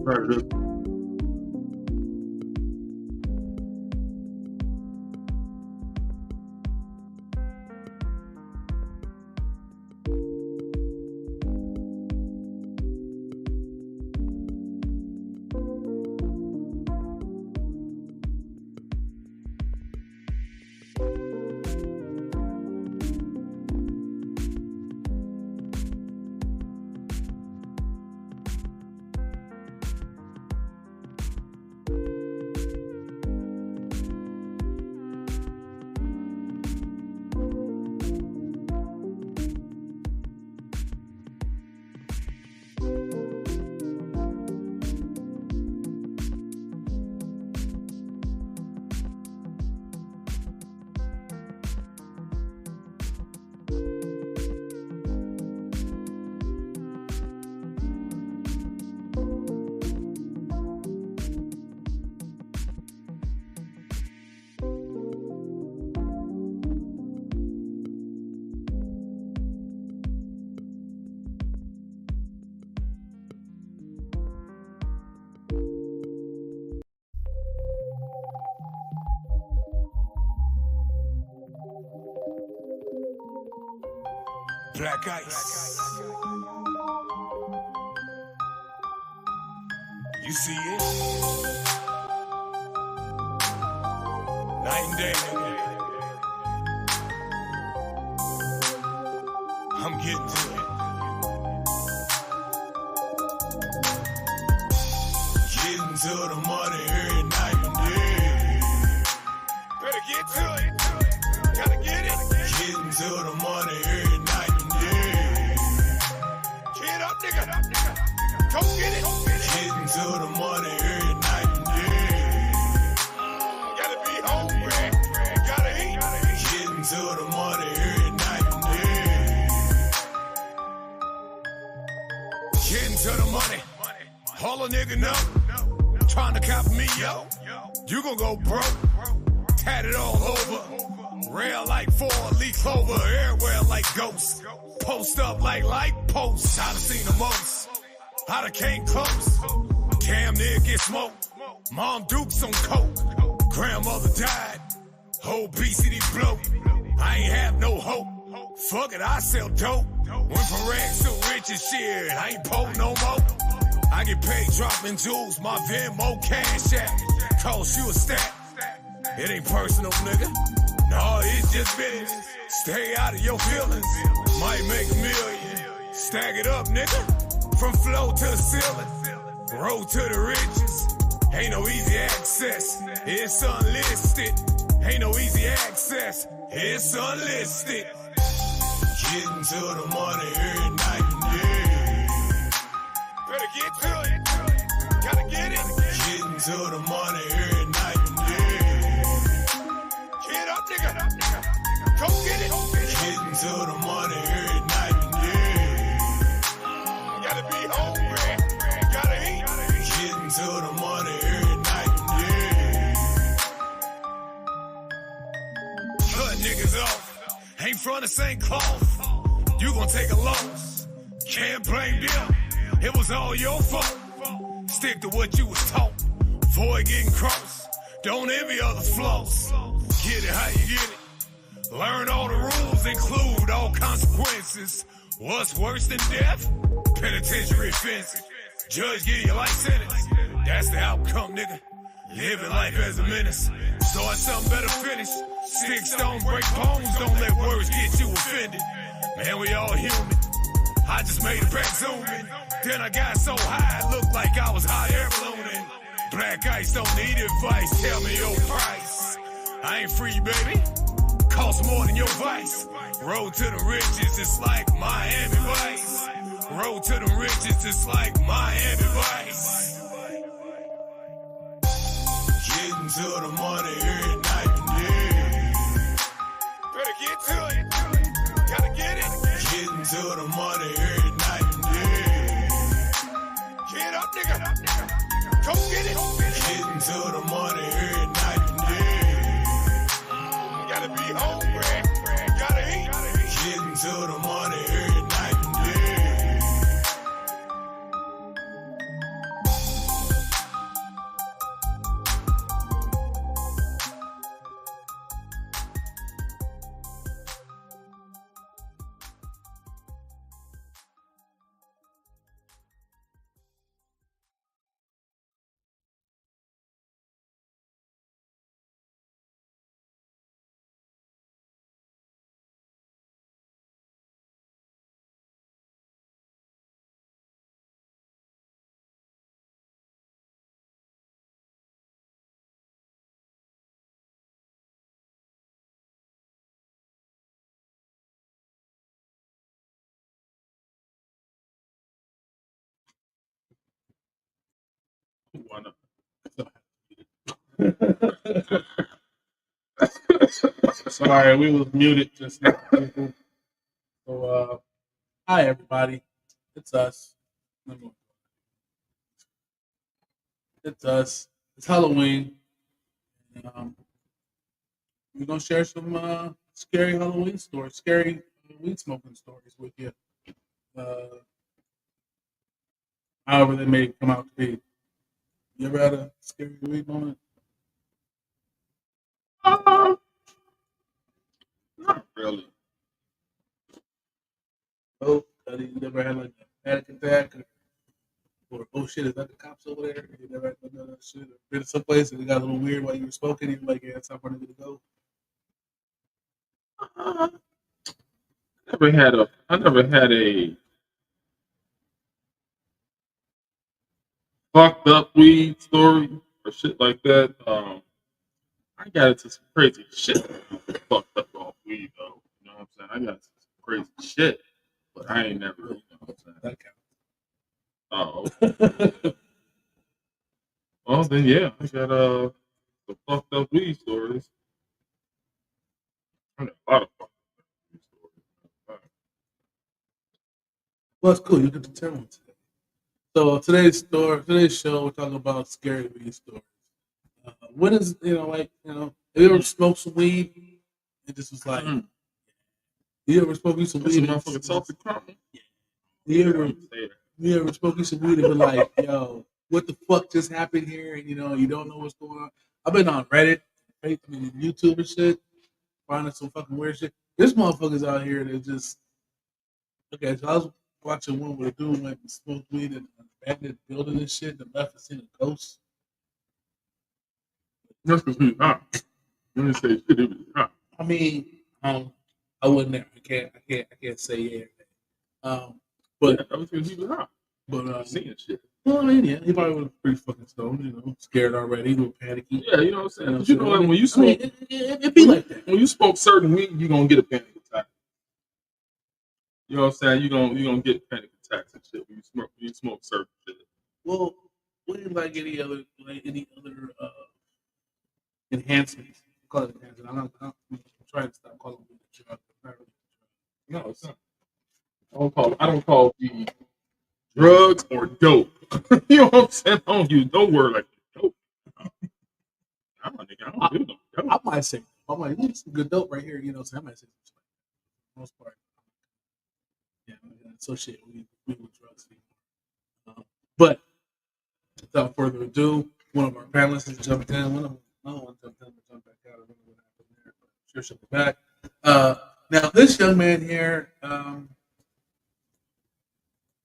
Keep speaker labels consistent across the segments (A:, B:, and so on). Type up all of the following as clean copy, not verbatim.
A: purpose.
B: Black ice. You see it? Night and day. I'm getting to it. Getting to the money every night and day. Better get to it. Gotta get it. Getting to the money every night and day. Get up, nigga. Come get it. Getting to the money every night and day. Gotta be hungry. Gotta eat. Getting to the money every night and day. Getting to the money. All a nigga know. Trying to cop me, yo. You gon' go broke. Tatted all over. Rail like 4-leaf clover. Everywhere like ghosts. Post up like light posts. I done seen the most. I done came close. Damn near get smoked. Mom Duke's on coke. Grandmother died. Obesity bloat. I ain't have no hope. Fuck it, I sell dope. Went from rags to riches, shit. I ain't po no more. I get paid dropping jewels. My Venmo cash app. Cost you a stack. It ain't personal, nigga. No, it's just business. Stay out of your feelings. Might make $1 million. Stack it up, nigga. From floor to the ceiling. Road to the riches. Ain't no easy access. It's unlisted. Ain't no easy access. It's unlisted. Getting to the money every night and day. Better get to it. Gotta get it. Getting to the money every night and day. Get up, nigga. Come get it. Getting to the money every night and day. Gotta be hungry. Gotta eat. Getting to the money every night and day. Cut niggas off. Ain't from the same cloth. You gon' take a loss. Can't blame them. It was all your fault. Stick to what you was taught. Avoid getting cross. Don't envy other flaws. Get it how you get it. Learn all the rules, include all consequences. What's worse than death? Penitentiary offenses. Judge give you life sentence. That's the outcome, nigga. Living life as a menace. Start something better finish. Sticks don't break bones. Don't let words get you offended. Man, we all human. I just made it back zooming. Then I got so high, it looked like I was hot air ballooning. Black ice don't need advice. Tell me your price. I ain't free, baby. Cost more than your vice. Road to the riches, it's like Miami Vice. Road to the riches, it's like Miami Vice. Getting to the money every night and day. Better get to it. Gotta get it. Getting to the money every night and day. Get up, nigga. Come get it. Getting to the money every night and day. Gotta be hungry. Gotta eat. Getting to the money every night and day.
A: why not? Sorry, we was muted just now. So, hi everybody, it's us. It's us. It's Halloween. We're gonna share some scary Halloween stories, scary weed smoking stories with you. However they may come out to be. You ever had a scary weed moment? Not really. Oh, you never had like a panic attack or oh shit, is that the cops over there? You never had none of that shit? Or been someplace and it got a little weird while you were smoking, and you're like, yeah, it's not where I'm gonna go. I never had a fucked up weed story or shit like that. I got into some crazy shit fucked up off weed though. You know what I'm saying? I got into some crazy shit, but I ain't never, you know what I'm saying? That counts. Oh. Well then yeah, I got some fucked up weed stories. I got a lot of fucked up weed stories. Well, it's cool. You get to tell one today. So today's show, we're talking about scary weed stories. What is have you ever smoked some weed? It just was like, you ever smoked some weed? Motherfucking salted caramel. You ever smoked some weed and been like, yo, what the fuck just happened here? And you don't know what's going on. I've been on Reddit, YouTube and shit, finding some fucking weird shit. There's motherfuckers out here that just okay. So I was watching one where a dude went and smoked weed in an abandoned building and shit. And left us in a ghost. That's because he's hot. When you say shit, it was hot. I mean, I wasn't there. I can't say yeah. But I was because he was hot. But seeing shit. Well, I mean, yeah, he probably was pretty fucking stoned, scared already, a little panicky. Yeah, you know what I'm saying. Like, when you smoke, it be like that. When you smoke certain weed, you're gonna get a panic attack. You know what I'm saying? You're gonna get panic attacks and shit when you smoke certain shit. Well, what is like any other enhancements? Call it enhancement. I'm trying to stop calling it a drug. No, it's not. I don't call the drugs or dope. You know what I'm saying? I don't use no word like dope. I don't do no dope. I might say, use some good dope right here. You know, so I might say, for the most part, yeah, associate we with drugs anymore. But without further ado, one of our panelists has jumped in. One jumped back out. I don't know what happened there, but I'm sure she'll be back. Now, this young man here,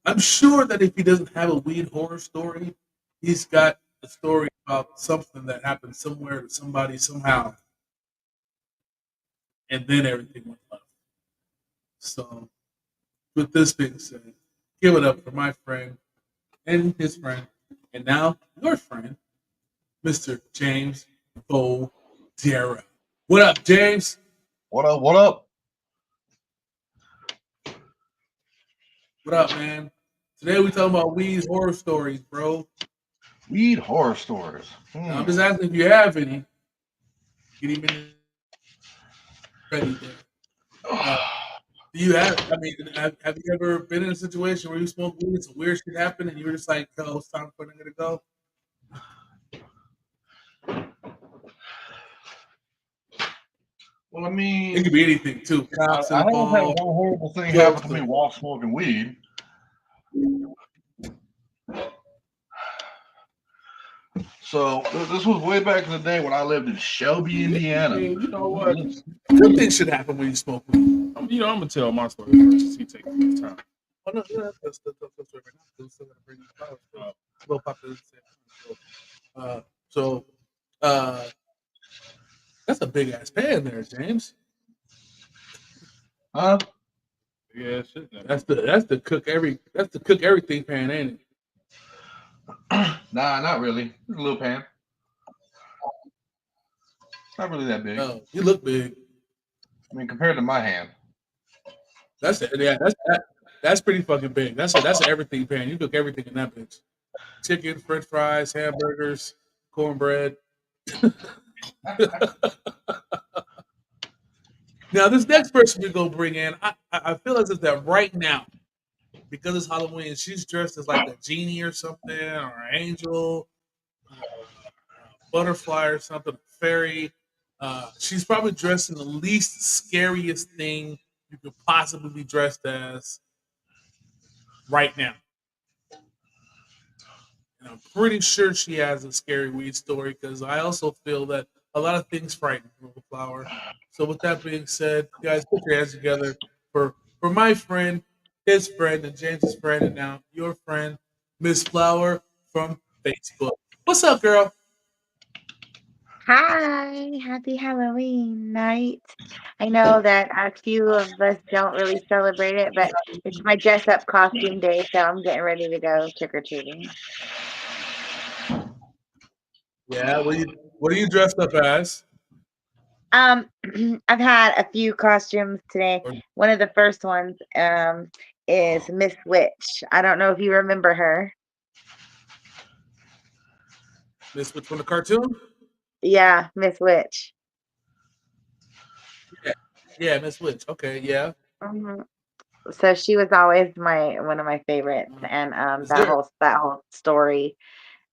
A: I'm sure that if he doesn't have a weed horror story, he's got a story about something that happened somewhere to somebody somehow, and then everything went left. So, with this being said, give it up for my friend and his friend, and now your friend, Mr. James Bodera. What up, James?
C: What up? What up?
A: What up, man? Today we talking about weed horror stories, bro.
C: Weed horror stories.
A: Now, I'm just asking if you have any. Get even ready there. Do you have? I mean, have you ever been in a situation where you smoke weed and some weird shit happened, and you were just like, "Oh, it's time for nigga to go"?
C: Well, I mean,
A: it could be anything too. Cops
C: I haven't had one horrible thing happen to me while smoking weed. So this was way back in the day when I lived in Shelby, Indiana.
A: You know what? Good things should happen when you smoke weed. I'm gonna tell my story first. He takes his time. Oh no, that's the story right now. Still gonna bring the flowers. We'll pop this. That's a big ass pan there, James.
C: Huh?
A: Yeah, shit. That's the cook everything pan, ain't
C: it? Nah, not really. It's a little pan. Not really that big.
A: Oh, you look big.
C: I mean, compared to my hand.
A: That's pretty fucking big. That's an everything pan. You cook everything in that bitch. chicken, French fries, hamburgers, cornbread. Now, this next person we're gonna bring in, I feel as if that right now, because it's Halloween, she's dressed as like a genie or something, or an angel, butterfly or something, fairy. She's probably dressed in the least scariest thing you could possibly be dressed as right now. And I'm pretty sure she has a scary weed story because I also feel that a lot of things frighten Little Flower. So with that being said, guys, put your hands together for my friend, his friend, and James's friend, and now your friend, Miss Flower from Facebook. What's up, girl?
D: Hi, happy Halloween night. I know that a few of us don't really celebrate it, but it's my dress up costume day, so I'm getting ready to go trick or treating.
A: Yeah, what are you dressed up as?
D: Um, I've had a few costumes today.
A: Or
D: One of the first ones is Miss Witch. I don't know if you remember her.
A: Miss Witch from the cartoon?
D: Yeah, Miss Witch.
A: Yeah, yeah, Miss Witch. Okay, yeah.
D: Mhm. So she was always my one of my favorites,
A: Uh,
D: and
A: is
D: that
A: there
D: whole story,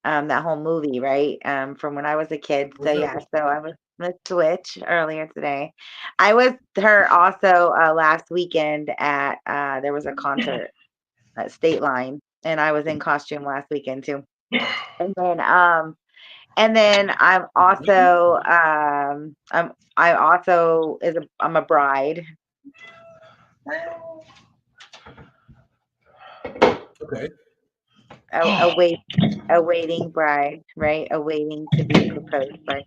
D: that whole movie, right? From when I was a kid.
A: was
D: So
A: there?
D: yeah, so I was Miss Switch earlier today. I was her also last weekend at there was a concert at State Line, and I was in costume last weekend too. And then I'm also I also I'm a bride,
A: Okay.
D: a wait a waiting bride, right? A waiting to be proposed bride.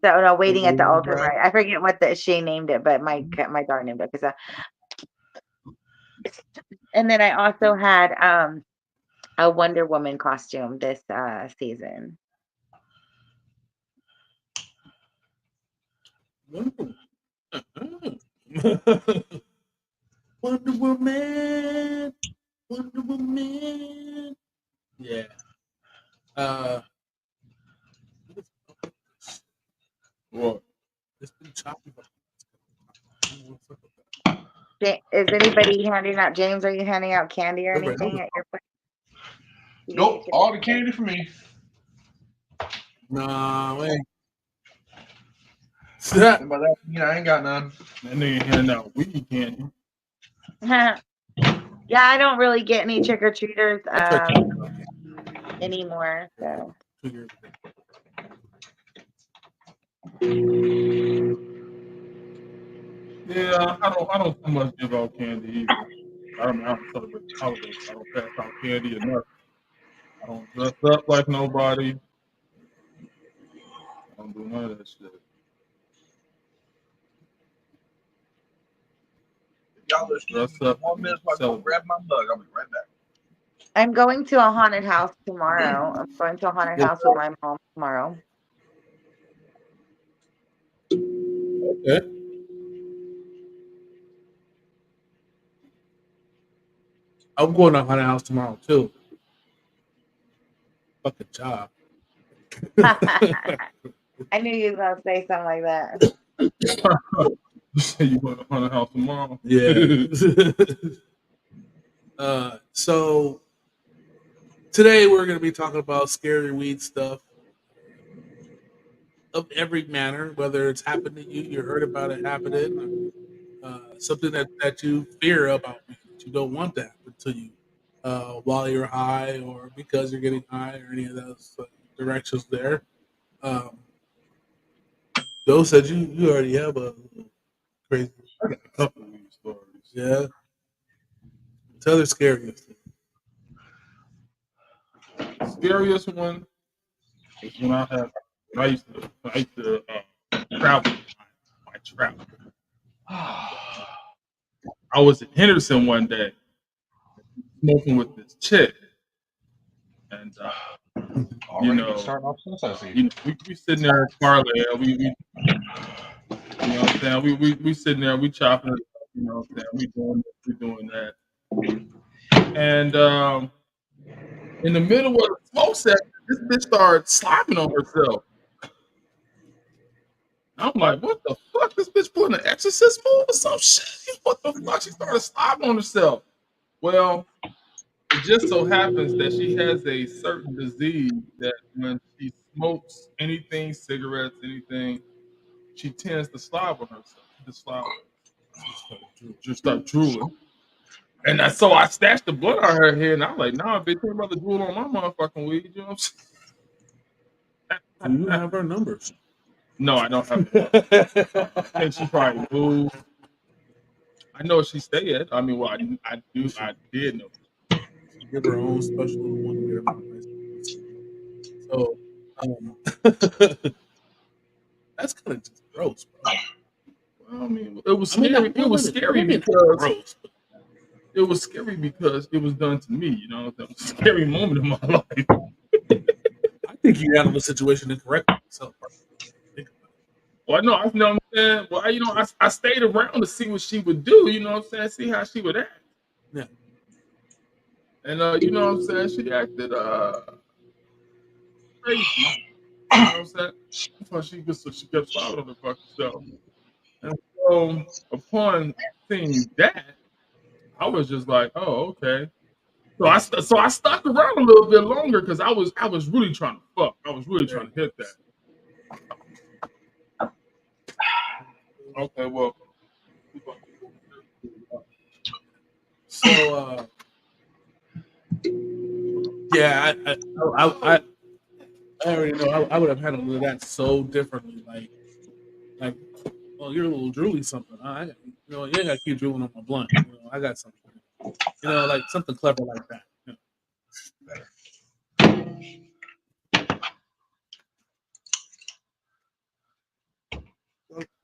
D: So no,
A: The
D: waiting at the
A: waiting
D: altar
A: bride.
D: bride. I forget what she named it, but my daughter named it. And then I also had a Wonder Woman costume this season.
A: Wonder, Wonder Woman. Wonder Woman. Yeah. Uh, what? It's been choppy. I don't know what's up with
D: Is anybody handing out James? Are you handing out candy or
A: that. Everybody
D: anything
A: knows
D: at your place? You getting
C: Nope,
D: trick or
C: all the
D: treating?
C: candy for me.
A: Nah, man.
C: And
A: That
C: by that, I ain't got none.
A: nigga handing out weed candy.
D: Yeah, I don't really get any trick or treaters
A: I tried to hand out candy
D: anymore.
A: like
D: So
A: 2 years ago. Yeah, I don't too much give out candy either. I don't celebrate the holidays. I don't pass out candy or nothing. I don't dress up like nobody. I don't do none of that shit.
C: If y'all excuse
A: Dress
C: me for
A: up
C: 1 minute
A: and
C: so I go
A: celebrate.
C: grab my mug, I'll be right back.
D: I'm going to a haunted house tomorrow. I'm going to a haunted
A: Yeah,
D: house with my mom tomorrow.
A: okay. I'm going to haunted house tomorrow too. Fucking job.
D: I knew you was gonna say something like that.
A: You say you going to haunted house tomorrow? Yeah. So today we're going to be talking about scary weed stuff of every manner, whether it's happened to you, you heard about it happening, something that you fear about weed, that you don't want to happen to you while you're high or because you're getting high or any of those directions there. Um, Joe said you already have a crazy. I got a couple of weed stories. Yeah, tell the scariest. The scariest one is when I used to travel my travel. I was in Henderson one day smoking with this chick, and you
C: Already
A: know,
C: starting off since I see.
A: we sitting there in parlay, we you know what I'm saying, we sitting there, we chopping it up, you know what I'm saying, we doing this, we doing that, and In the middle of the smoke set, this bitch started slopping on herself. I'm like, what the fuck? This bitch pulling an exorcist move or some shit? What the fuck? She started slopping on herself. Well, it just so happens that she has a certain disease that when she smokes anything, cigarettes, anything, she tends to slob on herself. She just slob. Just start drooling. And so I snatched the blood out of her head, and I'm like, nah, bitch, you're about to drool on my motherfucking weed. You know what I'm saying?
E: Do you have her numbers?
A: No, I don't have it. I think she probably moved. I know where she stay at. I mean, well, I did know.
E: She give her own special one to get her own nice. So that's kind of just gross, bro.
A: Well, I mean, it was scary. It was scary because it was scary because it was done to me. You know, that was a scary moment in my life.
E: I think you handled the situation incorrectly. So,
A: Well, no, I know what I'm saying. Well, you know, I stayed around to see what she would do. You know what I'm saying? See how she would act.
E: yeah.
A: And you know what I'm saying? She acted crazy. You know what I'm saying? That's why she kept swallowing the fucking self. And so upon seeing that, I was just like, oh, okay. So I stuck around a little bit longer because I was really trying to fuck. I was really trying to hit that. Okay, well.
E: So yeah, I already know I would have handled that so differently. Like, well, you're a little drooly something. You know, you ain't got to keep drooling on my blunt. You know, I got something. You know, like something clever like that. You know.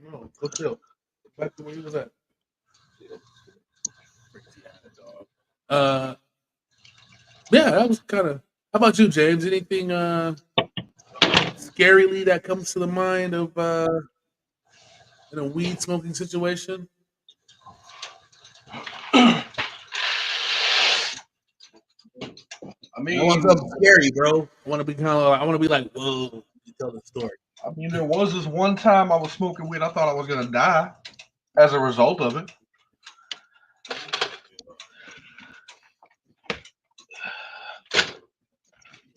E: No, go chill. Back to where you was at. Yeah, that was kind of. How about you, James? Anything scarily that comes to the mind of in a weed smoking situation?
C: I mean,
E: I want something scary, bro. I want to be kind of. I want to be like, whoa. You tell the story.
C: I mean, there was this one time I was smoking weed. I thought I was gonna die as a result of it.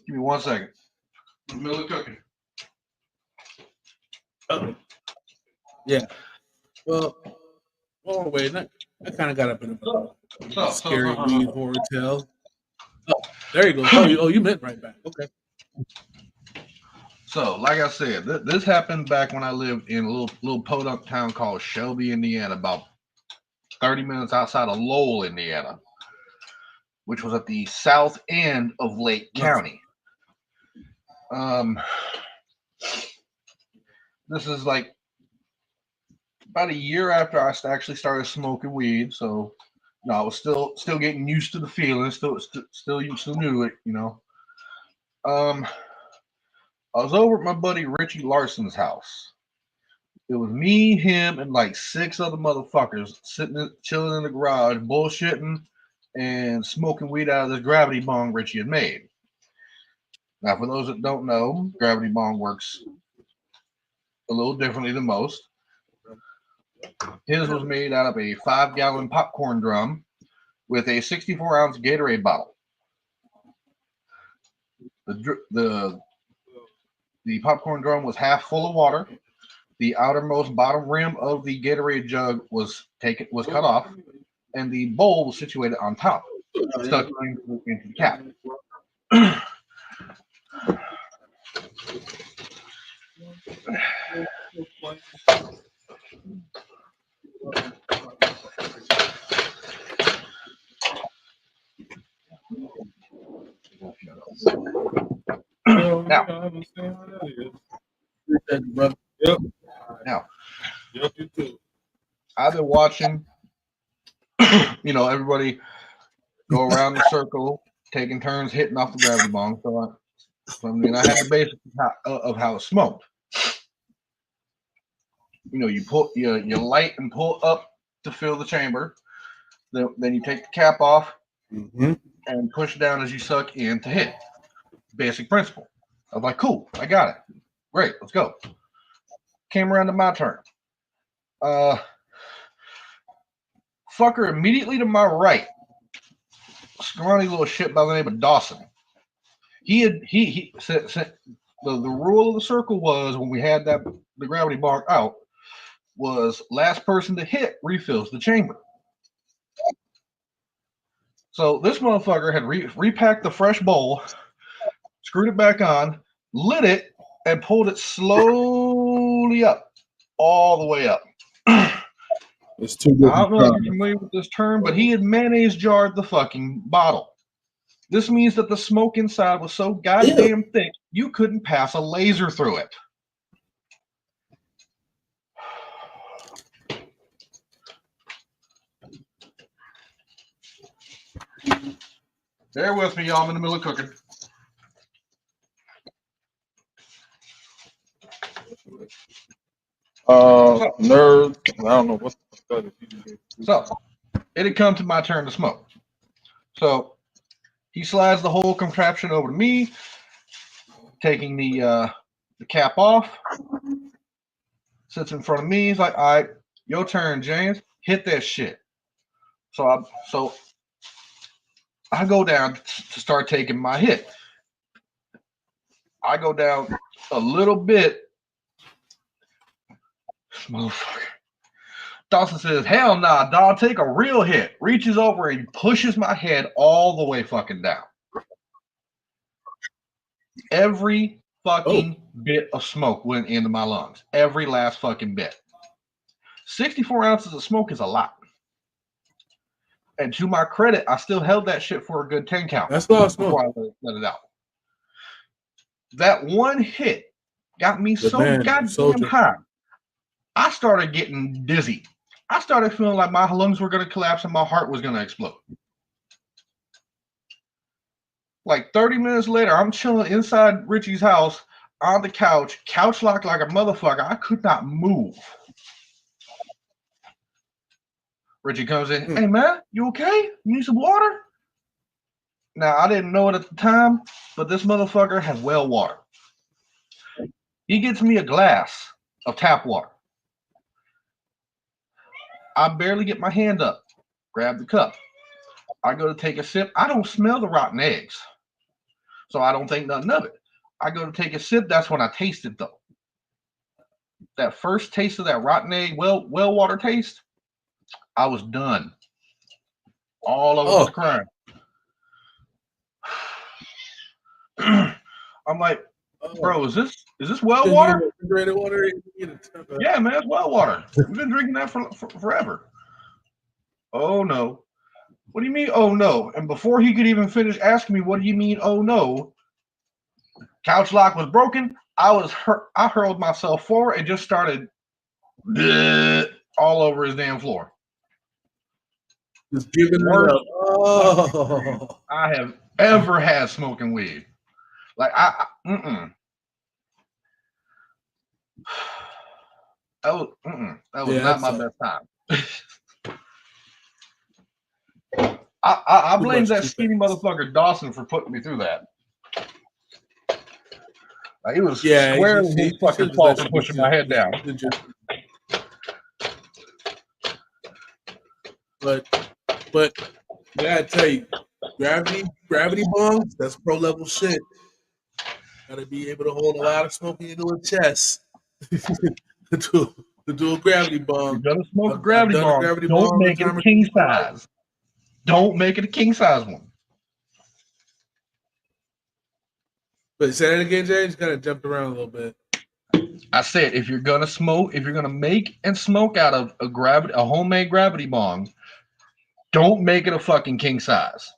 C: Give me 1 second. In the middle of cooking.
E: Yeah. Well, wait. I kind of got a bit of a scary weed horror tale. Oh, there you go. Oh, you meant right back. Okay.
C: So, like I said, this happened back when I lived in a little podunk town called Shelby, Indiana, about 30 minutes outside of Lowell, Indiana, which was at the south end of Lake County. This is like about a year after I actually started smoking weed, so you know, I was still getting used to the feeling, still knew it, you know. I was over at my buddy Richie Larson's house. It was me, him, and like 6 other motherfuckers chilling in the garage, bullshitting and smoking weed out of this gravity bong Richie had made. Now, for those that don't know, gravity bong works a little differently than most. His was made out of a 5-gallon popcorn drum with a 64-ounce Gatorade bottle. The popcorn drum was half full of water. The outermost bottom rim of the Gatorade jug was cut off, and the bowl was situated on top, stuck into the cap. Now, I've been watching, you know, everybody go around the circle, taking turns hitting off the gravity bong. So I mean, I had the basics of how it's smoked. You know, you light and pull up to fill the chamber. Then you take the cap off.
E: Mm-hmm.
C: and push down as you suck in to hit. Basic principle. I was like, cool, I got it. Great, let's go. Came around to my turn. Fucker immediately to my right, scrawny little shit by the name of Dawson. He said the rule of the circle was when we had the gravity bong out was last person to hit refills the chamber. So this motherfucker had repacked the fresh bowl, screwed it back on, lit it, and pulled it slowly up, all the way up.
A: It's too good.
C: I don't know if you're familiar with this term, but he had mayonnaise jarred the fucking bottle. This means that the smoke inside was so goddamn thick, you couldn't pass a laser through it. Bear with me, y'all. I'm in the middle of cooking.
A: Nerds. I don't know what the
C: So, it had come to my turn to smoke. So, he slides the whole contraption over to me, taking the cap off, sits in front of me. He's like, all right, your turn, James. Hit that shit. So I go down to start taking my hit. I go down a little bit. Motherfucker. Dawson says, hell nah, dog, take a real hit. Reaches over and pushes my head all the way fucking down. Every fucking bit of smoke went into my lungs. Every last fucking bit. 64 ounces of smoke is a lot. And to my credit, I still held that shit for a good 10 count.
E: That's a lot of smoke.
C: Before I let it out. That one hit got me so goddamn high. I started getting dizzy. I started feeling like my lungs were going to collapse and my heart was going to explode. Like 30 minutes later, I'm chilling inside Richie's house on the couch locked like a motherfucker. I could not move. Richie comes in, hey man, you okay? You need some water? Now, I didn't know it at the time, but this motherfucker had well water. He gets me a glass of tap water. I barely get my hand up, grab the cup. I go to take a sip. I don't smell the rotten eggs, so I don't think nothing of it. I go to take a sip. That's when I taste it, though. That first taste of that rotten egg, well water taste, I was done. All of it was crying. I'm like, bro, is this well water?
E: Water?
C: Yeah, man, it's well water. We've been drinking that for forever. Oh no. What do you mean, oh no? And before he could even finish asking me, what do you mean, oh no? Couch lock was broken. I hurled myself forward and just started all over his damn floor.
E: Just giving it up. Oh.
C: I have ever had smoking weed. Like that was not my best time. I blame that skinny motherfucker Dawson for putting me through that. Like, it was squarely his fucking fault for pushing my head down.
E: But I gotta tell you, gravity bongs, that's pro level shit. Gotta be able to hold a lot of smoke in your little chest to do a gravity bong.
C: You're gonna smoke a gravity bong. Don't make it a king size. Don't make it a king size one.
E: But say that again, Jay. Just kind of jumped around a little bit.
C: I said, if you're gonna make and smoke out of a homemade gravity bong, don't make it a fucking king size.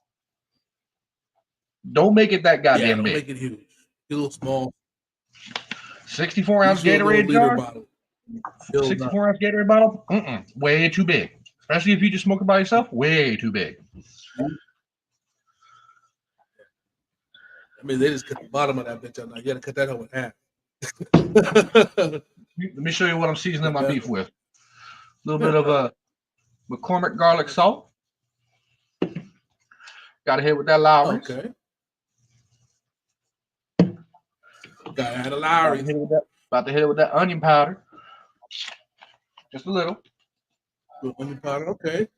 C: Don't make it that goddamn big.
E: Make it huge. Get a little small.
C: 64 ounce Gatorade jar. 64 ounce Gatorade bottle. Way too big. Especially if you just smoke it by yourself. Way too big.
E: I mean, they just cut the bottom of that bitch out. Now you gotta cut that hoe in half.
C: Let me show you what I'm seasoning my beef with. A little bit of McCormick garlic salt. Got to hit with that Lowry's.
E: Okay. Gotta have the Lowry's.
C: About to hit it with that onion powder. Just a little.
E: The onion powder, okay.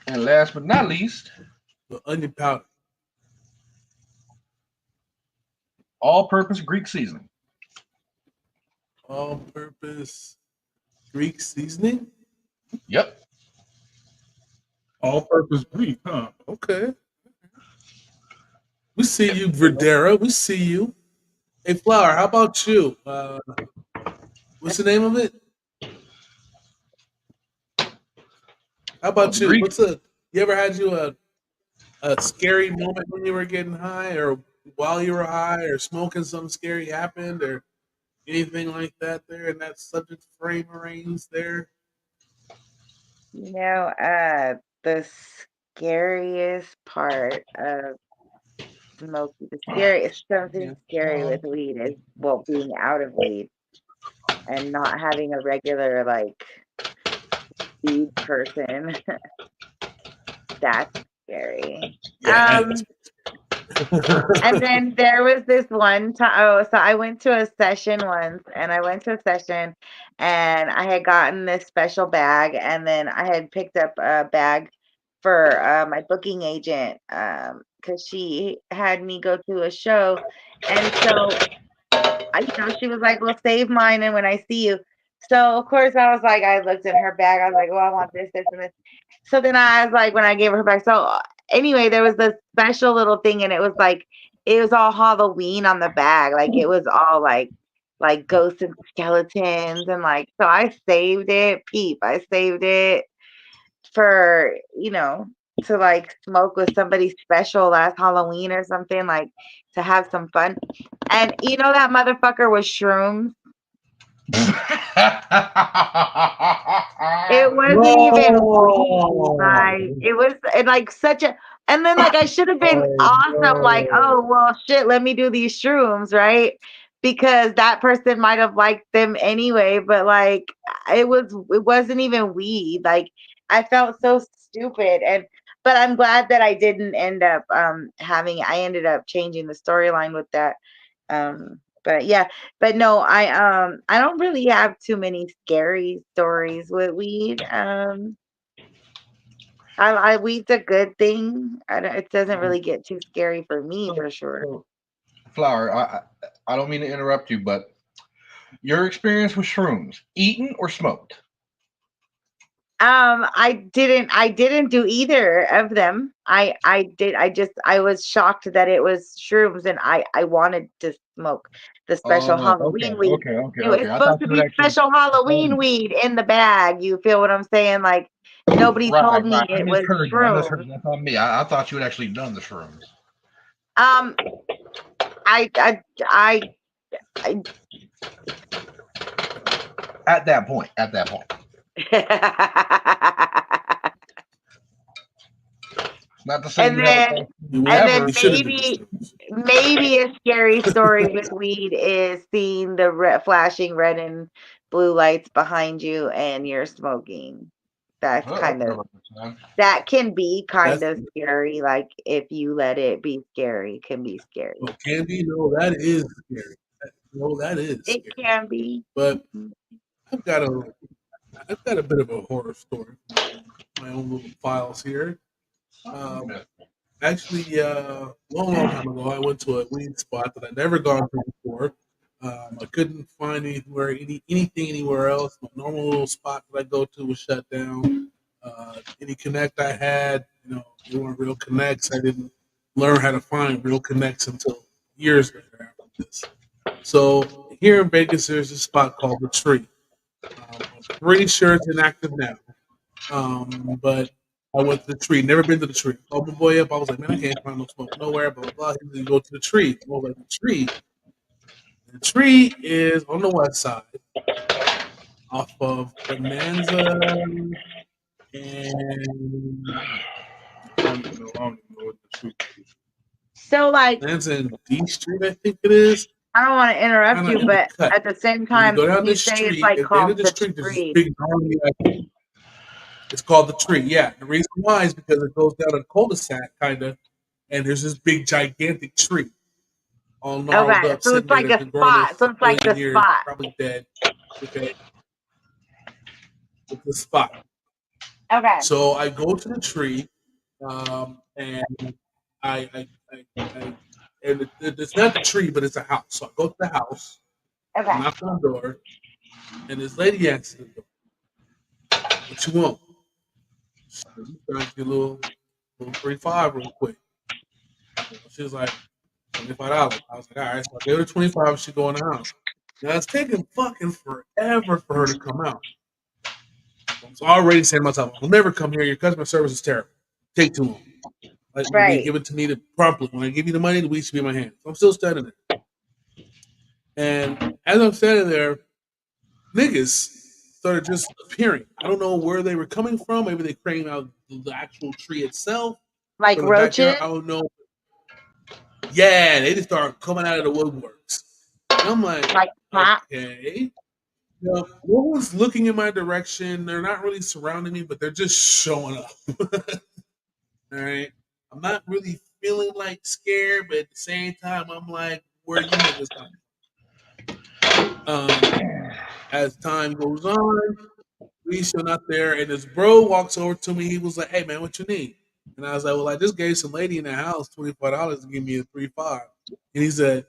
C: And last but not least,
E: The onion powder.
C: All-purpose Greek seasoning.
E: All-purpose Greek seasoning?
C: Yep.
A: All-purpose Greek, huh?
E: Okay. We see you, Verdera. We see you. Hey, Flower, how about you? What's the name of it? How about you?
C: Greek.
E: You ever had a scary moment when you were getting high, or while you were high, or smoking something scary happened, or anything like that there in that subject frame range there?
D: You know, the scariest part of smoking, something scary with weed is, well, being out of weed and not having a regular, like, weed person. That's scary.
E: Yeah.
D: And then there was this one time. Oh, so I went to a session once, and I had gotten this special bag, and then I had picked up a bag for my booking agent because she had me go to a show, and so she was like, "Well, save mine, and when I see you." So of course I was like, I looked in her bag. I was like, "Oh, I want this, this, and this." So then I was like, when I gave her back. So anyway, there was this special little thing, and it was all Halloween on the bag. Like it was all like ghosts and skeletons, and like, so I saved it. I saved it for to like smoke with somebody special last Halloween or something, like to have some fun. And that motherfucker was shrooms. It wasn't even weed. Like it was like such a, and then like I should have been awesome, like, oh well shit, let me do these shrooms, right? Because that person might have liked them anyway, but like it wasn't even weed. Like I felt so stupid, but I'm glad that I didn't end up I ended up changing the storyline with that. But yeah, but no, I don't really have too many scary stories with weed. Weed's a good thing. It doesn't really get too scary for me, for sure.
C: So, Flower, I don't mean to interrupt you, but your experience with shrooms, eaten or smoked?
D: I didn't do either of them. I was shocked that it was shrooms, and I wanted to smoke the special Halloween weed. It was supposed to be special Halloween weed in the bag. You feel what I'm saying? Like nobody told me it was shrooms.
C: That's on me. I thought you had actually done the shrooms.
D: I
C: At that point. Not to say
D: and then maybe a scary story with weed is seeing the flashing red and blue lights behind you and you're smoking. That's that can be kind of scary. Like if you let it be scary, it can be scary.
E: Oh, can be? No, that is scary. That is.
D: It can be.
E: But I've got a bit of a horror story. My own little files here. Actually, long time ago, I went to a weed spot that I'd never gone to before. I couldn't find anything anywhere else. My normal little spot that I go to was shut down. Any connect I had, they weren't real connects. I didn't learn how to find real connects until years later after this. So here in Vegas, there's a spot called The Tree. I'm pretty sure it's inactive now. But I went to The Tree. Never been to The Tree. Called my boy up. I was like, man, I can't find no smoke nowhere. Blah, blah, blah. He said, go to The Tree. I was like, The Tree? The Tree is on the west side off of Bonanza and I don't even know what The Tree is.
D: So like
E: Bonanza and D Street, I think it is.
D: I don't want to interrupt you, but at the same time,
E: you go down
D: you
E: the
D: say
E: street,
D: it's like
E: at the end
D: called
E: of the
D: The
E: street, there's this
D: Tree.
E: big It's called the tree. Yeah. The reason why is because it goes down a cul-de-sac, kind of, and there's this big, gigantic tree all gnarled
D: Okay,
E: up,
D: so
E: sitting
D: it's
E: there
D: like
E: that's
D: a
E: been growing there
D: spot. So
E: for
D: it's
E: a
D: like
E: million
D: the
E: years,
D: spot.
E: probably dead. Okay. It's a spot.
D: Okay.
E: So I go to the tree, and I and it's not the tree, but it's a house. So I go to the house, I
D: Okay.
E: knock on the door, and this lady answers the door. What you want? She said, "You trying to get a little 3-5 real quick." She was like, $25. I was like, all right. So I gave her 25. She go in the house. Now it's taking fucking forever for her to come out. So I'm already saying to myself, I'll never come here. Your customer service is terrible. Take too long. Like when we
D: Right.
E: give it to me promptly. When I give you the money, the weed should be in my hand. So I'm still standing there. And as I'm standing there, niggas started just appearing. I don't know where they were coming from. Maybe they came out the actual tree itself
D: Like
E: from the backyard.
D: roaches?
E: I don't know. Yeah, they just started coming out of the woodworks. And I'm like,
D: Like pop?
E: okay. You know, no one's looking in my direction. They're not really surrounding me, but they're just showing up. All right. I'm not really feeling like scared, but at the same time, I'm like, where you niggas coming? As time goes on, we still not there, and this bro walks over to me. He was like, "Hey man, what you need?" And I was like, "Well, I just gave some lady in the house $25 to give me a 3-5." And he said,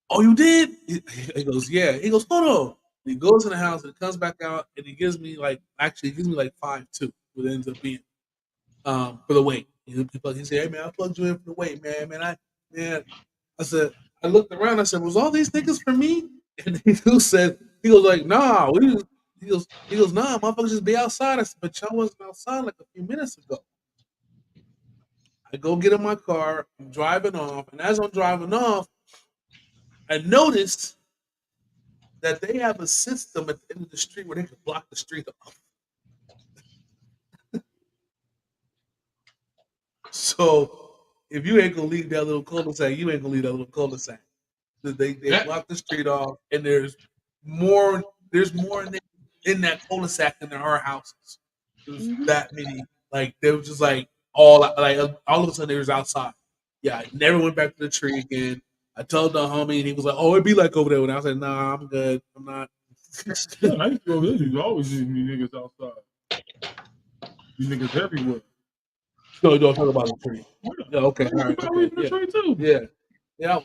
E: "Oh, you did?" He goes, "Yeah." He goes, "Hold on." And he goes in the house and he comes back out and he gives me like 5-2, what it ends up being for the weight. He said, "Hey man, I plugged you in for the weight, man. Man." I said, I looked around. I said, "Was all these niggas for me?" And he goes like, "Nah, he goes, nah, motherfuckers just be outside." I said, "But y'all wasn't outside like a few minutes ago." I go get in my car, I'm driving off, and as I'm driving off, I noticed that they have a system at the end of the street where they can block the street off. So if you ain't gonna leave that little cul-de-sac, you ain't gonna leave that little cul-de-sac. They block the street off, and there's more in that cul-de-sac than there are houses. There's that many. Like they were just like all of a sudden they was outside. Yeah, I never went back to the tree again. I told the homie, and he was like, "Oh, it'd be like over there." And I was like, "Nah, I'm good. I'm not."
A: Yeah, I used to go there. You always see me niggas outside. You niggas everywhere.
E: No, you don't talk about the tree. Yeah, okay, all right, okay,
A: The tree too.
E: yeah.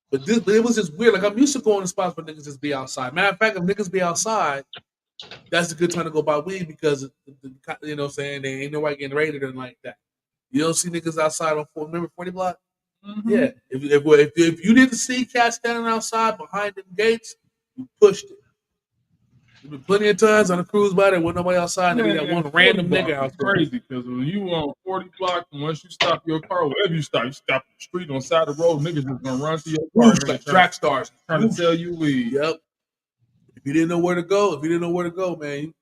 E: But it was just weird. Like I'm used to going to spots where niggas just be outside. Matter of fact, if niggas be outside, that's a good time to go buy weed because you know what I'm saying, they ain't nobody getting raided or like that. You don't see niggas outside on remember 40 block?
A: Mm-hmm.
E: Yeah. If you didn't see cats standing outside behind the gates, you pushed it. There's been plenty of times on a cruise by there with nobody outside and there be that one random nigga out there.
A: Crazy because when you on 40 blocks and once you stop your car, wherever you stop on the street on the side of the road, niggas just gonna run to your car.
E: Whoosh, like track stars
A: trying to sell you weed.
E: Yep. If you didn't know where to go, man,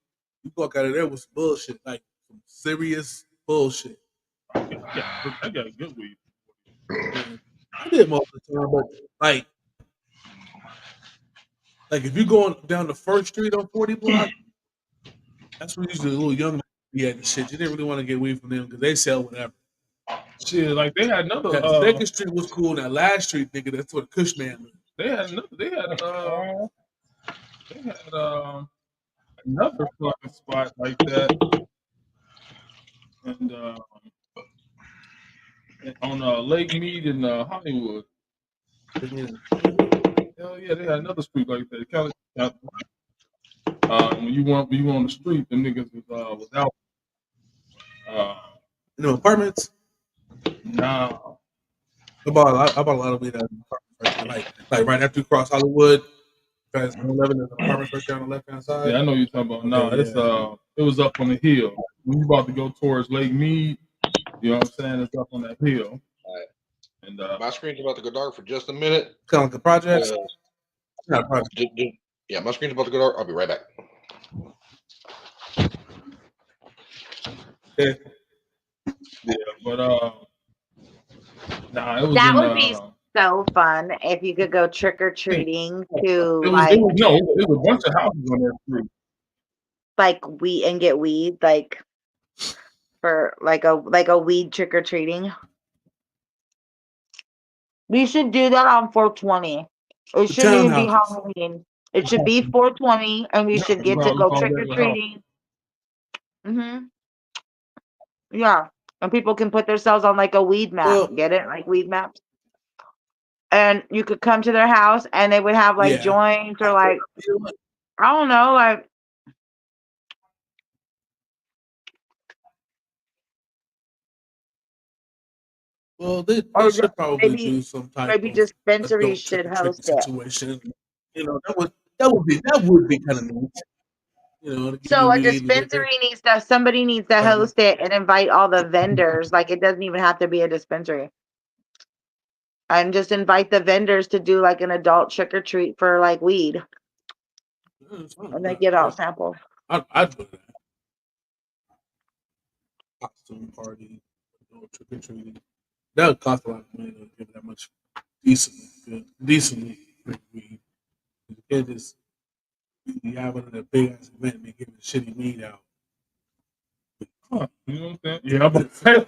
E: you walk out of there with some bullshit, like some serious bullshit.
A: I got a good weed.
E: Man, I did most of the time, but like if you're going down the first street on 40 block, that's where usually the little young be at the shit. You didn't really want to get weed from them because they sell whatever.
A: Shit, like they had another.
E: Second Street was cool. That last street, nigga, that's where the Kush man lived.
A: They had another fucking spot like that, and on Lake Mead in Hollywood. Hell yeah, they had another street like that. When you were on the street, the niggas was out.
E: In the apartments?
A: Nah.
E: I bought a lot of weed out of the apartments like right after you cross Hollywood. 11 is the apartments right there on the left hand side.
A: Yeah, I know what you're talking about. No, it's it was up on the hill. When you about to go towards Lake Mead, you know what I'm saying? It's up on that hill.
C: All right.
A: And
C: my screen's about to go dark for just a minute.
E: Kind of like a project.
C: Not a project. Yeah, my screen's about to go dark. I'll be right back.
E: Okay.
A: Yeah, but nah, it was
D: that would be so fun if you could go trick or treating to
A: it was a bunch of houses on that street.
D: like weed and get weed, like for like a weed trick or treating. We should do that on 420. It shouldn't even be
E: townhouses.
D: Halloween. It should be 420, and we should get to go trick or
A: House.
D: treating. Yeah, and people can put themselves on like a weed map.
E: Well,
D: Get it? Like weed maps. And you could come to their house, and they would have like
E: yeah.
D: joints or like
E: You know what?
D: I don't know, like
E: Well, they
D: or
E: should probably
D: maybe
E: do some type
D: maybe
E: of
D: dispensaries
E: adult trick
D: should
E: or treating
D: host it.
E: situation. You know, that would be kind of neat. You know, to give you
D: So a
E: weed and liquor.
D: dispensary needs to somebody needs to
E: Kind of.
D: host it and invite all the vendors. Like it doesn't even have to be a dispensary. And just invite the vendors to do like an adult trick or treat for like weed,
E: Yeah, it's fine.
D: and they get all samples.
E: I'd do that. Costume party, adult trick or treating. That would cost a lot of money to give that much decently good weed. You can't just you have a big ass event and they giving shitty weed out.
A: Huh, you know what I'm saying? Yeah, I'm about to say.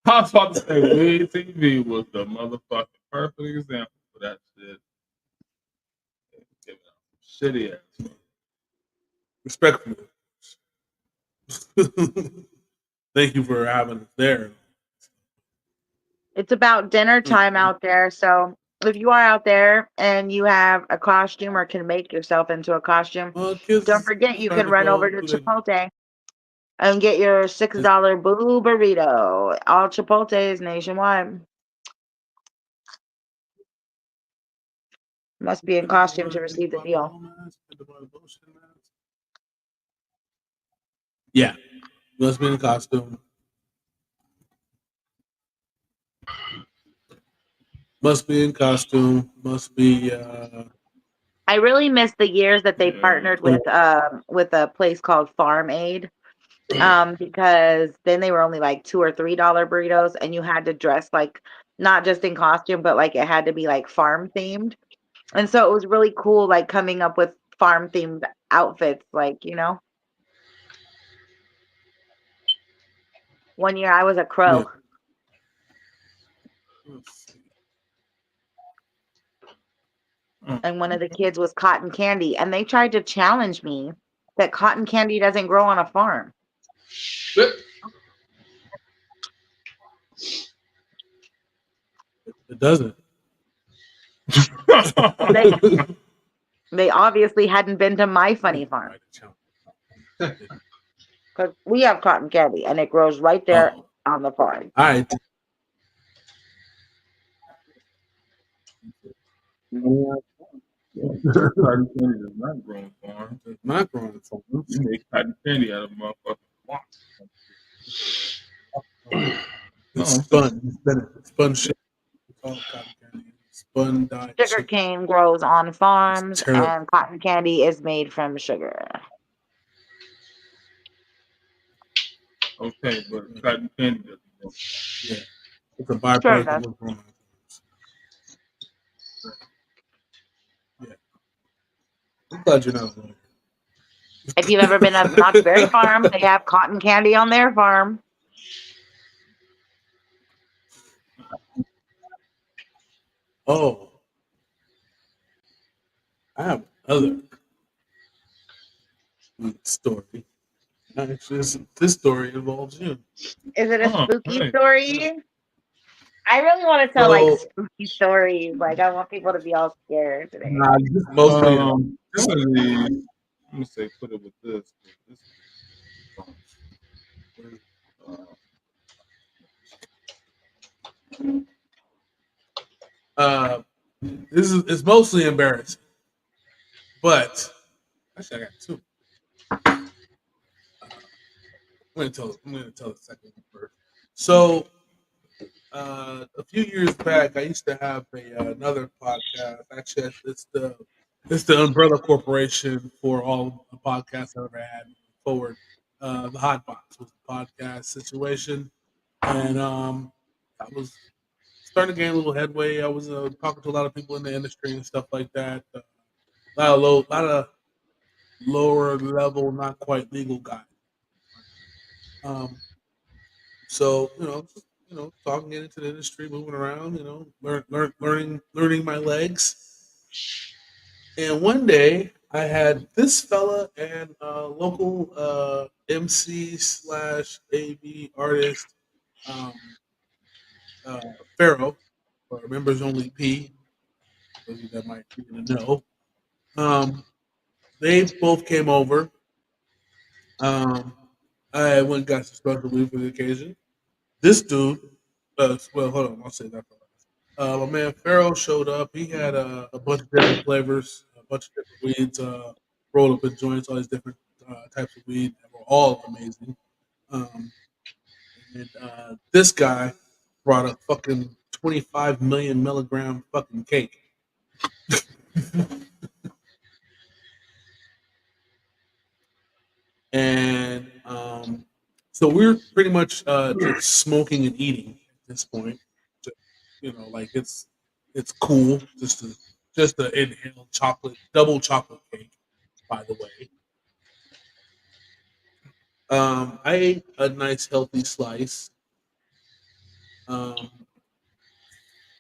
A: I was about to say, Weed TV was the motherfucking perfect example for that shit. Giving out shitty ass.
E: Respectfully. Thank you for having us there.
D: It's about dinner time out there. So if you are out there and you have a costume or can make yourself into a costume,
E: Well, kids
D: don't forget you
E: starting
D: can
E: to
D: run over
E: go
D: to
E: through
D: Chipotle and get your $6 boo burrito. All Chipotles nationwide. Must be in costume to receive the deal.
E: Yeah, must be in costume. Must be in costume. Must be.
D: I really miss the years that they
A: Yeah.
D: partnered with a place called Farm Aid. Because then they were only like $2 or $3 burritos, and you had to dress like not just in costume, but like it had to be like farm themed. And so it was really cool, like coming up with farm themed outfits. Like, one year I was a crow, and one of the kids was cotton candy, and they tried to challenge me that cotton candy doesn't grow on a farm.
E: It doesn't.
D: They obviously hadn't been to my funny farm, because we have cotton candy and it grows right there on the farm.
E: All right.
A: Cotton candy is not growing farm.
E: It's not growing farm.
A: You make cotton candy out of motherfucking swamp.
E: It's spun. It's spun shit. It's all cotton candy. Spun dyed
D: Sugar
E: shit.
D: cane grows on farms,
E: terrible.
D: and cotton candy is made from sugar.
A: Okay, but cotton candy doesn't grow.
E: Yeah. It's a byproduct of what's going on. Yeah. I'm glad you're not alone.
D: If you've ever been at Knott's Berry Farm, they have cotton candy on their farm.
E: Oh. I have another story. Actually, this story involves you.
D: Is it a
A: Oh,
D: spooky
A: hey.
D: story? I really want to tell like spooky stories. Like I want people to be all scared today.
E: Nah, this mostly.
A: This is the. I'm gonna say put it with this. This
E: This is it's mostly embarrassing, but actually I got two. I'm gonna tell the second one first. So a few years back, I used to have another podcast. Actually, it's the umbrella corporation for all the podcasts I ever had forward. The Hot Box was the podcast situation, and I was starting to gain a little headway. I was talking to a lot of people in the industry and stuff like that. A lot of lower level, not quite legal guys. Um, so talking into the industry, moving around, learning my legs. And one day I had this fella and local MC slash AV artist, um, uh, Pharaoh, or members only P, those of you that might need to know. Um, they both came over. Um, I went and got some special weed for the occasion. This dude, well, hold on, I'll say that for last. My man Pharaoh showed up. He had a bunch of different flavors, a bunch of different weeds, rolled up in joints, all these different types of weed that were all amazing. Um, and this guy brought a fucking 25 million milligram fucking cake. And so we're pretty much just smoking and eating at this point. Just, like it's cool just to inhale chocolate, double chocolate cake. By the way, I ate a nice healthy slice. Um,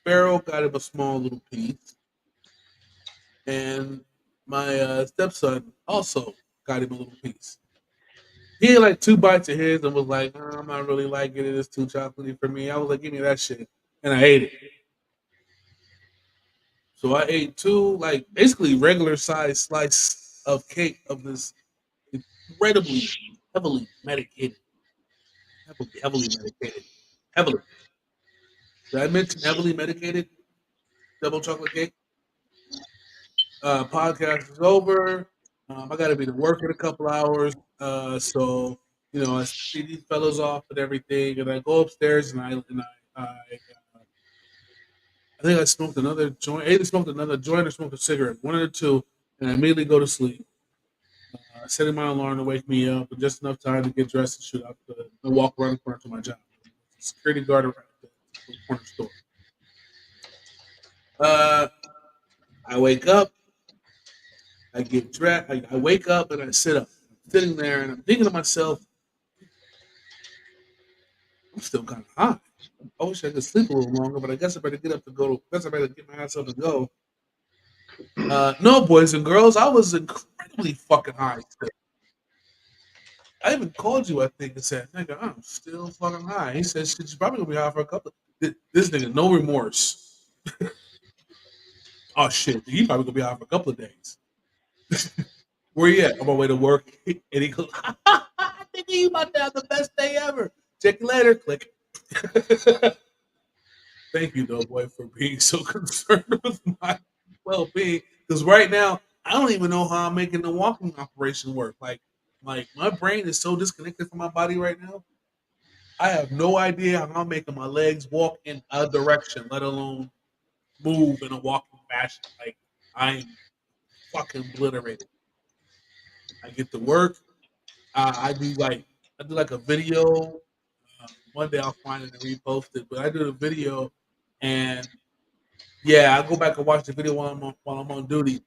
E: Pharaoh got him a small little piece, and my stepson also got him a little piece. He had like two bites of his and was like, I'm not really liking it. It's too chocolatey for me. I was like, give me that shit. And I ate it. So I ate two, like, basically regular size slice of cake of this incredibly heavily medicated, heavily medicated, heavily. Did I mention heavily medicated double chocolate cake? Podcast is over. I got to be to work in a couple hours. So I see these fellows off and everything, and I go upstairs and I think I smoked another joint. I either smoked another joint or smoked a cigarette, one of the two, and I immediately go to sleep. Setting my alarm to wake me up, with just enough time to get dressed and shoot out and walk around the corner to my job. Security guard around the corner store. I wake up. I get dressed. I wake up and I sit up. I'm sitting there and I'm thinking to myself, I'm still kind of high. I wish I could sleep a little longer, but I guess I better get up to go. I guess I better get my ass up and go. No, boys and girls, I was incredibly fucking high still. I even called you, I think, and said, nigga, I'm still fucking high. He said, shit, you're probably gonna be high for a couple. This nigga, no remorse. Oh shit, he probably gonna be high for a couple of days. Where you at? On my way to work. And he goes, nigga, you about to have the best day ever. Check you later. Click. Thank you, though, boy, for being so concerned with my well-being. Because right now, I don't even know how I'm making the walking operation work. Like my brain is so disconnected from my body right now. I have no idea how I'm making my legs walk in a direction, let alone move in a walking fashion. Like I'm fucking obliterated. I get to work. I do like a video. One day I'll find it and repost it. But I do the video, and yeah, I go back and watch the video while I'm on duty.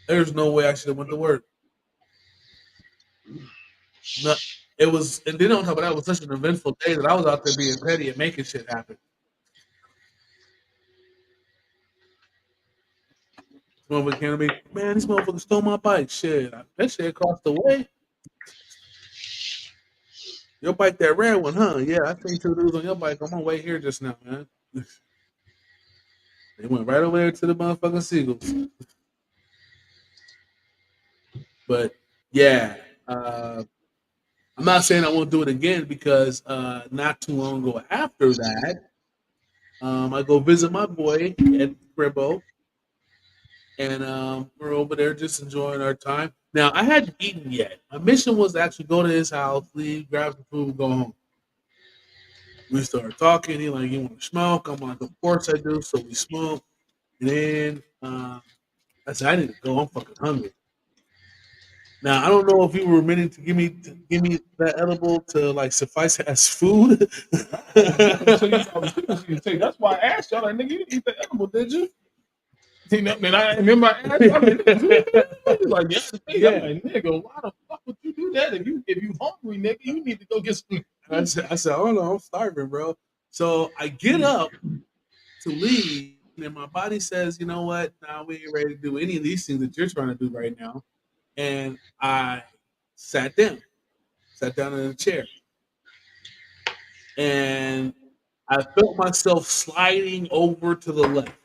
E: There's no way I should have went to work. No, it was, and then on top of that, it was such an eventful day that I was out there being petty and making shit happen. This motherfucker came to me, man, this motherfucker stole my bike. Shit, that shit across the way. Your bike, that red one, huh? Yeah, I seen two dudes on your bike on my way here just now, man. They went right over there to the motherfucking Seagulls. But yeah, I'm not saying I won't do it again because not too long ago after that, I go visit my boy at Cribbo, and we're over there just enjoying our time. Now, I hadn't eaten yet. My mission was to actually go to his house, leave, grab some food, go home. We started talking. He like, you want to smoke? I'm like, of course I do. So we smoke. And then I said, I need to go. I'm fucking hungry. Now I don't know if you were meaning to give me that edible to like suffice as food.
A: So you probably shouldn't see the tape. That's why I asked y'all, like, nigga, you didn't eat the edible, did you?
E: You know, man, I remember I asked him, like, yeah, I'm like, nigga, why the fuck would you do that? If you hungry, nigga, you need to go get some. I said, oh no, I'm starving, bro. So I get up to leave, and my body says, you know what? Nah, we ain't ready to do any of these things that you're trying to do right now. And I sat down in a chair, and I felt myself sliding over to the left.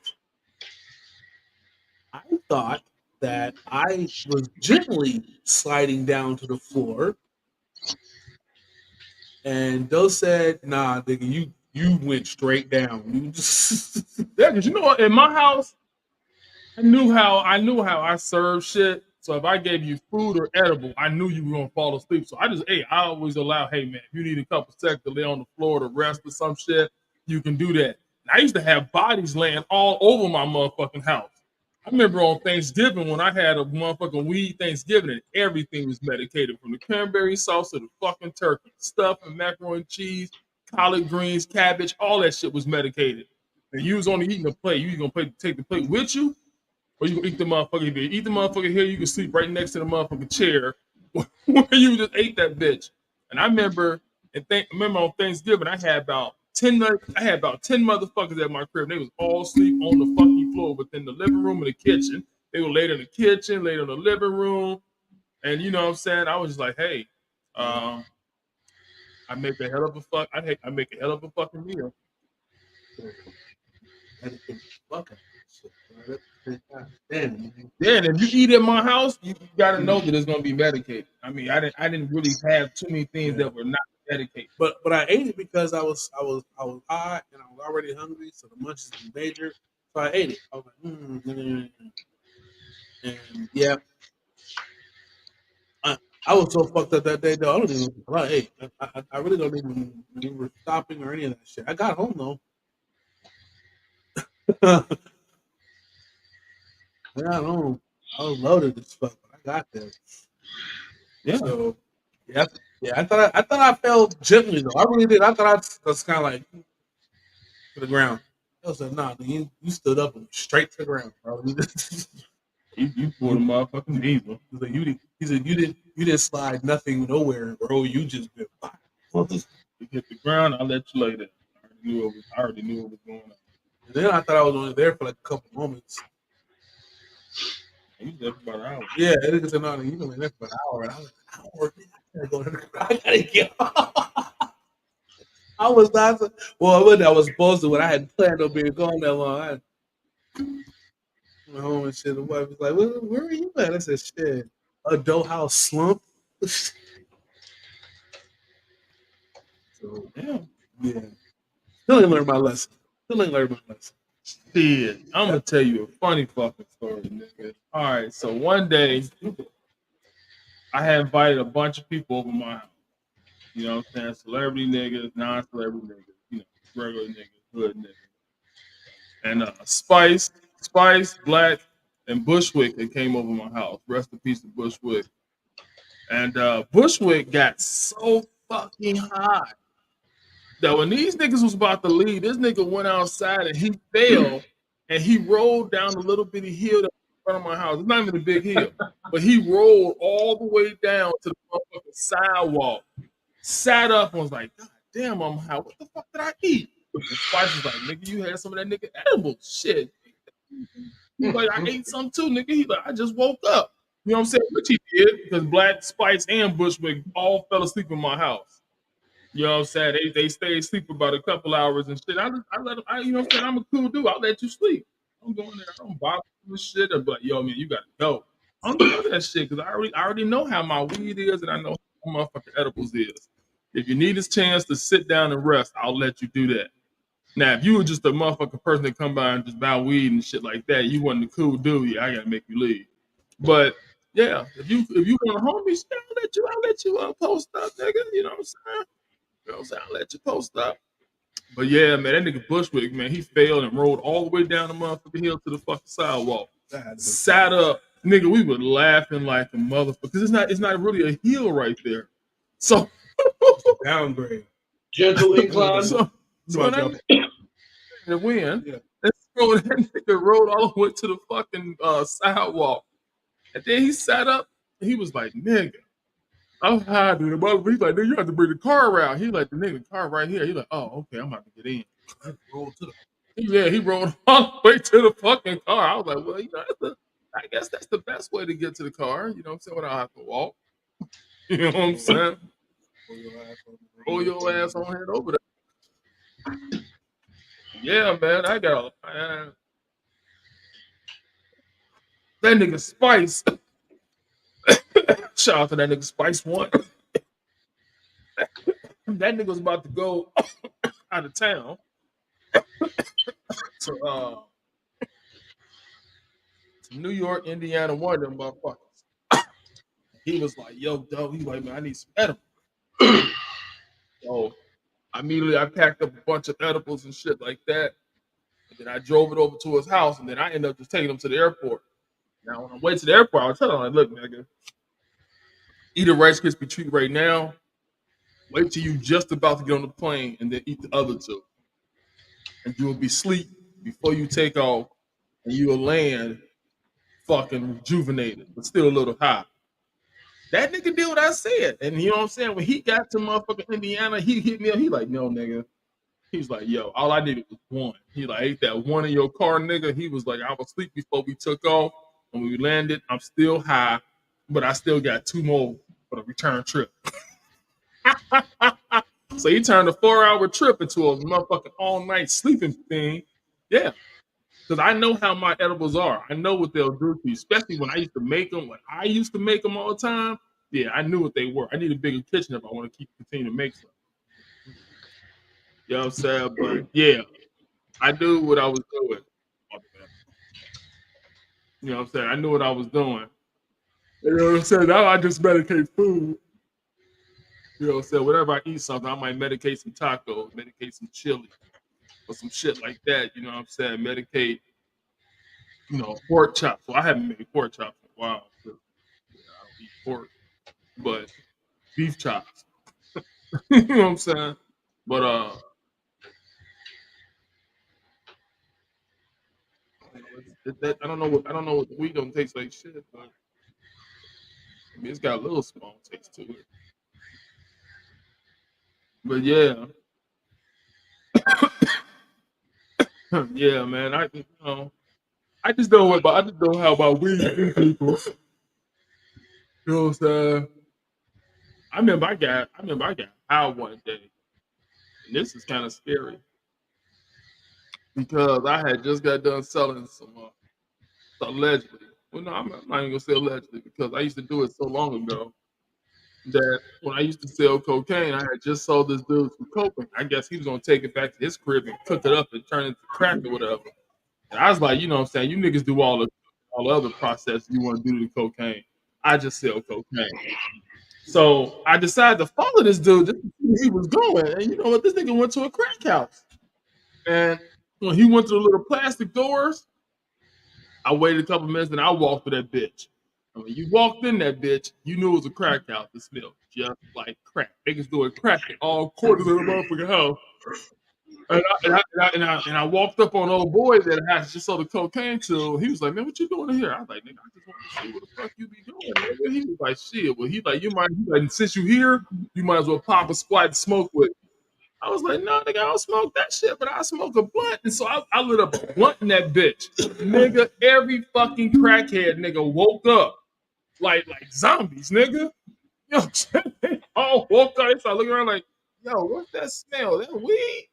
E: I thought that I was gently sliding down to the floor, and Doe said, "Nah, nigga, you went straight down. You just
A: Yeah, because you know what? In my house, I knew how I served shit. So if I gave you food or edible, I knew you were gonna fall asleep. So I always allow, hey man, if you need a couple seconds to lay on the floor to rest or some shit, you can do that. And I used to have bodies laying all over my motherfucking house. I remember on Thanksgiving when I had a motherfucking weed Thanksgiving and everything was medicated from the cranberry sauce to the fucking turkey, stuff and macaroni and cheese, collard greens, cabbage, all that shit was medicated. And you was only eating a plate. You was gonna take the plate with you, or you can eat the motherfucker. If you eat the motherfucker here, you can sleep right next to the motherfucking chair where you just ate that bitch. And I remember, remember on Thanksgiving, I had about 10 motherfuckers at my crib. They was all asleep on the fucking floor within the living room and the kitchen. They were laid in the kitchen, laid in the living room. And you know what I'm saying? I was just like, hey, I make a hell of a fucking meal. Then if you eat at my house, you gotta know that it's gonna be medicated. I mean, I didn't really have too many things that were not medicated.
E: But I ate it because I was hot and I was already hungry, so the munchies were major. So I ate it. I was like, and yeah, I was so fucked up that day though. I don't even what I ate. I really don't even remember stopping or any of that shit. I got home though. I got home. I was loaded as fuck, but I got there.
A: Yeah.
E: So yeah. I thought I fell gently though. I really did. I thought I was kind of like to the ground. I was like, nah, you stood up and went straight to the ground, bro.
A: You pulled a motherfucking diesel.
E: He said you didn't slide nothing nowhere, bro. You just been
A: You hit the ground, I let you lay there. I already knew what was going on.
E: And then I thought I was only there for like a couple moments.
A: You was there for about an hour.
E: Yeah, it said, no, you only there for an hour. And I was like, an hour? I gotta go to the ground. I gotta get I was not. Well, I was supposed to when I had planned on being gone that long. I went home and shit. The wife was like, where are you at? I said, shit, a dough house slump. So, yeah. Still ain't learned my lesson.
A: Shit, I'm gonna tell you a funny fucking story, nigga. All right, so one day I had invited a bunch of people over my house. You know what I'm saying? Celebrity niggas, non-celebrity niggas, you know, regular niggas, hood niggas. And Spice, Black, and Bushwick that came over my house. Rest in peace to Bushwick. And Bushwick got so fucking hot that when these niggas was about to leave, this nigga went outside and he fell and he rolled down a little bitty hill that was in front of my house. It's not even a big hill, but he rolled all the way down to the motherfucking sidewalk, sat up and was like, God damn, I'm high. What the fuck did I eat? And Spice was like, nigga, you had some of that nigga edible shit. He's like, I ate some too, nigga. He's like, I just woke up. You know what I'm saying? Which he did because Black, Spice, and Bushwick all fell asleep in my house. You know what I'm saying? They stayed asleep about a couple hours and shit. I let them, you know what I'm saying? I'm a cool dude. I'll let you sleep. I'm going there. I don't bother with shit. I'm like, yo, man, you gotta go. I don't do that shit because I already know how my weed is and I know how motherfucking edibles is. If you need a chance to sit down and rest, I'll let you do that. Now, if you were just a motherfucking person that come by and just buy weed and shit like that, you wasn't a cool dude. Yeah, I gotta make you leave. But yeah, if you want to homies, I'll let you post up, nigga. You know what I'm saying? You know what I'm saying? I'll let you post up. But yeah, man, that nigga Bushwick, man, he failed and rolled all the way down the motherfucking hill to the fucking sidewalk. Sat up, nigga. We were laughing like a motherfucker because it's not really a hill right there. So
E: downgrade,
C: gentle incline.
E: So
A: the wind. Yeah. Bro, that nigga rode all the way to the fucking sidewalk. And then he sat up and he was like, nigga, I'm high, dude. He's like, nigga, you have to bring the car around. He's like, the nigga, car right here. He's like, oh, okay, I'm about to get in. He rolled all the way to the fucking car. I was like, well, I guess that's the best way to get to the car. You know what I'm saying? Without having to walk. You know what I'm saying? Roll your ass on head over there. Yeah, man. I got that nigga Spice. Shout out to that nigga Spice One. That nigga was about to go out of town to New York, Indiana, one of them motherfuckers. He was like, yo, dog, he like, man, I need some edibles. So immediately I packed up a bunch of edibles and shit like that. And then I drove it over to his house, and then I ended up just taking him to the airport. Now, when I went to the airport, I was telling him, like, look, nigga, eat a Rice Krispie treat right now. Wait till you just about to get on the plane, and then eat the other two. And you will be asleep before you take off, and you will land fucking rejuvenated, but still a little high. That nigga did what I said. And you know what I'm saying? When he got to motherfucking Indiana, he hit me up. He like, no, nigga. He's like, yo, all I needed was one. He like, ate that one in your car, nigga. He was like, I was asleep before we took off. When we landed, I'm still high, but I still got two more for the return trip. So he turned a 4-hour trip into a motherfucking all-night sleeping thing. Yeah. Because I know how my edibles are. I know what they'll do to you, especially when I used to make them. When I used to make them all the time, yeah, I knew what they were. I need a bigger kitchen if I want to continue to make some. You know what I'm saying? But yeah, I knew what I was doing. You know what I'm saying? I knew what I was doing. You know what I'm saying? Now I just medicate food. You know what I'm saying? Whenever I eat something, I might medicate some tacos, medicate some chili, or some shit like that. You know what I'm saying? Medicate, pork chops. So I haven't made pork chops in a while. Yeah, I don't eat pork, but beef chops. You know what I'm saying? But I don't know what the weed don't taste like shit, but I mean it's got a little small taste to it. But yeah, yeah, man. I just know how about weed treat people. You know what I'm saying? I remember I got high one day, and this is kind of scary because I had just got done selling some allegedly. Well, no, I'm not even gonna say allegedly because I used to do it so long ago that when I used to sell cocaine, I had just sold this dude some cocaine. I guess he was gonna take it back to his crib and cook it up and turn it to crack or whatever. And I was like, you know what I'm saying? You niggas do all the other process you want to do to the cocaine. I just sell cocaine. So I decided to follow this dude just to see where he was going. And you know what? This nigga went to a crack house. And when he went to the little plastic doors, I waited a couple minutes and I walked through that bitch. And when you walked in that bitch, you knew it was a crack house. It smelled just like crack. Niggas doing crack in all corners of the motherfucking house. And I walked up on old boy that I just saw the cocaine to. He was like, "Man, what you doing here?" I was like, "Nigga, I just want to see what the fuck you be doing." Nigga. He was like, "Shit." Well, he like, since you here, you might as well pop a squat and smoke with me. I was like, "No, nigga, I don't smoke that shit, but I smoke a blunt." And so I lit up a blunt in that bitch. Nigga, every fucking crackhead nigga woke up like zombies, nigga. You know what I'm saying? They all woke up. They started looking around like, "Yo, what's that smell? That weed?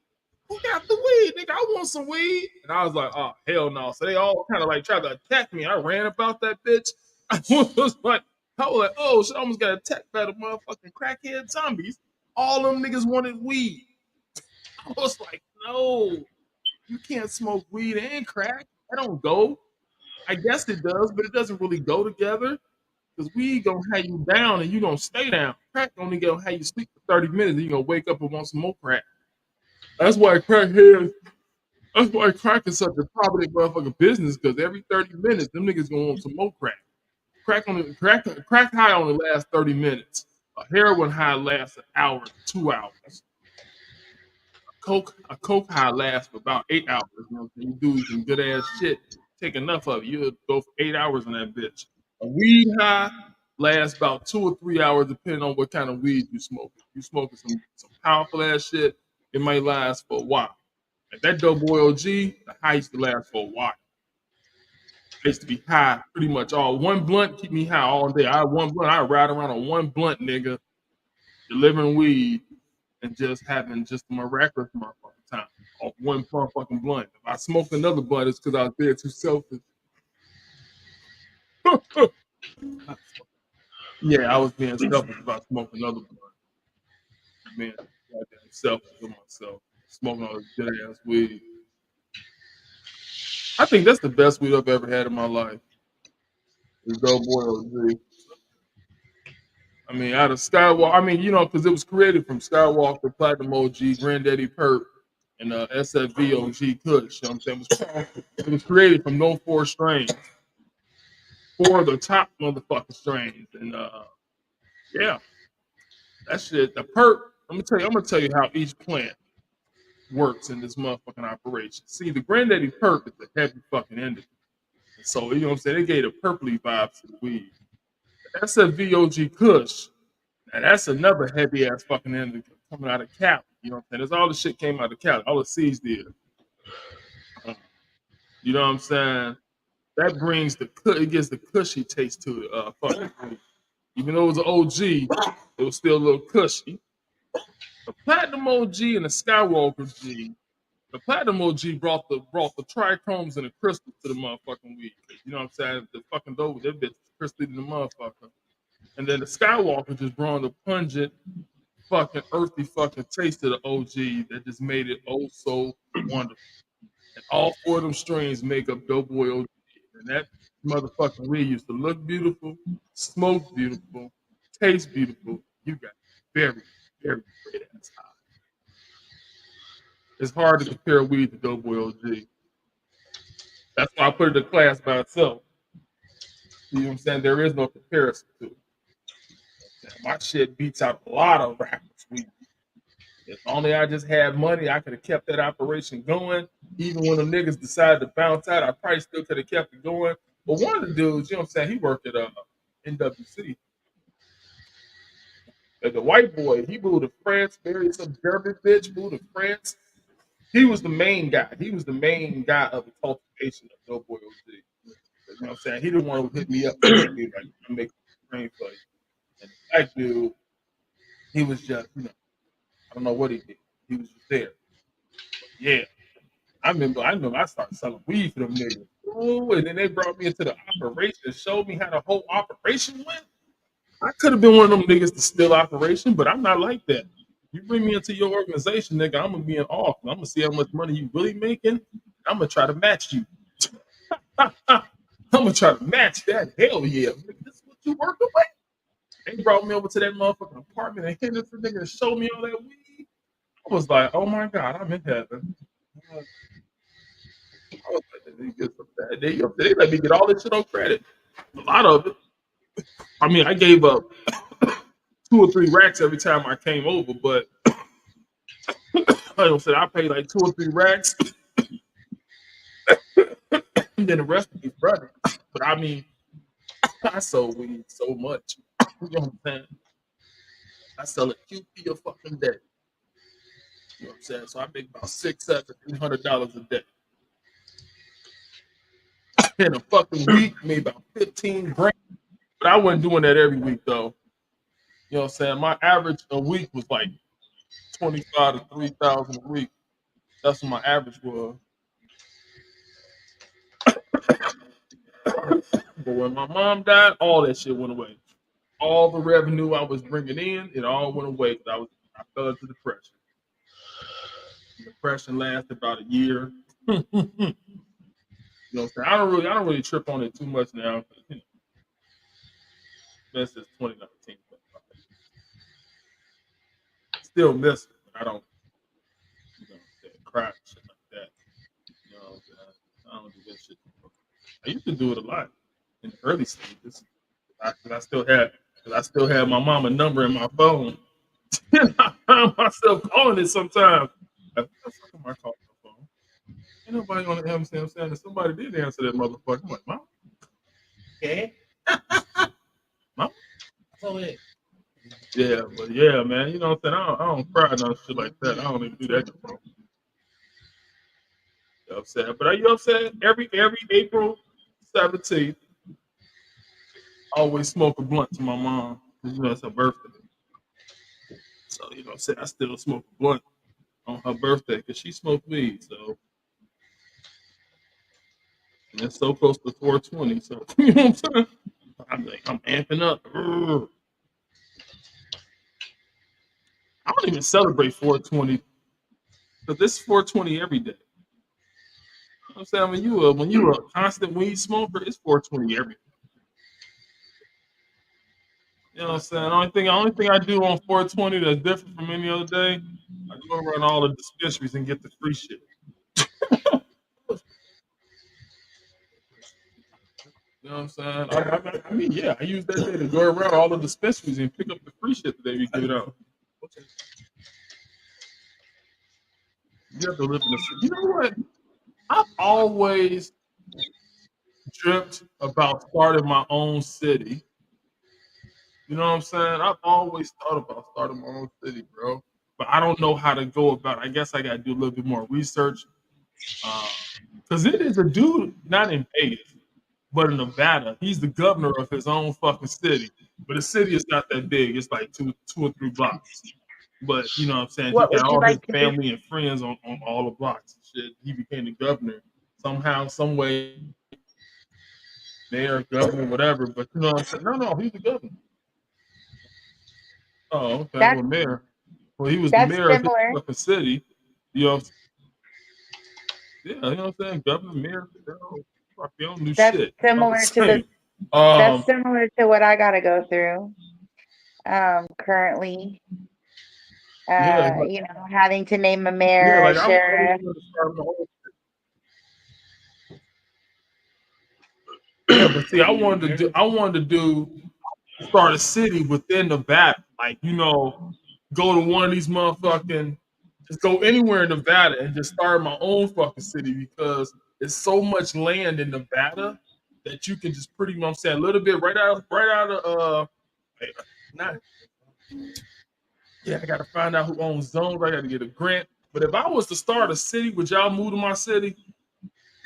A: Who got the weed, nigga? I want some weed." And I was like, "Oh, hell no." So they all kind of like tried to attack me. I ran about that bitch. I was like, oh shit, I almost got attacked by the motherfucking crackhead zombies. All them niggas wanted weed. I was like, no, you can't smoke weed and crack. That don't go. I guess it does, but it doesn't really go together. Because weed gonna have you down and you gonna stay down. Crack only gonna have you sleep for 30 minutes and you gonna wake up and want some more crack. That's why crackheads That's why crack is such a prominent motherfucking business because every 30 minutes, them niggas gonna want some more crack. Crack high only lasts 30 minutes. A heroin high lasts an hour, 2 hours. a coke high lasts for about 8 hours. You know, you do some good ass shit. Take enough of it, you'll go for 8 hours on that bitch. A weed high lasts about 2 or 3 hours, depending on what kind of weed you smoke. If you smoking some powerful ass shit, it might last for a while. Like that Doughboy OG, the high used to last for a while. I used to be high pretty much all one blunt keep me high all day. I had one blunt, I ride around on one blunt, nigga, delivering weed and just having just a miraculous motherfucking time off one motherfucking blunt. If I smoked another blunt, it's because I was there too selfish. Yeah, I was being selfish about smoking another blunt. Being goddamn selfish with myself. Smoking all this good ass weed. I think that's the best weed I've ever had in my life. Is Doughboy OG. I mean, out of Skywalker, I mean, you know, because it was created from Skywalker, Platinum OG, Granddaddy Perp, and SFV OG Kush. You know what I'm saying? It was created from no four strains. Four of the top motherfucking strains. And yeah, that shit, the perp, I'm gonna tell you how each plant works in this motherfucking operation. See, the Granddaddy Perp is a heavy fucking indica. And so, you know what I'm saying? They gave the purpley vibes to the weed. The SFV OG Kush. Now that's another heavy ass fucking indica coming out of Cali. You know what I'm saying? That's all the shit came out of Cali. All the seeds did. You know what I'm saying? That brings it gives the cushy taste to it. Fucking weed. Even though it was an OG, it was still a little cushy. The Platinum OG and the Skywalker G. The Platinum OG brought the trichomes and the crystals to the motherfucking weed. You know what I'm saying? The fucking dope, that bitch was crystal in the motherfucker. And then the Skywalker just brought the pungent, fucking earthy fucking taste of the OG that just made it oh so wonderful. And all four of them strains make up Doughboy OG. And that motherfucking weed used to look beautiful, smoke beautiful, taste beautiful. You got very, very great ass high. It's hard to compare weed to Doughboy OG. That's why I put it in class by itself. You know what I'm saying? There is no comparison to it. My shit beats out a lot of rappers' weed. If only I just had money, I could have kept that operation going. Even when the niggas decided to bounce out, I probably still could have kept it going. But one of the dudes, you know what I'm saying, he worked at NWC. As a white boy, he moved to France, married some German bitch, moved to France. He was the main guy. He was the main guy of the cultivation of Doughboy OG. You know what I'm saying? He didn't want to hit me up and be like, I'm making a train for you. And the black dude, he was just, you know, I don't know what he did. He was just there. But yeah. I remember I started selling weed for them niggas. Ooh, and then they brought me into the operation and showed me how the whole operation went. I could have been one of them niggas to steal operation, but I'm not like that. You bring me into your organization, nigga, I'm gonna be in awe. I'm gonna see how much money you really making. I'm gonna try to match you. I'm gonna try to match that. Hell yeah. This is what you working with. They brought me over to that motherfucking apartment in Henderson, nigga, and showed me all that weed. I was like, oh my God, I'm in heaven. I was like, they let me get all this shit on credit. A lot of it. I mean, I gave up 2 or 3 racks every time I came over, but like I said, I paid like 2 or 3 racks, and then the rest of me running. But I mean, I sold weed so much. You know what I'm saying? I sell a QP a fucking day. You know what I'm saying? So I make about $600-$800 a day. In a fucking week, made about 15 grand. But I wasn't doing that every week though. You know what I'm saying? My average a week was like 25 to 3,000 a week. That's what my average was. But when my mom died, all that shit went away. All the revenue I was bringing in, it all went away. I fell into depression. Depression lasted about a year. You know what I'm saying? I don't really trip on it too much now. You know, that's just 2019. Still miss it, but I don't, you know, cry and shit like that. You know what I'm saying? I don't do that shit. I used to do it a lot in the early stages. I still have my mama number in my phone. I find myself calling it sometimes. Ain't nobody on the MC. I'm saying, if somebody did answer that motherfucker, I'm like, Mom,
E: Okay.
A: Mom.
E: So it.
A: Yeah, but yeah, man, you know what I'm saying? I don't cry no shit like that. I don't even do that. Bro. You know what I'm saying? But you know what I'm saying? Every April 17th, I always smoke a blunt to my mom. 'Cause, you know, it's her birthday. So, you know what I'm saying? I still smoke a blunt on her birthday because she smoked weed. So, and it's so close to 420. So, you know what I'm saying? I'm amping up. Ugh. I don't even celebrate 420 because this is 420 every day. You know what I'm saying? When you a constant weed smoker, it's 420 every day. You know what I'm saying? The only thing I do on 420 that's different from any other day, I go around all the dispensaries and get the free shit. You know what I'm saying? I mean, yeah, I use that day to go around all the dispensaries and pick up the free shit that they be giving out. You have to live in the city. You know what? I've always dreamt about starting my own city. You know what I'm saying? I've always thought about starting my own city, bro. But I don't know how to go about it. I guess I got to do a little bit more research. Because it is a dude, not in Vegas, but in Nevada. He's the governor of his own fucking city. But the city is not that big. It's like two or three blocks. But you know what I'm saying? He
D: What
A: got
D: would you
A: all his
D: like to do?
A: family and friends on all the blocks and shit. He became the governor somehow, some way, mayor, governor, whatever. But you know what I'm saying? No, he's the governor. Oh, okay.
D: That's
A: Well, mayor. Well, he was the
D: that's
A: mayor of his
D: similar.
A: fucking city. You know, yeah, you know what I'm saying? Governor, mayor, they don't do
D: That's
A: shit. All the
D: similar to the
A: same. Um,
D: that's similar to what I gotta go through. Currently,
A: yeah, like,
D: having to name a
A: yeah,
D: mayor, a
A: like I always
D: sheriff.
A: wanted to start my own. Yeah, but see, I wanted to start a city within Nevada. Like, go to one of these motherfucking, just go anywhere in Nevada and just start my own fucking city because there's so much land in Nevada that you can just pretty much say a little bit right out of not yeah, I gotta find out who owns zones. I gotta get a grant. But if I was to start a city, would y'all move to my city?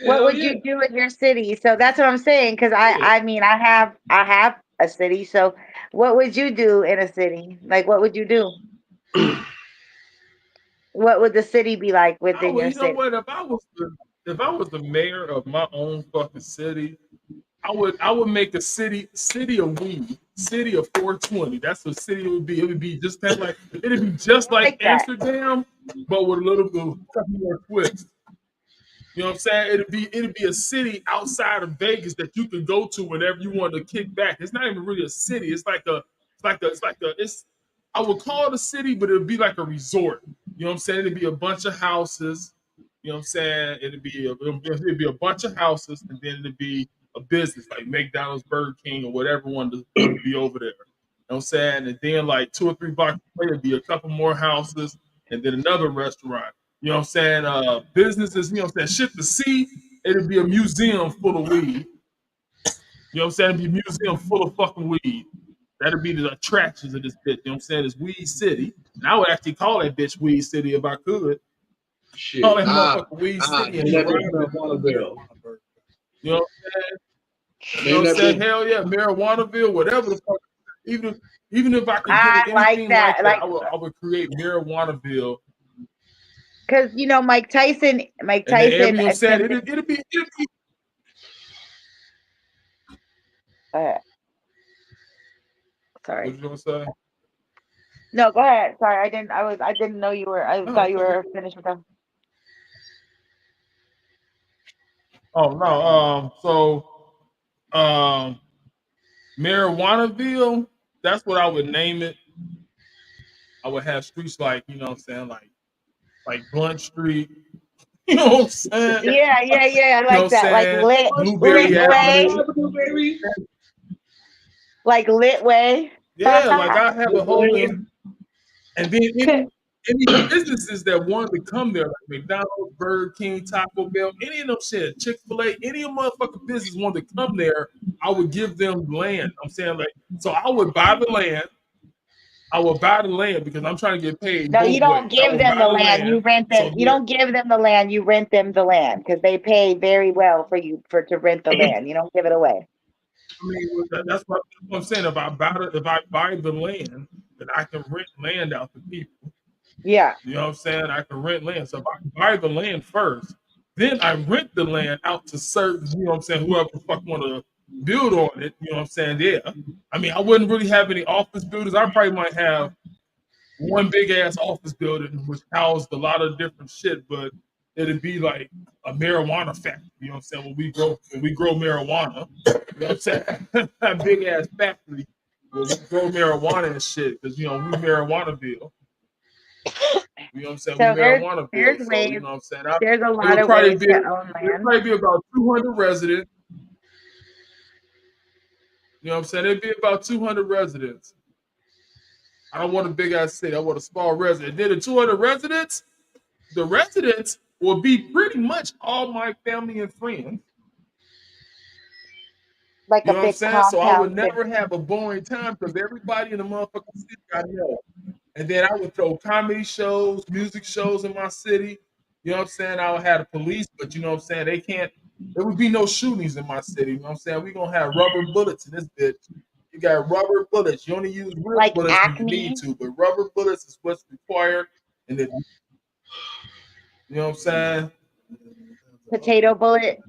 D: What
A: Hell
D: would
A: yeah.
D: you do in your city? So that's what I'm saying. Because
A: Yeah.
D: I mean, I have a city. So what would you do in a city? Like, what would you do? What would the city be like within your
A: You know
D: city?
A: what? If I was the mayor of my own fucking city, I would make a city of weed, city of 420. That's what city it would be. It would be just kind of like it'd be just
D: I
A: like
D: like that.
A: Amsterdam, but with a little bit more twist. You know what I'm saying? It'd be a city outside of Vegas that you could go to whenever you want to kick back. It's not even really a city. It's I would call it a city, but it'd be like a resort. You know what I'm saying? It'd be a bunch of houses. You know what I'm saying? It'd be a bunch of houses, and then it'd be a business like McDonald's, Burger King, or whatever one would be over there. You know what I'm saying? And then like 2 or 3 blocks away, it'd be a couple more houses, and then another restaurant. You know what I'm saying? Businesses, you know what I'm saying? Shit to see, it'd be a museum full of weed. You know what I'm saying? It'd be a museum full of fucking weed. That'd be the attractions of this bitch. You know what I'm saying? It's Weed City. And I would actually call that bitch Weed City if I could. Call
F: Shit.
A: that motherfucker Weed City and
F: Name that
A: drive
F: bitch
A: it.
F: Marijuanaville.
A: You know what I'm saying? You know
F: Name
A: what I'm
F: that
A: saying?
F: bitch.
A: Hell yeah, Marijuanaville, whatever the fuck. Even if I could get
D: I
A: it
D: like
A: anything
D: that.
A: like that,
D: Like,
A: I would create Marijuanaville.
D: because Mike
A: And then every, you
D: Tyson
A: know what I'm saying?
D: attempted.
A: It'd be
D: Uh,
A: what
D: sorry.
A: you gonna say?
D: No, go ahead. Sorry, I didn't know you were. I
A: No,
D: thought
A: it's
D: you
A: okay.
D: were finished with them.
A: Oh no. Um Marijuanaville, that's what I would name it. I would have streets like, you know what I'm saying, like Blunt Street, you know what I'm saying?
D: Yeah, yeah, yeah. I
A: You know what
D: like
A: I'm
D: that. Like
A: saying?
D: lit
A: Blueberry
D: way,
A: Avenue.
F: Avenue, baby.
D: like lit way.
A: Yeah, like I have a whole
F: Way.
A: and then
E: any businesses that wanted to come there, like McDonald's, Burger King, Taco Bell, any of them shit, Chick-fil-A, any of motherfucking business wanted to come there, I would give them land. I'm saying, like, so I would buy the land. I would buy the land because I'm trying to get paid
D: No, you
E: both
D: don't
E: ways. I
D: give
E: would
D: them
E: buy
D: the
E: the
D: land. You
E: land.
D: rent them.
E: So
D: You don't give them the land. You rent them the land because they pay very well for you to rent the land. You don't give it away.
E: I mean, that's what I'm saying. If I buy the land, then I can rent land out to people.
D: Yeah.
E: You know what I'm saying? I can rent land. So if I buy the land first, then I rent the land out to certain, you know what I'm saying, whoever the fuck want to build on it, you know what I'm saying? Yeah. I mean, I wouldn't really have any office buildings. I probably might have one big ass office building which housed a lot of different shit, but it'd be like a marijuana factory, you know what I'm saying? When we grow marijuana, you know what I'm saying? A big ass factory where we grow marijuana and shit, because you know, we marijuana bill. You know what I'm saying? We
D: So
E: marijuana bill.
D: there's
E: So,
D: ways.
E: you know what I'm saying?
D: There's a
E: It
D: lot
E: would
D: of
E: probably
D: ways
E: be
D: to own land.
E: about 200 residents. You know what I'm saying? It'd be about 200 residents. I don't want a big ass city. I want a small resident. Then the 200 residents, the residents will be pretty much all my family and friends.
D: Like
E: You
D: a
E: know what I'm
D: big
E: saying? So I would
D: compound
E: never
D: city.
E: have a boring time because everybody in the motherfucking city I know. And then I would throw comedy shows, music shows in my city. You know what I'm saying? I would have the police, but you know what I'm saying? They can't, there would be no shootings in my city. You know what I'm saying? We're going to have rubber bullets in this bitch. You got rubber bullets. You only use real
D: Like
E: bullets when you need
D: Acme,
E: to, but rubber bullets is what's required. And then, you know what I'm saying?
D: potato bullet.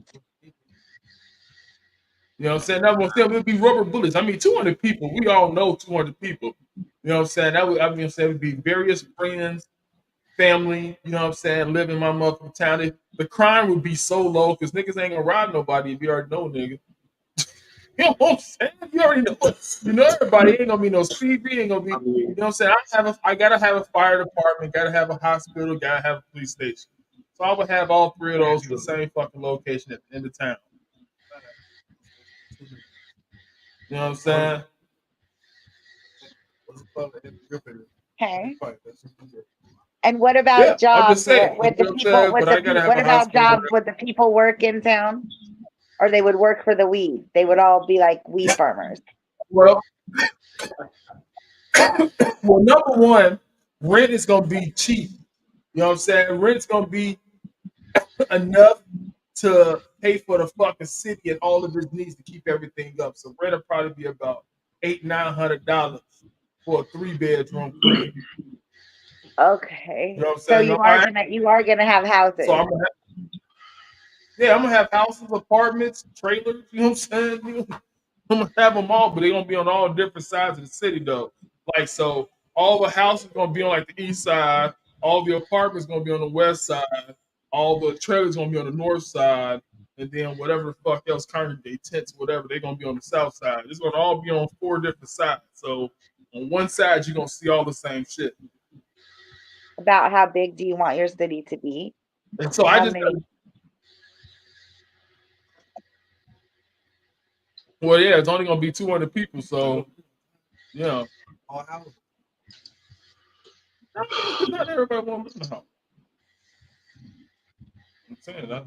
E: You know what I'm saying? That's what I'm saying. It would be rubber bullets. I mean, 200 people. We all know 200 people. You know what I'm saying? That would, I mean, it would be various friends, family. You know what I'm saying? Live in my motherfucking town. The crime would be so low because niggas ain't gonna rob nobody if you already know nigga. You know what I'm saying? You already know. You know everybody ain't gonna be no speed. Ain't gonna be. You know what I'm saying? I gotta have a fire department. Gotta have a hospital. Gotta have a police station. So I would have all three of those in the same fucking location at the end of town. You know what I'm saying?
D: Okay. And what
E: Yeah,
D: about
E: I'm just
D: jobs?
E: saying. You
D: With
E: know
D: the
E: what I'm
D: people?
E: saying?
D: With
E: But
D: the
E: I gotta
D: people?
E: have
D: What
E: a
D: about
E: hospital.
D: jobs? Would the people work in town, or they would work for the weed? They would all be like weed farmers.
E: Well, well, number one, rent is gonna be cheap. You know what I'm saying? Rent's gonna be enough to pay for the fucking city and all of its needs to keep everything up. So rent will probably be about $800-900 for a 3-bedroom crib.
D: Okay.
E: You know what I'm
D: So
E: saying? All right.
D: you are gonna have
E: So
D: houses.
E: I'm gonna have houses, apartments, trailers. You know what I'm saying? I'm gonna have them all, but they're gonna be on all different sides of the city though. Like so, all the houses gonna be on like the east side, all the apartments gonna be on the west side, all the trailers gonna be on the north side, and then whatever the fuck else congregate tents, whatever, they're gonna be on the south side. It's gonna all be on 4 different sides. So on one side you're gonna see all the same shit.
D: About how big do you want your city to be?
E: And so I
D: How
E: just
D: many?
E: well yeah, it's only gonna be 200 people, so yeah. Not everybody wants to live in the house. I'm saying that.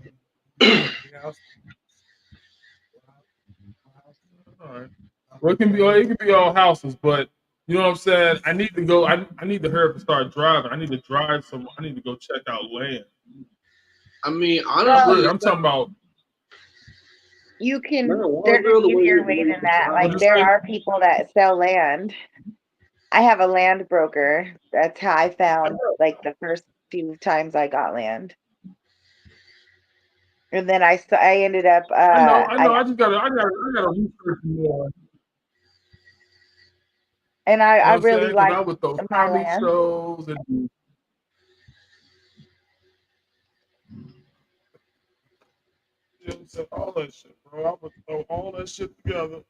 E: All right. Well, it can be all houses, but you know what I'm saying. I need to go. I need to hurry up and start driving. I need to drive some. I need to go check out land.
F: I mean,
D: Well,
F: honestly,
E: I'm talking about.
D: you can.
F: marijuana
D: There's an
F: bill the way
D: easier
F: the
D: way
F: way
D: than
F: you
D: that.
E: What
D: Like
E: you
F: drive.
D: there
E: say?
D: are people that sell land. I have a land broker. That's how I
E: I
D: found
E: know.
D: like the first few times I got land. And then I ended up
E: I know. I know.
D: I
E: I gotta research more.
D: and
E: You know
D: I
E: what I'm
D: really
E: saying? Because I
D: like
E: would throw
D: my
E: comedy
D: land.
E: shows and you know what I'm saying? All that shit, bro. I would throw all that shit together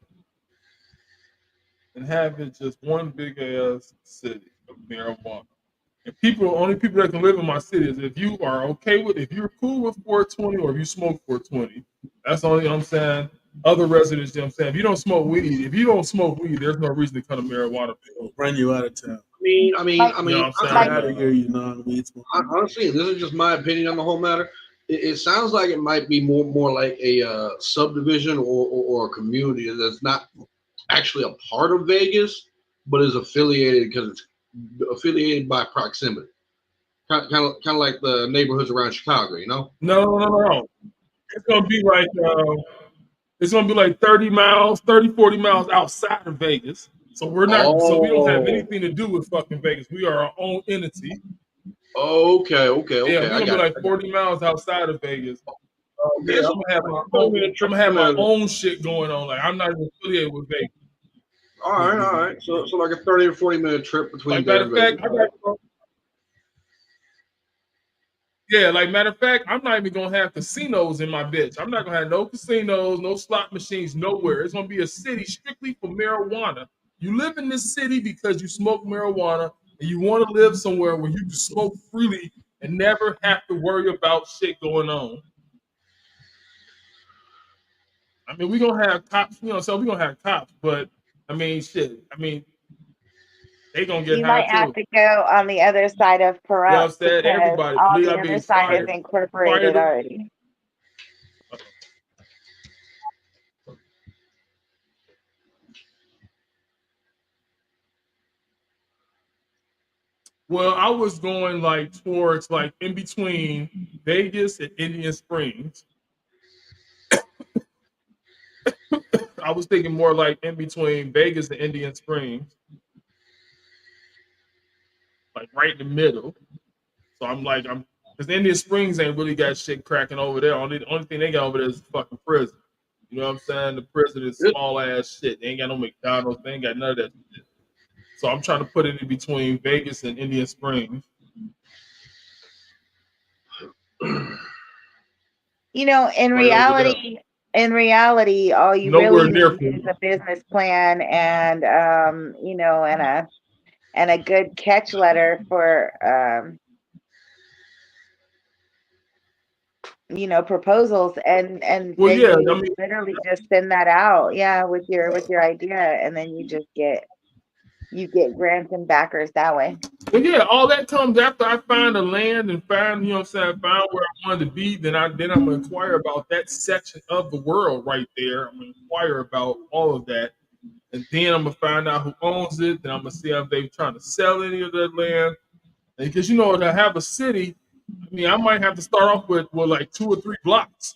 E: and have it just one big ass city of marijuana. And only people that can live in my city is if you are okay with, if you're cool with 420 or if you smoke 420. That's only, you know what I'm saying. Other residents, you know what I'm saying. If you don't smoke weed, there's no reason to come to marijuana.
G: It'll run you out of town.
F: You know what I'm
E: You know what I'm saying?
D: Like-
E: I gotta hear you, know.
F: honestly, this is just my opinion on the whole matter. It sounds like it might be more like a subdivision or a community that's not actually a part of Vegas, but is affiliated because it's affiliated by proximity. Kind of like the neighborhoods around Chicago, you know?
E: No. It's gonna be like it's gonna be like 30 miles, 30, 40 miles outside of Vegas. So we're not so we don't have anything to do with fucking Vegas. We are our own entity.
F: Okay.
E: Yeah, we're
F: I
E: gonna be
F: got
E: like
F: it.
E: 40 miles outside of Vegas.
F: Okay,
E: Yeah,
F: so
E: I'm gonna have my
F: 30-minute trip
E: I'm gonna have my
F: to-
E: own shit going on. Like I'm not even affiliated with Vegas.
F: All right. So like a 30 or 40-minute trip between
E: Like
F: there
E: matter
F: and
E: of fact,
F: Vegas.
E: matter of fact, I'm not even gonna have casinos in my bitch. I'm not gonna have no casinos, no slot machines, nowhere. It's gonna be a city strictly for marijuana. You live in this city because you smoke marijuana and you want to live somewhere where you can smoke freely and never have to worry about shit going on. I mean, we're gonna have cops, so we're gonna have cops, but I mean, shit. I mean, they gonna get
D: You
E: high
D: might have
E: too.
D: to go on the other side of
E: You know what I'm
D: corrupt
E: saying?
D: because
E: Everybody,
D: all
E: please,
D: the
E: I
D: other
E: mean,
D: side is
E: fire
D: incorporated
E: them.
D: already.
E: Well, I was going like towards like in between Vegas and Indian Springs. I was thinking more like in between Vegas and Indian Springs, like right in the middle. So I'm because Indian Springs ain't really got shit cracking over there. Only thing they got over there is the fucking prison. You know what I'm saying? The prison is small ass shit. They ain't got no McDonald's. They ain't got none of that shit. So I'm trying to put it in between Vegas and Indian Springs.
D: You know, in
E: Right over there.
D: reality, all you
E: Nowhere
D: really
E: near
D: need is a business plan and and a good catch letter for proposals and
E: Well,
D: then
E: yeah, I
D: you
E: mean,
D: literally just send that out, yeah, with your idea, and then you get grants and backers that way.
E: well, yeah, all that comes after I find the land and find, you know what I'm saying, find where I wanted to be. Then I'm gonna inquire about that section of the world right there. I'm gonna inquire about all of that, and then I'm gonna find out who owns it. Then I'm gonna see if they're trying to sell any of that land. Because to have a city, I mean, I might have to start off with like 2 or 3 blocks.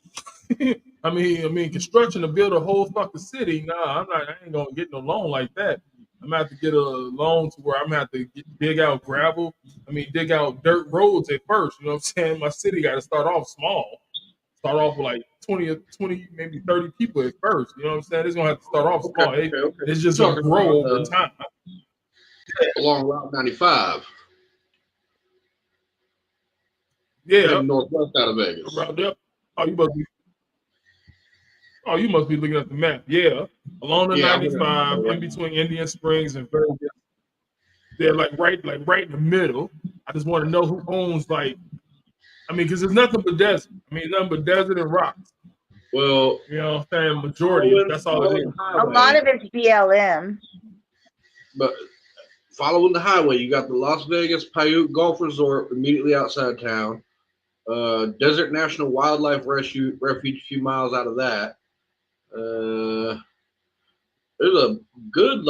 E: I mean, construction to build a whole fucking city. Nah, I ain't gonna get no loan like that. I'm gonna have to get a loan to where I'm gonna have to dig out gravel. I mean, dig out dirt roads at first. You know what I'm saying? My city got to start off small. Start off with like 20, maybe 30 people at first. You know what I'm saying? It's gonna have to start off small.
F: Okay.
E: It's just
F: You're
E: gonna
F: talking
E: grow
F: about,
E: over time.
F: along Route 95,
E: Yeah,
F: heading northwest out of Vegas.
E: around there. Oh, you must be looking at the map. Yeah, along the
F: Yeah, I'm looking at
E: 95,
F: it
E: in
F: right
E: between Indian Springs and Vegas. They're like right in the middle. I just want to know who owns because there's nothing but desert. I mean, nothing but desert and rocks.
F: Well,
E: You know what I'm saying? Majority, that's all it is.
D: A lot of it's BLM.
F: But following the highway, you got the Las Vegas Paiute Golf Resort immediately outside town. Desert National Wildlife Refuge a few miles out of that. There's a good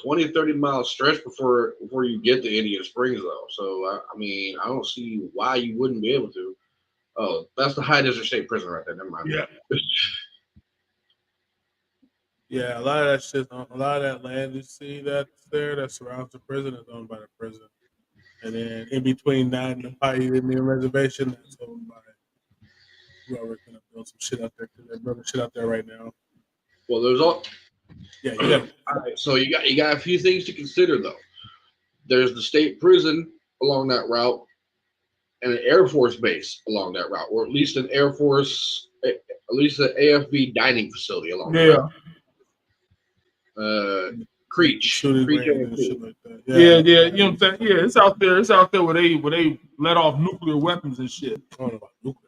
F: 20, 30 mile stretch before you get to Indian Springs though. So I mean, I don't see why you wouldn't be able to. Oh, that's the High Desert State Prison right there. Never mind.
E: Yeah. Yeah, a lot of that land you see that's there that surrounds the prison is owned by the prison. And then in between that and the Paiute Indian Reservation, that's owned by whoever's gonna build some shit out there because they're building shit out there right now.
F: Well, there's all.
E: Yeah, you got.
F: All right, so you got a few things to consider though. There's the state prison along that route, and an Air Force base along that route, or at least an AFB dining facility along that route. Creech.
E: Shooting
F: Creech
E: range and
F: AFB.
E: shit like that. Yeah, you know what I'm saying? Yeah, it's out there. It's out there where they let off nuclear weapons and shit. I don't know about nuclear.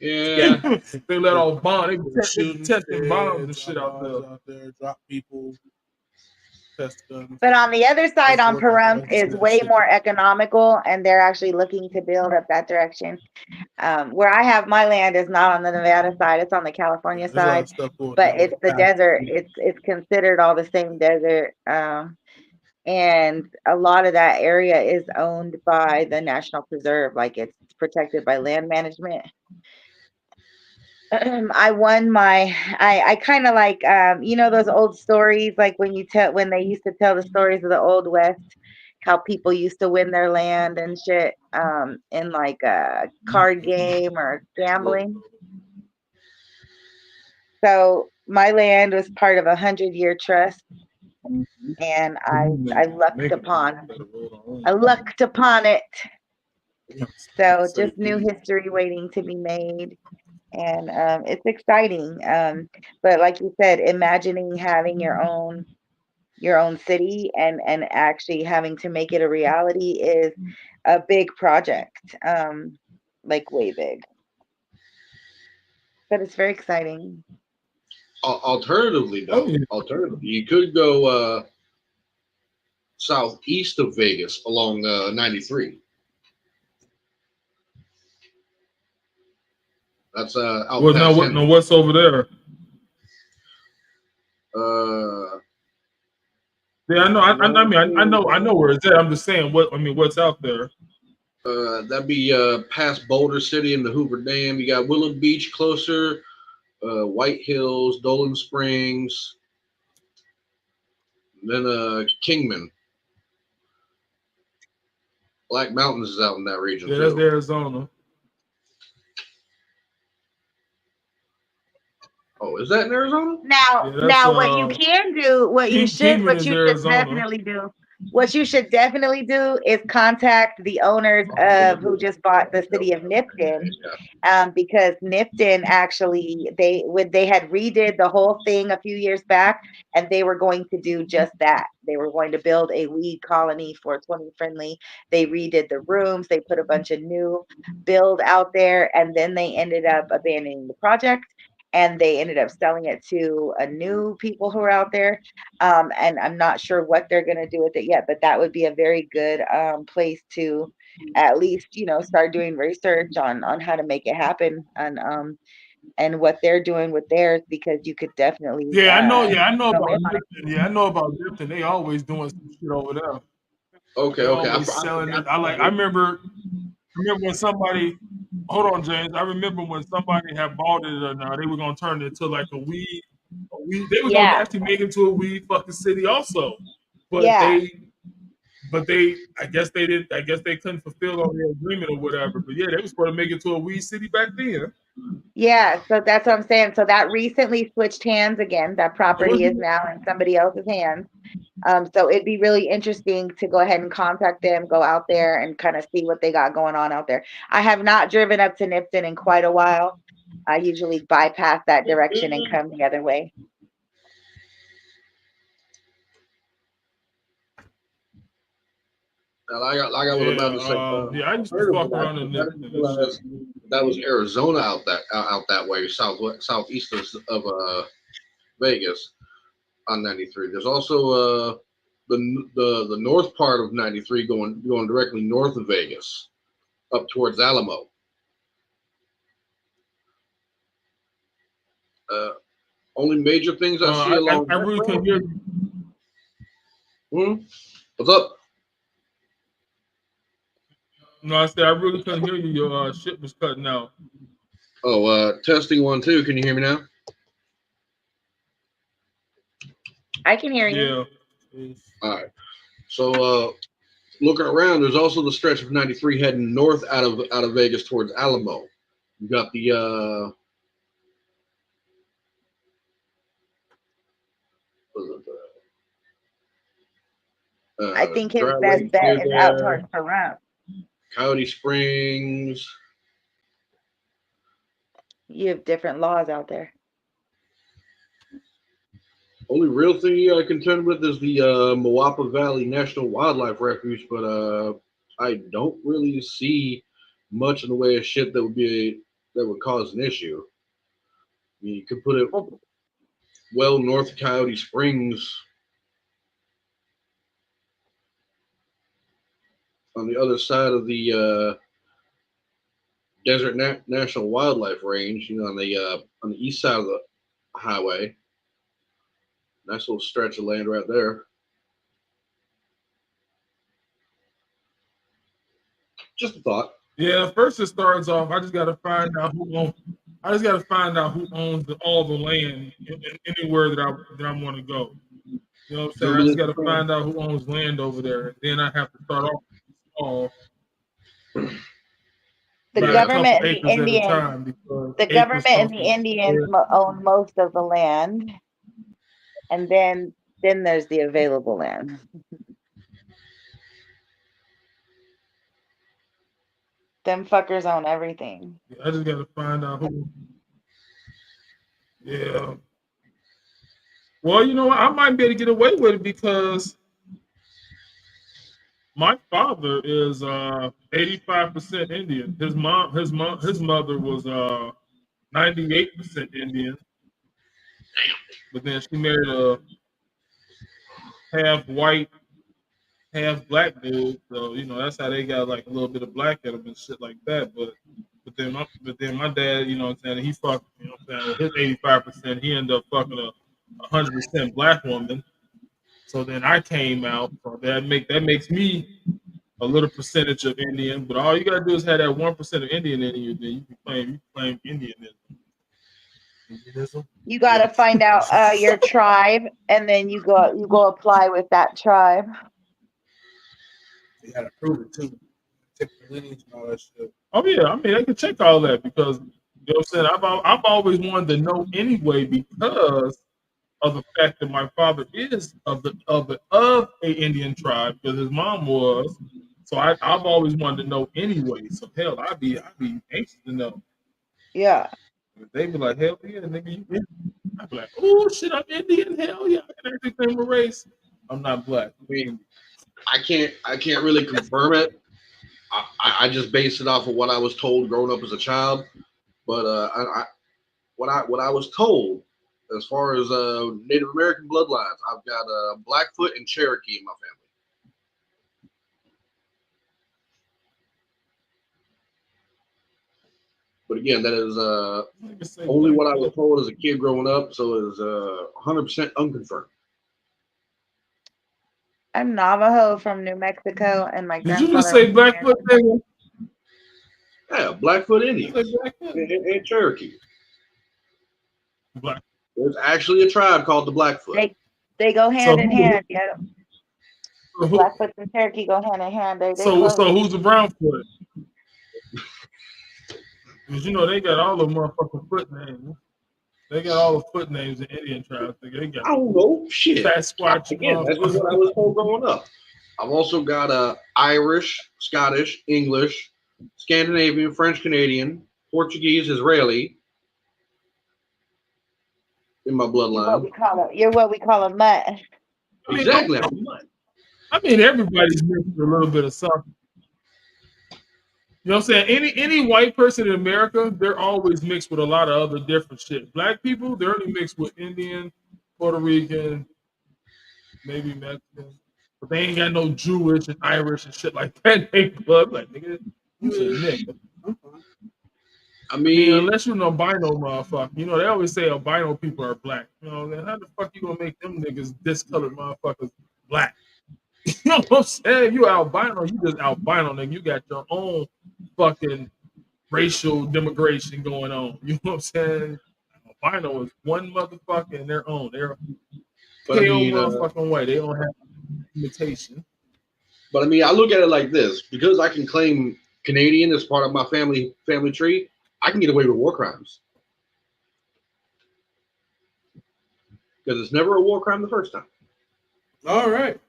F: Yeah.
E: They let off bombs. They
G: Shooting
E: testing bombs and
G: shit,
E: shit out there.
G: drop people.
E: test guns.
D: But on the other side,
E: That's
D: on
E: what I
D: Pahrump,
E: like to see
D: is
E: that
D: way
E: shit.
D: more economical, and they're actually looking to build up that direction. Where I have my land is not on the Nevada side; it's on the California
E: There's a lot
D: side.
E: of stuff going
D: But
E: down with
D: it's the
E: the
D: desert. It's considered all the same desert, and a lot of that area is owned by the National Preserve. Like it's protected by land management. I won my I kind of like you know those old stories like when they used to tell the stories of the old west, how people used to win their land and shit in like a card game or gambling. So my land was part of a 100-year trust, and I lucked upon it. So just new history waiting to be made, and it's exciting. But like you said, imagining having your own city and actually having to make it a reality is a big project, like way big. But it's very exciting.
F: Alternatively,
E: Oh
F: though,
E: yeah.
F: you could go southeast of Vegas along 93. That's out
E: Well, no,
F: past
E: what? No,
F: Henry.
E: what's over there?
F: Uh,
E: Yeah, I know. I know where it's at. I'm just saying. What I mean, what's out there?
F: that'd be past Boulder City and the Hoover Dam. You got Willow Beach closer, White Hills, Dolan Springs, then Kingman. Black Mountains is out in that region
E: Yeah, that's
F: too.
E: Arizona.
F: Oh, is that in Arizona?
D: Now,
E: Yeah, that's
D: now, what you can do,
E: Kingman
D: what
E: is
D: you should
E: Arizona.
D: definitely do, what you should definitely do is contact the owners of who just bought the city of Nipton, because Nipton actually they had redid the whole thing a few years back, and they were going to do just that. They were going to build a weed colony for 20 friendly. They redid the rooms, they put a bunch of new build out there, and then they ended up abandoning the project, and they ended up selling it to a new people who are out there. And I'm not sure what they're going to do with it yet, but that would be a very good place to at least start doing research on how to make it happen, and what they're doing with theirs, because you could definitely
E: Yeah, I know. Yeah, I know
D: go
E: about
D: in on it.
E: Lipton. Yeah, I know about Lipton. They always doing some shit over there.
F: Okay,
E: They
F: okay.
E: always
F: I
E: selling it.
F: forgot.
E: I remember when somebody. Hold on, James. I remember when somebody had bought it, and they were gonna turn it into like a weed. A weed. They were gonna
D: Yeah,
E: actually make it to a weed fucking city also, but
D: yeah,
E: I guess they didn't. I guess they couldn't fulfill on their agreement or whatever. But yeah, they was supposed to make it to a weed city back then.
D: yeah. So that's what I'm saying. So that recently switched hands again. That
E: It was
D: property is now in somebody else's hands. So it'd be really interesting to go ahead and contact them, go out there and kind of see what they got going on out there. I have not driven up to Nipton in quite a while. I usually bypass that direction and come the other way.
F: I was about to say.
E: Yeah. I used to
F: Alternatively,
E: fuck around in
F: I
E: Lipton
F: didn't
E: and shit.
F: realize that was Arizona out that way, southeast of Vegas on 93. There's also the north part of 93 going directly north of Vegas up towards Alamo. Uh, Only major things I see along
E: I
F: that
E: really couldn't
F: road.
E: hear you.
F: What's up?
E: No, I said I really couldn't hear you. Your shit was cutting out.
F: Oh, testing 1 2. Can you hear me now?
D: I can hear you.
E: Yeah.
F: All right. So looking around, there's also the stretch of 93 heading north out of Vegas towards Alamo. You got the
D: I think his
F: Dry
D: best
F: Lake
D: bet
F: near
D: is out
F: there,
D: towards Pahrump.
F: Coyote Springs.
D: You have different laws out there.
F: Only real thing you got to contend with is the Moapa Valley National Wildlife Refuge, but I don't really see much in the way of shit that would cause an issue. I mean, you could put it
D: Well,
F: well north of Coyote Springs. on the other side of the Desert National Wildlife Range. You know, on the east side of the highway. Nice little stretch of land right there. Just a thought.
E: Yeah, first it starts off. I just got to find out who owns. I just got to find out who owns all the land anywhere that I want to go. You know what I'm saying? I just got to find out who owns land over there, and then I have to start off small.
D: The
E: by a
D: government
E: couple
D: and the
E: acres at a
D: Indians.
E: time because
D: The
E: acres
D: government and the
E: cost a
D: Indians own most of the land, and then there's the available land. Them fuckers own everything.
E: I just got to find out who. Yeah. Well, you know what? I might be able to get away with it because my father is 85% Indian. His mother was 98% Indian. But then she married a half white, half black dude. So, you know, that's how they got like a little bit of black in them and shit like that. But then my dad, you know what I'm saying, he fucked, you know what I'm saying, with his 85%, he ended up fucking a 100% black woman. So then I came out. So that makes me a little percentage of Indian, but all you gotta do is have that 1% of Indian in you, then you can claim Indianism.
D: You got to find out your tribe, and then you go apply with that tribe.
E: You gotta prove it too. Check the lineage and all that shit. Oh yeah, I mean I can check all that because you know what I'm saying. I've always wanted to know anyway because of the fact that my father is of a Indian tribe because his mom was. So I've always wanted to know anyway. So hell, I'd be anxious to know.
D: Yeah.
E: They be like, hell yeah, nigga, you Indian. I'd be like, oh shit, I'm Indian. Hell yeah, I can actually claim a race. I'm not black.
F: I mean, I can't really confirm it. I just based it off of what I was told growing up as a child. But what I was told as far as Native American bloodlines, I've got Blackfoot and Cherokee in my family. But again, that is only what I was told as a kid growing up, so it is 100% unconfirmed.
D: I'm Navajo from New Mexico, and my
E: Did
D: grandfather.
E: you just say Blackfoot, nigga?
F: Yeah, Blackfoot Indians and Cherokee.
E: Black.
F: There's actually a tribe called the Blackfoot.
D: They go hand in hand. Yeah. Blackfoot and Cherokee go hand in hand.
E: So who's the Brownfoot? Because you know they got all the motherfucking foot names. They got all the foot names in Indian tribes. They got
F: I don't know. Shit.
E: Sasquatch.
F: Again, that's just what I was told growing up. I've also got Irish, Scottish, English, Scandinavian, French, Canadian, Portuguese, Israeli in my bloodline.
D: You're what we call a mutt.
F: Exactly.
E: I mean, everybody's mixed with a little bit of something. You know what I'm saying? Any white person in America, they're always mixed with a lot of other different shit. Black people, they're only mixed with Indian, Puerto Rican, maybe Mexican. But they ain't got no Jewish and Irish and shit like that. They blood like nigga, you a nigga.
F: I mean,
E: unless you're an albino motherfucker. You know, they always say albino people are black. You know, how the fuck you gonna make them niggas discolored motherfuckers black? You know what I'm saying? You albino, you just albino, nigga. You got your own fucking racial demigration going on. You know what I'm saying? Albino is one motherfucker in their own. They're pale motherfucking way. They don't have imitation.
F: But I mean, I look at it like this: because I can claim Canadian as part of my family tree, I can get away with war crimes because it's never a war crime the first time.
E: All right.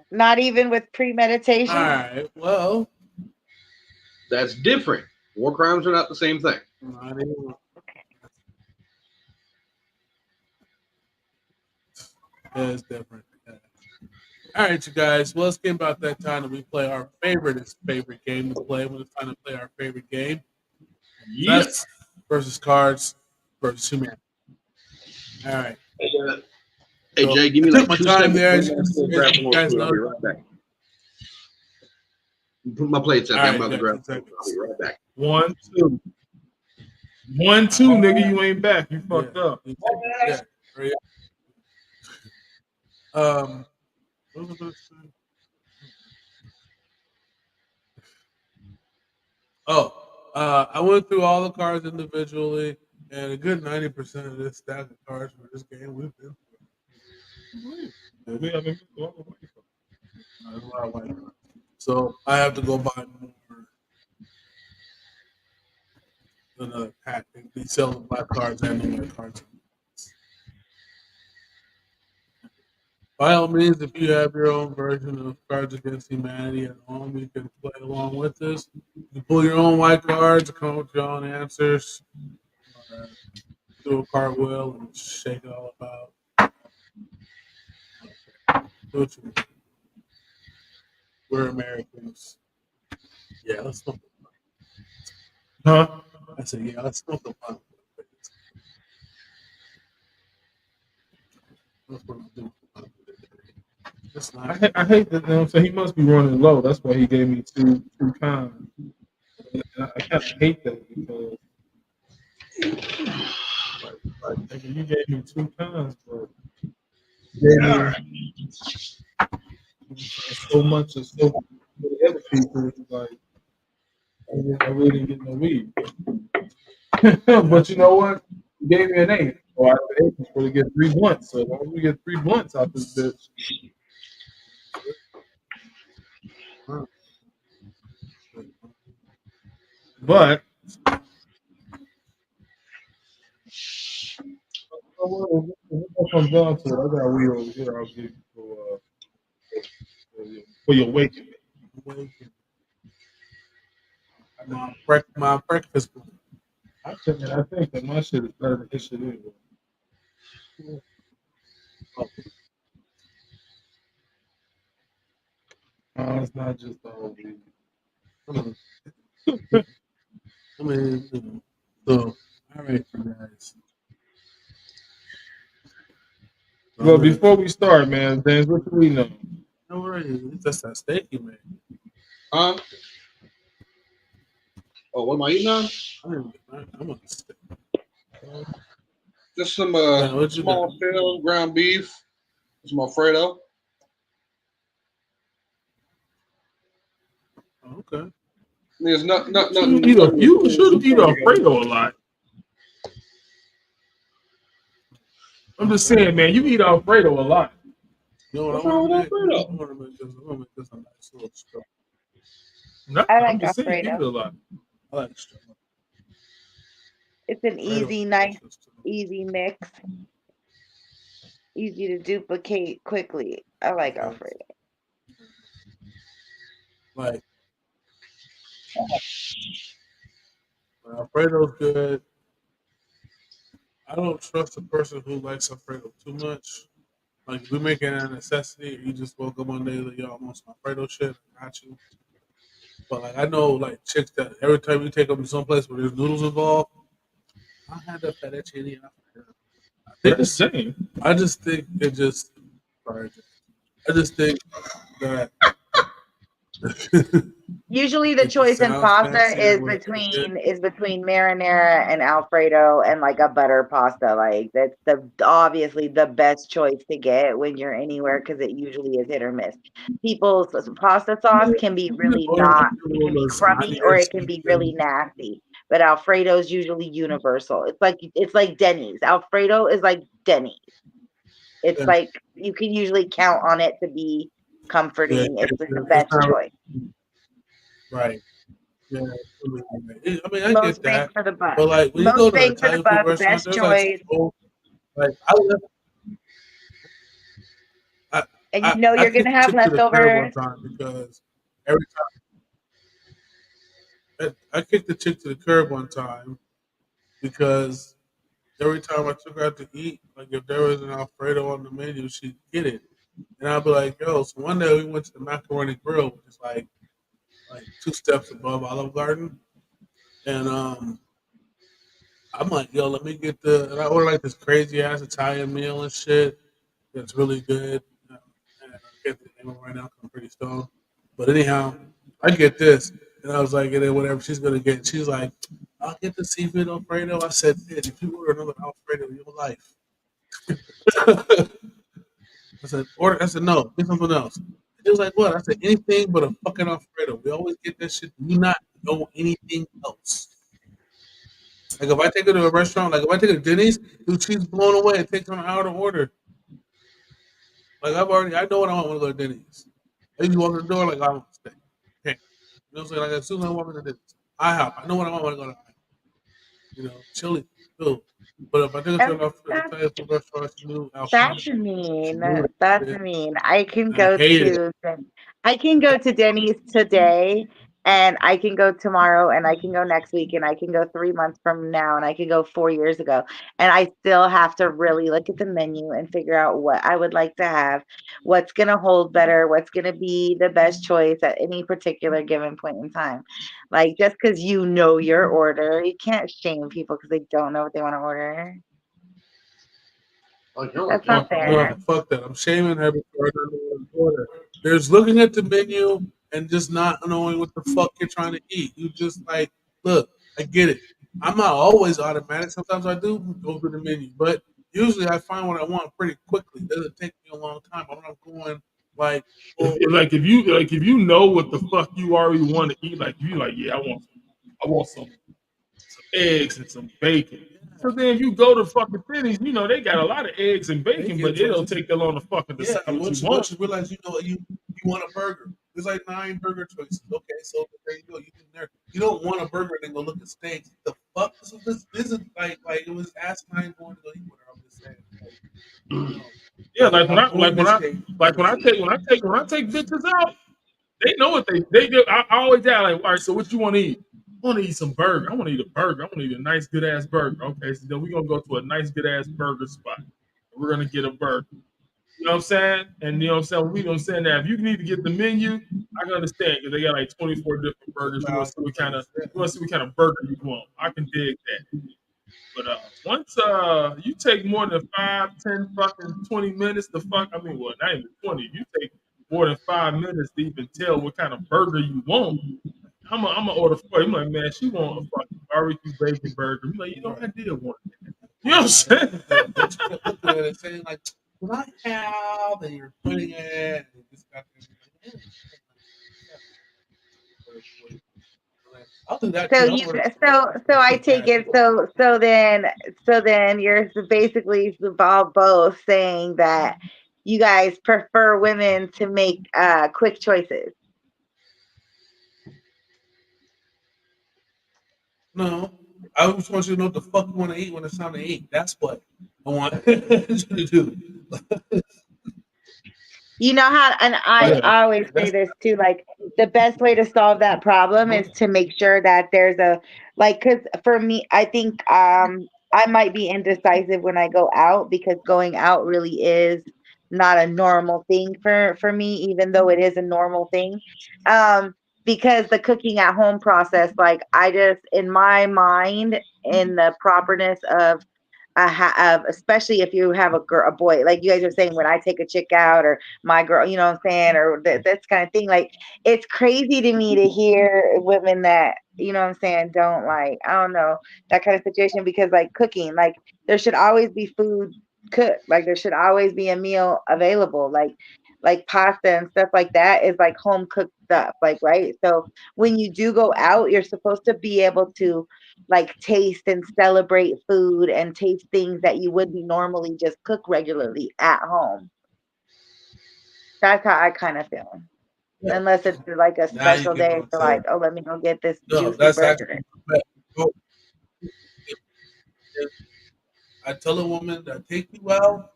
D: Not even with premeditation.
E: All right. Well,
F: that's different. War crimes are not the same thing.
E: Not even. It's different. All right, you guys. Well, it's getting about that time that we play our favorite game to play. When it's time to play our favorite game. Yes. Versus cards versus humanity. All right.
F: Hey,
E: So,
F: Jay, give me
E: I took
F: like
E: my
F: 2
E: time
F: seconds.
E: there.
F: I'm
E: As
F: gonna go grab some
E: you
F: more
E: guys
F: food.
E: know.
F: I'll be right back. Put my plates up.
E: All
F: I'm
E: right,
F: about to
E: yeah,
F: grab
E: 2
F: food. I'll be
E: seconds.
F: right back.
A: 1, 2. 1, 2, nigga, you ain't back. You fucked up.
E: Yeah. Hurry up. What was I gonna say? I went through all the cards individually, and a good 90% of this stack of cards for this game we've been through.
A: We haven't been all the way.
E: There's a lot of white cards. So I have to go buy more another pack. They sell the black cards and the white cards. By all means, if you have your own version of Cards Against Humanity at home, you can play along with this. You pull your own white cards, come up with your own answers, do a cartwheel, and shake it all about. Do what you want. We're Americans. Yeah, let's smoke the blunt.
A: Huh?
E: I said, yeah, let's smoke the blunt. That's what I'm doing. It's not.
A: I hate that. You know what I'm saying? He must be running low. That's why he gave me two times. And I kind of hate that because like nigga, you gave me 2 times, but you gave me so much and so for the other people. It's like I really didn't get no weed. But you know what? You gave me an 8. So out of the 8, I'm supposed to get 3 blunts. So as long as we get 3 blunts out this bitch. But if it comes down to it, I got weed over here. I'll give you for your awakening.
E: My breakfast.
A: I think that my shit is better than his shit anyway. It's not just the whole weed.
E: I mean, so all right, you guys.
A: Well, before we start, man, James, what do we know?
E: No worries. It's just that steak you made.
F: Huh? Oh, what am I eating on?
E: I'm on steak.
F: Just some
E: Man, what you
F: small
E: got?
F: scale ground beef, some Alfredo.
E: Okay.
F: There's nothing.
A: You should eat Alfredo a lot. I'm just saying, man, you eat Alfredo a lot.
E: You know what
F: What's
E: I
F: wrong
E: want
F: with
E: to make?
F: Alfredo?
E: I'm gonna make this a nice little straw.
A: No,
D: I
A: I'm
D: like
A: just saying, you eat it a
D: Alfredo.
A: lot.
E: I like straw.
D: It's an
E: Alfredo
D: easy, nice,
E: delicious too.
D: easy mix, easy to duplicate quickly. I like
E: Yes.
D: Alfredo.
E: Like when Alfredo's good. I don't trust a person who likes Alfredo too much. Like if we make it a necessity, you just woke up one day like, yo, I want some Alfredo shit. I got you. But like I know like chicks that every time you take them to someplace where there's noodles involved, I had the fettuccine Alfredo.
A: They're the same.
E: I just think it just. Sorry, I just think that
D: Usually the
E: it just
D: choice in
E: sounds
D: pasta
E: fancier when it's good.
D: is between marinara and Alfredo and like a butter pasta. Like that's the obviously the best choice to get when you're anywhere because it usually is hit or miss. People's pasta sauce can be really
E: Or like
D: not,
E: a
D: it can
E: little
D: be crummy
E: lasagna
D: or
E: or
D: it can be really
E: something.
D: nasty. But Alfredo is usually universal. It's like Denny's. Alfredo is like Denny's. It's
E: Yeah,
D: like you can usually count on it to be
E: yeah,
D: comforting. It's like the
E: it's
D: best
E: not
D: choice.
E: right. Yeah, I mean, I
D: Most
E: get
D: bang
E: that,
D: for the buck.
E: but like when you
D: Most
E: go to an
D: bang for the
E: Italian food
D: buck,
E: restaurant,
D: best
E: there's like
D: choice.
E: so like I
D: And you know
E: I
D: you're gonna
E: kicked the
D: have
E: chick to the curb one
D: leftovers.
E: time because every time I kicked the chick to the curb one time because every time I took her out to eat, like if there was an Alfredo on the menu, she'd get it. And I'd be like, yo, so one day we went to the Macaroni Grill, which is like 2 steps above Olive Garden. And I'm like, yo, let me get and I ordered like this crazy ass Italian meal and shit. It's really good. And I can't think of the name of it right now 'cause I'm pretty stoned. But anyhow, I get this, and I was like, and then whatever she's gonna get, she's like, I'll get the seafood Alfredo. I said, bitch, if you order another Alfredo, your life. I said, order. I said, no, get something else. She was like, what? I said, anything but a fucking Alfredo. We always get that shit. Do not know anything else. Like if I take her to a restaurant, like if I take her to Denny's, dude, she's blown away. It takes her an hour to order. Like I know what I want when I go to Denny's. I usually walk in the door like I want to stay. Okay. You know what I'm saying? Like as soon as I walk in the Denny's, IHOP. I know what I want when I go to IHOP. You know, chili, too. But if I take her to a
D: That's
E: Italian food restaurant, she knew Alfredo.
D: That's
E: She
D: mean.
E: knew it.
D: That's
E: Yeah.
D: mean. I can
E: I
D: go
E: hated it.
D: to I can go to Denny's today and I can go tomorrow and I can go next week and I can go 3 months from now and I can go 4 years ago. And I still have to really look at the menu and figure out what I would like to have, what's gonna hold better, what's gonna be the best choice at any particular given point in time. Like just because you know your order, you can't shame people because they don't know what they want to order.
F: Like you're like
D: That's not
F: that.
D: fair.
E: Fuck that. I'm shaming her before I know order. There's looking at the menu and just not knowing what the fuck you're trying to eat. You just like, look, I get it. I'm not always automatic. Sometimes I do go through the menu, but usually I find what I want pretty quickly. It doesn't take me a long time. I'm not going like, well,
A: If you know what the fuck you already want to eat, like you like, yeah, I want some eggs and some bacon. So then if you go to fucking Denny's, you know they got a lot of eggs and bacon,
E: bacon
A: but it don't
E: choices.
A: take that long to fucking
E: Yeah,
A: decide what you
E: once
A: want.
E: you realize you know you want a burger. There's like 9 burger choices. Okay, so there you go. You can there. You don't want a burger and then go look at steaks. The fuck? This is like it was asinine going to go eat with her. I'm just saying. Like, no.
A: Yeah,
E: I'm doing this cake.
A: when I take bitches out, they know what they do. I always ask like, all right, so what you want to eat? I want to eat some burger. I want to eat a burger. I want to eat a nice good ass burger. Okay, so then we're gonna go to a nice good ass burger spot. We're gonna get a burger. You know what I'm saying? And you know what I'm saying? We don't saying that if you need to get the menu, I can understand because they got like 24 different burgers. You want to see what kind of burger you want. I can dig that. But once you take more than 5, 10, fucking 20 minutes to fuck, I mean, well, not even 20. If you take more than 5 minutes to even tell what kind of burger you want, I'm gonna order for you. I'm like, man, she want a fucking barbecue bacon burger. I'm like, you know, I did want that. You know what I'm saying?
E: But you kept looking at it saying like, "Can I have?" And you're putting it, and you just got there. I'll do that
D: So
E: too. I'll
D: you
E: order
D: so I
E: some
D: take
E: gas.
D: it so then you're basically both saying that you guys prefer women to make quick choices.
E: No, I just want you to know what the fuck you want to eat when it's time to eat. That's what I want you to do.
D: You know how, and I
E: Like
D: always say
E: that's
D: this too, like the best way to solve that problem is to make sure that there's a, like, because for me, I think I might be indecisive when I go out because going out really is not a normal thing for me, even though it is a normal thing. Um, because the cooking at home process, like I just in my mind, in the properness of of especially if you have a boy, like you guys are saying, when I take a chick out or my girl, you know what I'm saying, or this kind of thing. Like it's crazy to me to hear women that, you know what I'm saying, don't like, I don't know, that kind of situation because like cooking, like there should always be food cooked. Like there should always be a meal available. Like pasta and stuff like that is like home cooked stuff. Like, right. So when you do go out, you're supposed to be able to like taste and celebrate food and taste things that you would be normally just cook regularly at home. That's how I kind of feel.
E: yeah.
D: Unless it's like a
E: Now you
D: special
E: get what
D: day
E: I'm
D: for
E: saying.
D: like, oh, let me go get this
E: No,
D: juicy
E: that's
D: burger.
E: actually correct. No, if I tell a woman that take you out,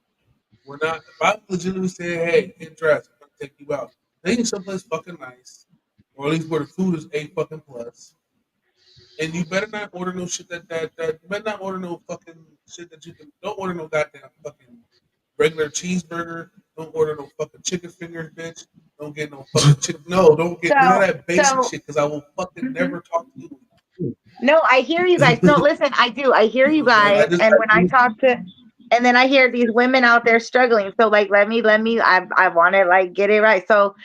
E: we're not. If I legitimately say, "Hey, get dressed, I'm gonna take you out," take you someplace fucking nice, or at least where the food is A fucking plus. And you better not order no shit that you better not order no fucking shit that you can. Don't order no goddamn fucking regular cheeseburger. Don't order no fucking chicken fingers, bitch. Don't get no fucking chicken. No, don't get none of
D: So,
E: that basic
D: so
E: shit because I will fucking
D: mhm.
E: never talk to you.
D: No, I hear you guys. No, listen, I do. I hear
E: You know
D: you
E: what I'm saying?
D: guys. And when I talk to And then I hear these women out there struggling. So like, let me, I want to like get it right. So,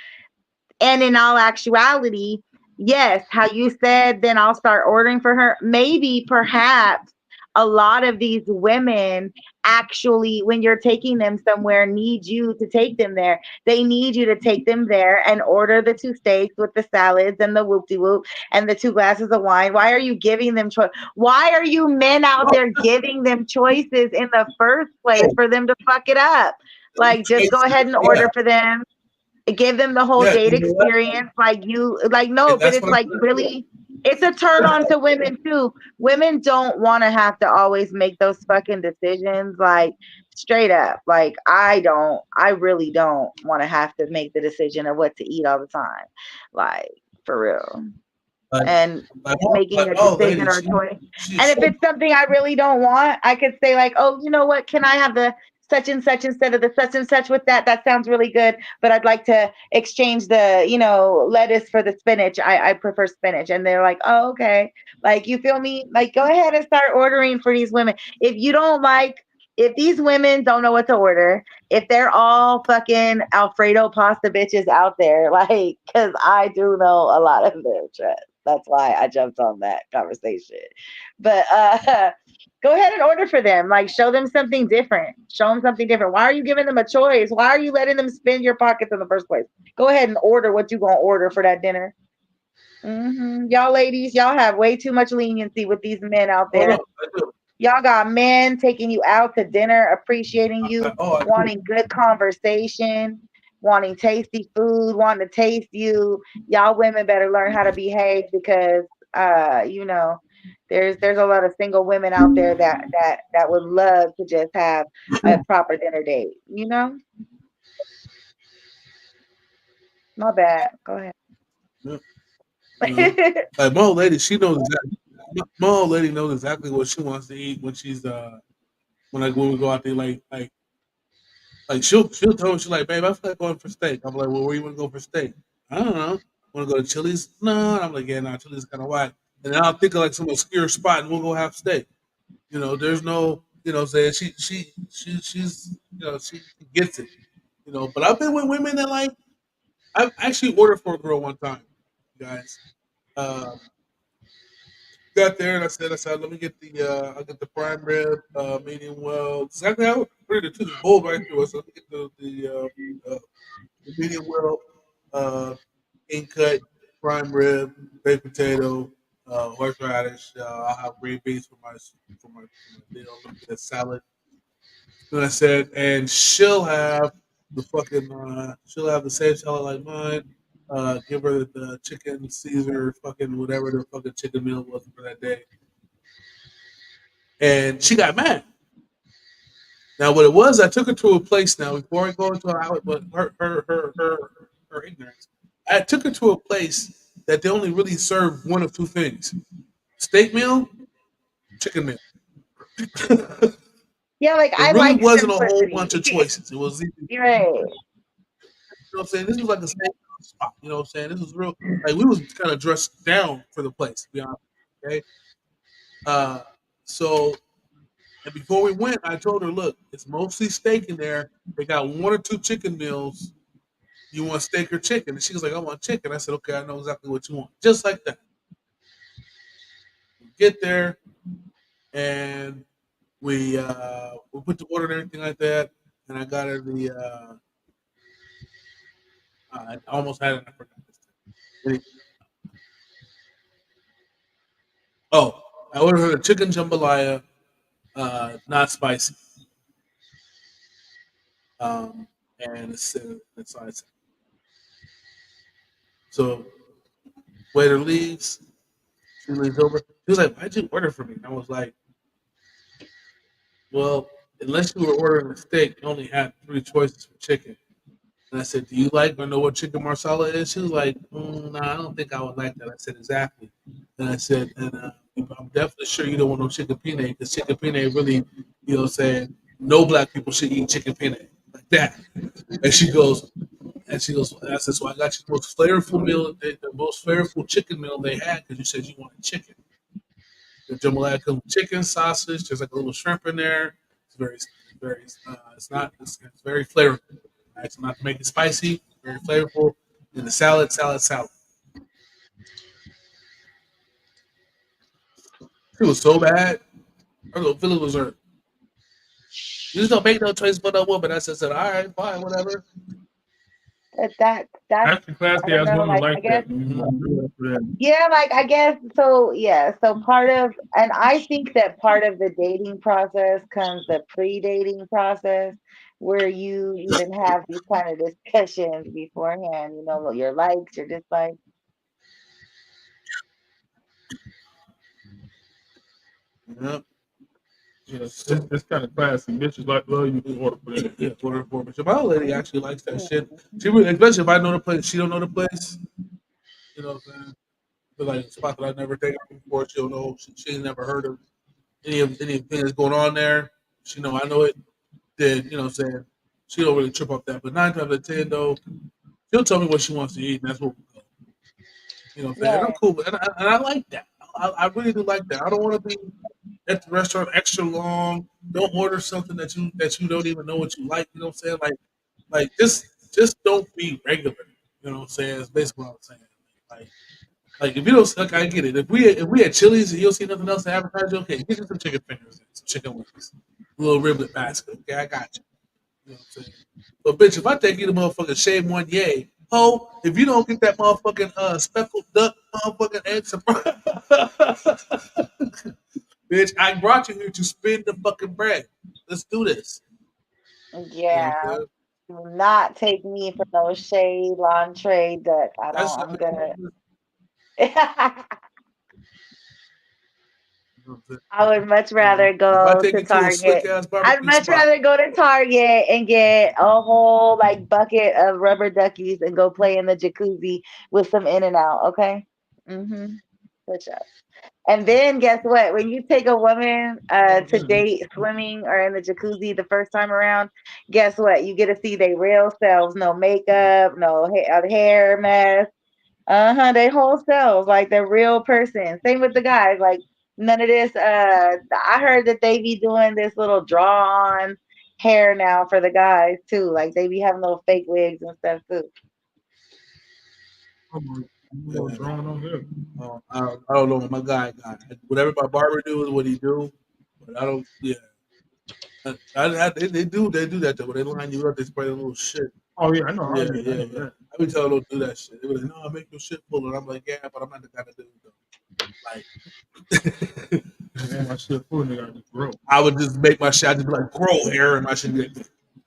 D: and in all actuality, yes, how you said, then I'll start ordering for her. Maybe, perhaps, a lot of these women actually, when you're taking them somewhere, need you to take them there. They need you to take them there and order the 2 steaks with the salads and the whoop-de-whoop and the 2 glasses of wine. Why are you giving them choice? Why are you men out there giving them choices in the first place for them to fuck it up? Like, just go ahead and order
E: Yeah,
D: for them, give them the whole
E: yeah.
D: date
E: You know what?
D: experience. Like, you like, no,
E: And
D: but
E: that's
D: it's
E: what
D: like, really, it's a turn on to women too. Women don't want to have to always make those fucking decisions. Like, straight up, like, I really don't want to have to make the decision of what to eat all the time, like, for real.
E: like
D: And making
E: like
D: a
E: oh
D: decision
E: lady,
D: or a choice.
E: she
D: And if it's something I really don't want, I could say like, oh, you know what? Can I have the such and such instead of the such and such with that? That sounds really good, but I'd like to exchange the, lettuce for the spinach. I prefer spinach. And they're like, oh, okay. Like, you feel me? Like, go ahead and start ordering for these women. If these women don't know what to order, if they're all fucking Alfredo pasta bitches out there, like, because I do know a lot of them, Trent. That's why I jumped on that conversation. But go ahead and order for them. Like, show them something different. Show them something different. Why are you giving them a choice? Why are you letting them spend your pockets in the first place? Go ahead and order what you gonna order for that dinner. Y'all ladies, y'all have way too much leniency with these men out
E: oh no,
D: there.
E: I do.
D: Y'all got men taking you out to dinner, appreciating you,
E: I do.
D: wanting good conversation, wanting tasty food, wanting to taste you. Y'all women better learn how to behave, because there's a lot of single women out there that would love to just have a proper dinner date. My bad. Go ahead.
E: Yeah, you know, like my old lady, she knows exactly. My old lady knows exactly what she wants to eat when she's when we go out there. Like she'll tell me, she's like, babe, I feel like going for steak. I'm like, well, where you want to go for steak? I don't know. Want to go to Chili's? No. And I'm like, yeah, no, Chili's kind of whack. And then I'll think of like some obscure spot and we'll go have steak. There's no, saying she's, she gets it. But I've been with women that like, I've actually ordered for a girl one time, guys. Um, got there and I said, let me get I'll get the prime rib, medium well. Exactly how I put it to the bowl right through it. So let me get the medium well, in cut, prime rib, baked potato, horseradish. I'll have green beans for my meal. Let me get a salad. And I said, and she'll have the same salad like mine. Give her the chicken Caesar, fucking whatever the fucking chicken meal was for that day. And she got mad. Now, what it was, I took her to a place. Now, before I go into her outlet, but her ignorance, I took her to a place that they only really serve one of two things: steak meal, chicken meal.
D: Yeah, like,
E: It
D: I
E: really
D: like
E: wasn't a whole bunch of
D: simplicity.
E: choices. It was,
D: You're right.
E: what I'm saying? This was like a steak spot. You know what I'm saying? This was real. Like we was kind of dressed down for the place. To be honest. Okay. Uh, so and before we went, I told her, look, it's mostly steak in there. They got one or two chicken meals. You want steak or chicken? And she was like, I want chicken. I said, okay, I know exactly what you want. Just like that. We get there and we put the order and everything like that. And I got her I almost had it. I forgot this time. Oh, I ordered her the chicken jambalaya, not spicy. And it's size. So waiter leaves. She leaves over. She was like, "Why'd you order for me?" And I was like, "Well, unless you were ordering a steak, you only had three choices for chicken." And I said, "Do you like or know what chicken marsala is?" She was like, "No, I don't think I would like that." I said, "Exactly." And I said, "And I'm definitely sure you don't want no chicken penne because chicken penne really, saying no black people should eat chicken penne like that." And she goes, and I said, so I got you the most flavorful meal, the most flavorful chicken meal they had because you said you wanted chicken. The jambalaya comes with chicken, sausage. There's like a little shrimp in there. It's very, very it's very flavorful. Right? So not to make it spicy, very flavorful. And the salad. It was so bad. Our little Philly was hurt. You just don't make no choice but no woman. I said, all right, fine, whatever.
D: That's
A: Actually,
D: I
A: classy
D: don't
A: ass
D: know.
A: women
D: Like I
A: like
D: guess
A: that. Mm-hmm.
D: yeah, like I guess so. Yeah, so part of, and I think that part of the dating process comes the pre-dating process, where you even have these kind of discussions beforehand. You know, your likes, your dislikes.
E: Yep.
A: It's kind of classy. Bitches like love you can order for that.
E: Yeah, order for me. So my old lady actually likes that shit. She really, especially if I know the place, she don't know the place. You know what I'm saying? Feel like a spot that I never taken before. She don't know. She ain't never heard of anything that's going on there. She know I know it. Then you know what I'm saying. She don't really trip off that. But 9 times out of 10 though, she'll tell me what she wants to eat, and that's what we go. You know what I'm saying? And I'm
D: Yeah,
E: cool, and I like that. I really do like that. I don't want to be at the restaurant extra long. Don't order something that you don't even know what you like. You know what I'm saying? Like just don't be regular. You know what I'm saying? It's basically what I'm saying. Like like if you don't like, I get it. If we had Chili's and you don't see nothing else to advertise, okay, get you some chicken fingers, and some chicken wings, a little riblet basket. Okay, I got you. You know what I'm saying? But bitch, if I take you to motherfucking Shave One Yay, ho, if you don't get that motherfucking speckled duck motherfucking egg surprise, bitch, I brought you here to spin the fucking bread. Let's do this. You know what I'm
D: yeah.
E: saying?
D: Do not take me for no shade entree duck. I
E: That's
D: don't. I'm gonna.
E: you know what I'm saying?
D: I would much
E: You know,
D: rather
E: if I
D: go
E: take
D: to
E: you to a
D: Target.
E: slick ass
D: I'd
E: barbecue
D: much
E: spot,
D: rather go to Target and get a whole like bucket of rubber duckies and go play in the jacuzzi with some In and Out. Okay. Mm-hmm. For sure. And then guess what? When you take a woman to date swimming or in the jacuzzi the first time around, guess what? You get to see their real selves. No makeup, no hair mess. Uh-huh, they whole selves, like the real person. Same with the guys, like none of this. I heard that they be doing this little draw on hair now for the guys too. Like they be having little fake wigs and stuff too.
A: I'm
E: yeah,
A: drawing on here.
E: I don't know what my guy got. Whatever my barber do is what he do. But I don't. Yeah, they do that though. When they line you up, they spray a little shit.
A: Oh yeah, I know. I
E: Yeah,
A: know. I
E: yeah,
A: know
E: yeah.
A: that.
E: I be telling them don't do that shit. They be like, no, I make your shit fuller. I'm like, yeah, but I'm not the kind of dude though. Like,
A: And my shit full, nigga, I just grow.
E: I would just make my shit. I just be like, grow hair, and my shit be like,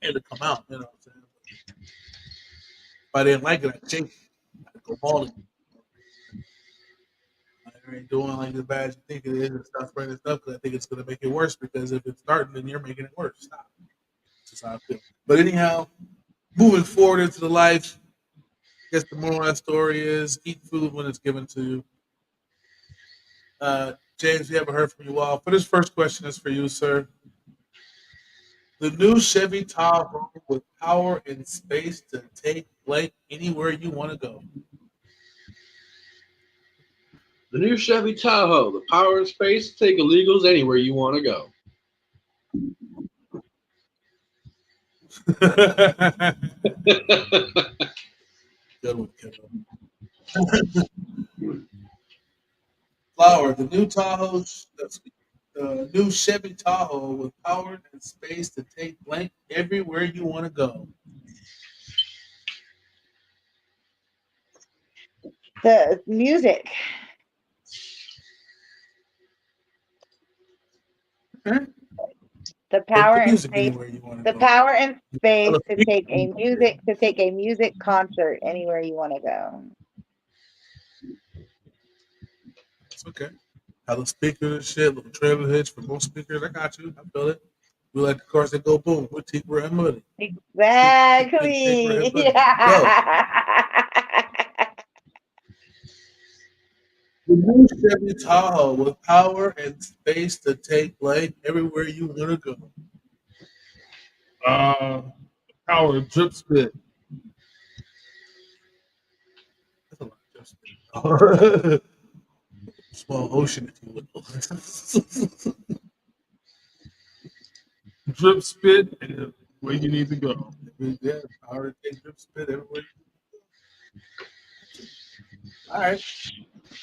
E: and to come out. You know what I'm saying? If I didn't like it, I'd change it. I'd go bald. I ain't doing like as bad as you think it is and stop spraying this stuff because I think it's gonna make it worse. Because if it's starting, then you're making it worse. Stop. That's just how I feel. But anyhow, moving forward into the life, I guess the moral of that story is eat food when it's given to you. James, we haven't heard from you all. For this first question is for you, sir. The new Chevy Tahoe with power and space to take Blake anywhere you want to go.
F: The new Chevy Tahoe, the power and space, take illegals anywhere you want to go.
E: Good one, Kevin. Flower, the new Tahoe, the new Chevy Tahoe with power and space to take blank everywhere you want to go.
D: The music,
E: Okay.
D: the
E: Take
D: power
E: the
D: and
E: music
D: space,
E: anywhere you want to
D: the
E: go.
D: power and
E: Tell
D: space
E: the
D: to
E: speaker
D: take a
E: anywhere you
D: music concert anywhere you want to go.
E: It's okay. Have a speaker and shit, little trailer hitch for both speakers. I got you. I feel it. We like the cars that go boom. We're Tinker and Money. Big Tinker and
D: Exactly.
E: Money. Go. The new Chevy Tahoe with power and space to take Blake everywhere you want to go.
A: Uh, power drip spit.
E: That's a lot of just small ocean, if you will. drip spit and where you need to go.
A: Yeah, power to take drip spit everywhere. All right.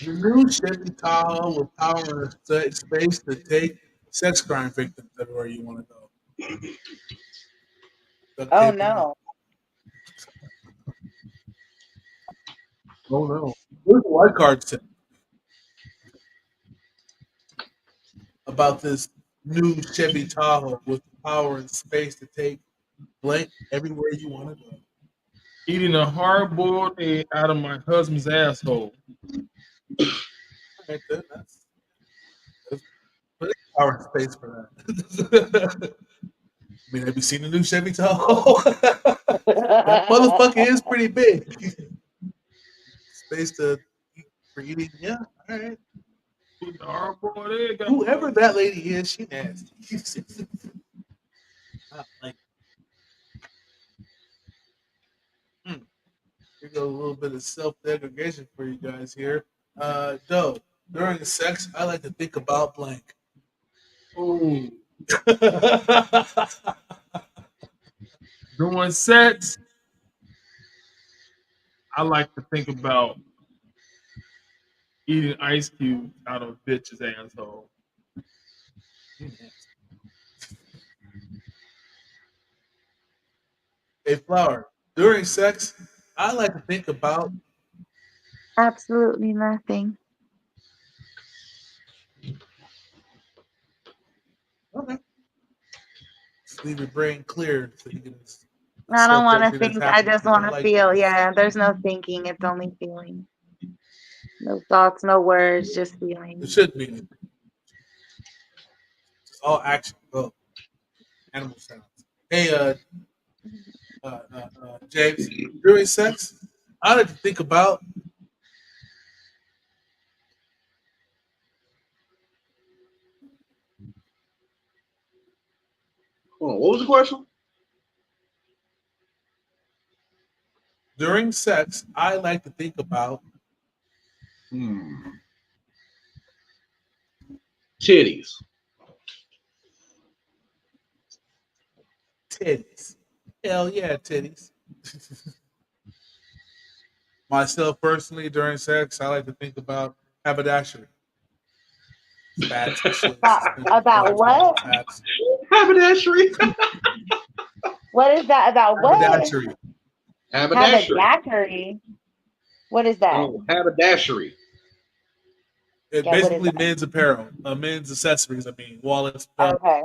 A: The new Chevy Tahoe with power and space to take sex crime victims everywhere you want to go. Duct
D: Oh
A: tape them up.
D: no.
A: Oh no. Where's the white card say about this new Chevy Tahoe with power and space to take blank everywhere you want to go?
E: Eating a hard boiled egg out of my husband's asshole.
A: All right, then that's plenty of power and space for that. I mean, have you seen the new Chevy Tahoe? That motherfucker is pretty big. Space to for eating, yeah. All right.
E: Put the hard boiled egg out.
A: Whoever that lady is, she nasty. Like, here goes a little bit of self-degradation for you guys here. Doe, during sex, I like to think about blank.
E: Oh, during sex, I like to think about eating ice cubes out of a bitch's asshole.
A: Hey, Flower, during sex, I like to think about.
D: Absolutely nothing.
A: Okay. Just leave your brain clear so you can
D: I don't
A: accept
D: want to
A: everything that's
D: think. I
A: happening
D: just
A: to you.
D: want
A: I
D: to
A: like
D: feel.
A: that.
D: Yeah, there's no thinking. It's only feeling. No thoughts, no words, just
A: It
D: feeling.
A: should be. It's all action. Oh, animal sounds. Hey, James, during sex, I like to think about.
F: Hold on, what was the question?
A: During sex, I like to think about.
F: Titties.
A: Titties. Hell yeah, titties. Myself personally, during sex, I like to think about haberdashery. Spats and shit, suspenders,
D: About
A: belts, bells,
D: what?
A: hats.
F: Haberdashery.
D: What is that about? What?
A: Haberdashery.
F: Haberdashery.
D: Haberdashery. What is that?
F: No, haberdashery.
A: It
D: Yeah, what is
A: basically
D: that?
A: men's apparel, men's accessories. I mean, wallets, belts,
D: Okay.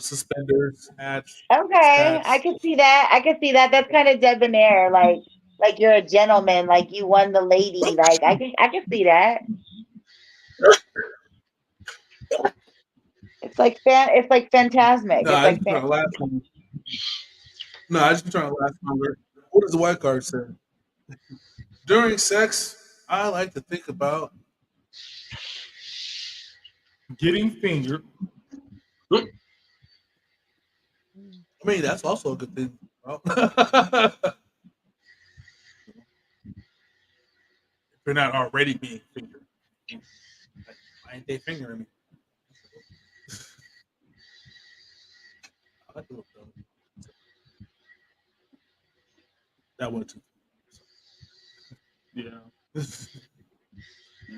A: suspenders, hats,
D: Okay. I
A: spats.
D: can see that. I can see that. That's kind of debonair. Like you're a gentleman. Like you won the lady. Like I can see that. It's like phantasmic.
A: No,
D: It's
A: I
D: like
A: just be trying to laugh. No, I just be trying to laugh longer. What does the white card say? During sex, I like to think about.
E: Getting fingered.
A: I mean, that's also a good thing. Well, if you're not already being fingered, like, why ain't they fingering me? I like to look dumb. That one too.
E: Yeah.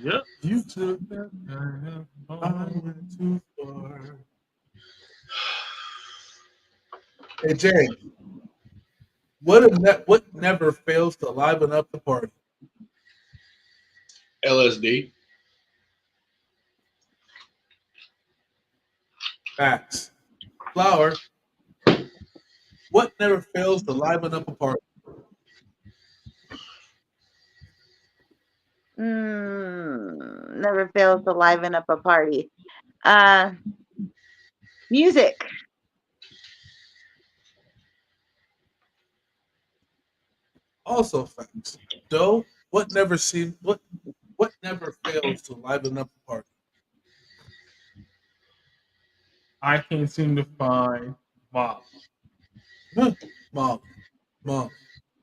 E: Yep. You took that.
A: I went too far. Hey Jay, what never fails to liven up the party?
F: LSD.
A: Facts. Flour. What never fails to liven up a party?
D: Never fails to liven up a party. Uh, music.
A: Also facts. Doe. What never fails to liven up a party?
E: I can't seem to find Bob.
A: Huh. Molly. Molly.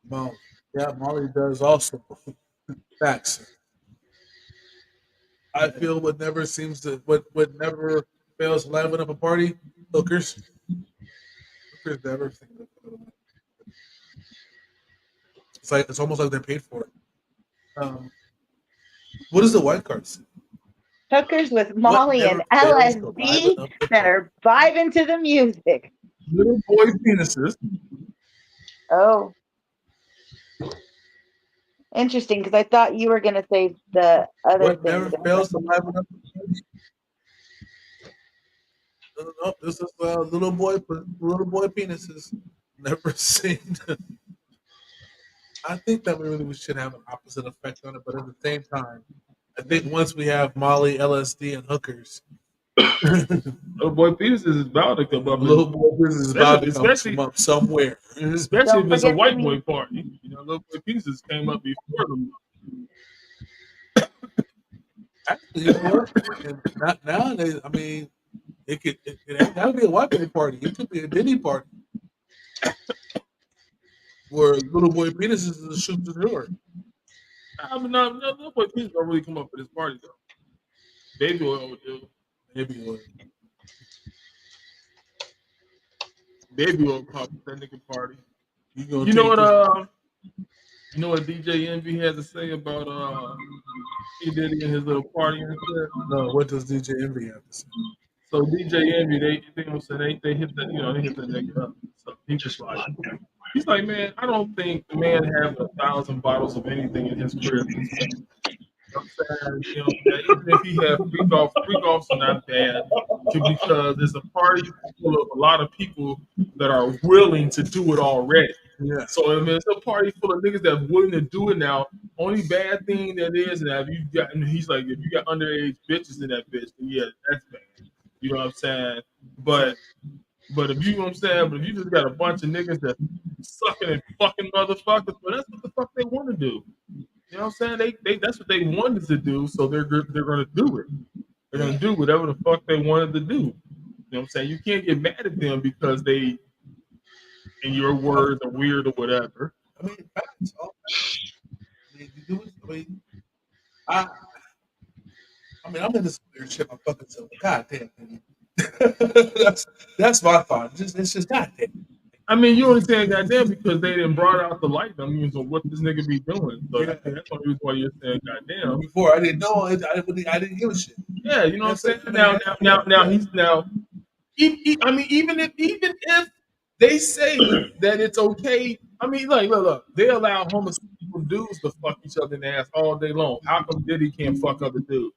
A: Molly. Yeah, Molly does also. Facts. I feel what never fails to liven up a party. Hookers.
E: hookers never think of it. It's almost like they're paid for it. What is the white cards?
D: Hookers with
E: What
D: Molly and
E: never fails to
D: LSD
E: liven up the
D: that
E: party?
D: are vibing to the music.
A: Little boy penises.
D: Oh, interesting, because I thought you were going to say the other
E: What
D: thing.
E: never fails to liven up the party? No, this is little boy penises. Never seen. I think that we should have an opposite effect on it, but at the same time, I think once we have Molly, LSD, and hookers,
A: Little boy penises is bound to come up.
E: little boy business is about to come up somewhere.
A: Especially
D: Don't
A: if it's a
D: forget
A: white
D: the
A: boy party. You know, little boy penises came up before them.
E: Actually, you know what? And nowadays, I mean, it ain't gotta be a white boy party. It could be a Diddy party where little boy penises is a shoot the door.
A: I mean, no, little boy penises don't really come up for this party though. Baby oil would do.
E: Maybe
A: Baby oil pop at that nigga party.
E: you gonna
A: You know
E: take
A: what?
E: this.
A: You know what DJ Envy has to say about P Diddy and his little party and shit.
E: No, what does DJ Envy have to say?
A: So DJ Envy, they gonna say they hit that, they hit that nigga up. So he was like, he's like, man, I don't think the man having 1,000 bottles of anything in his crib is bad. You know what I'm saying? You know, that even if he had freak offs are not bad, because it's a party full of a lot of people that are willing to do it already.
E: Yeah.
A: So I mean, it's a party full of niggas that's willing to do it now. Only bad thing that is, and if you got, and he's like, if you got underage bitches in that bitch, then yeah, that's bad. You know what I'm saying? But if you know what I'm saying, but if you just got a bunch of niggas that sucking and fucking motherfuckers, well, that's what the fuck they want to do. You know what I'm saying? They that's what they wanted to do, so they're gonna do it. They're gonna do whatever the fuck they wanted to do. You know what I'm saying? You can't get mad at them because they, in your words, are weird or whatever.
E: I mean, facts. All facts. I mean, you do it. I I'm in this weird shit. My fucking self. God damn. That's my thought. It's just goddamn.
A: I mean, you only saying goddamn because they didn't brought out the light. I mean, so what this nigga be doing? So
E: Yeah.
A: that's the only reason why you're saying goddamn.
E: Before I didn't know it. I didn't give a shit.
A: Yeah, you know what I'm saying. I mean, even if they say that it's okay, I mean, like, look, they allow homosexual dudes to fuck each other in the ass all day long. How come Diddy can't fuck other dudes?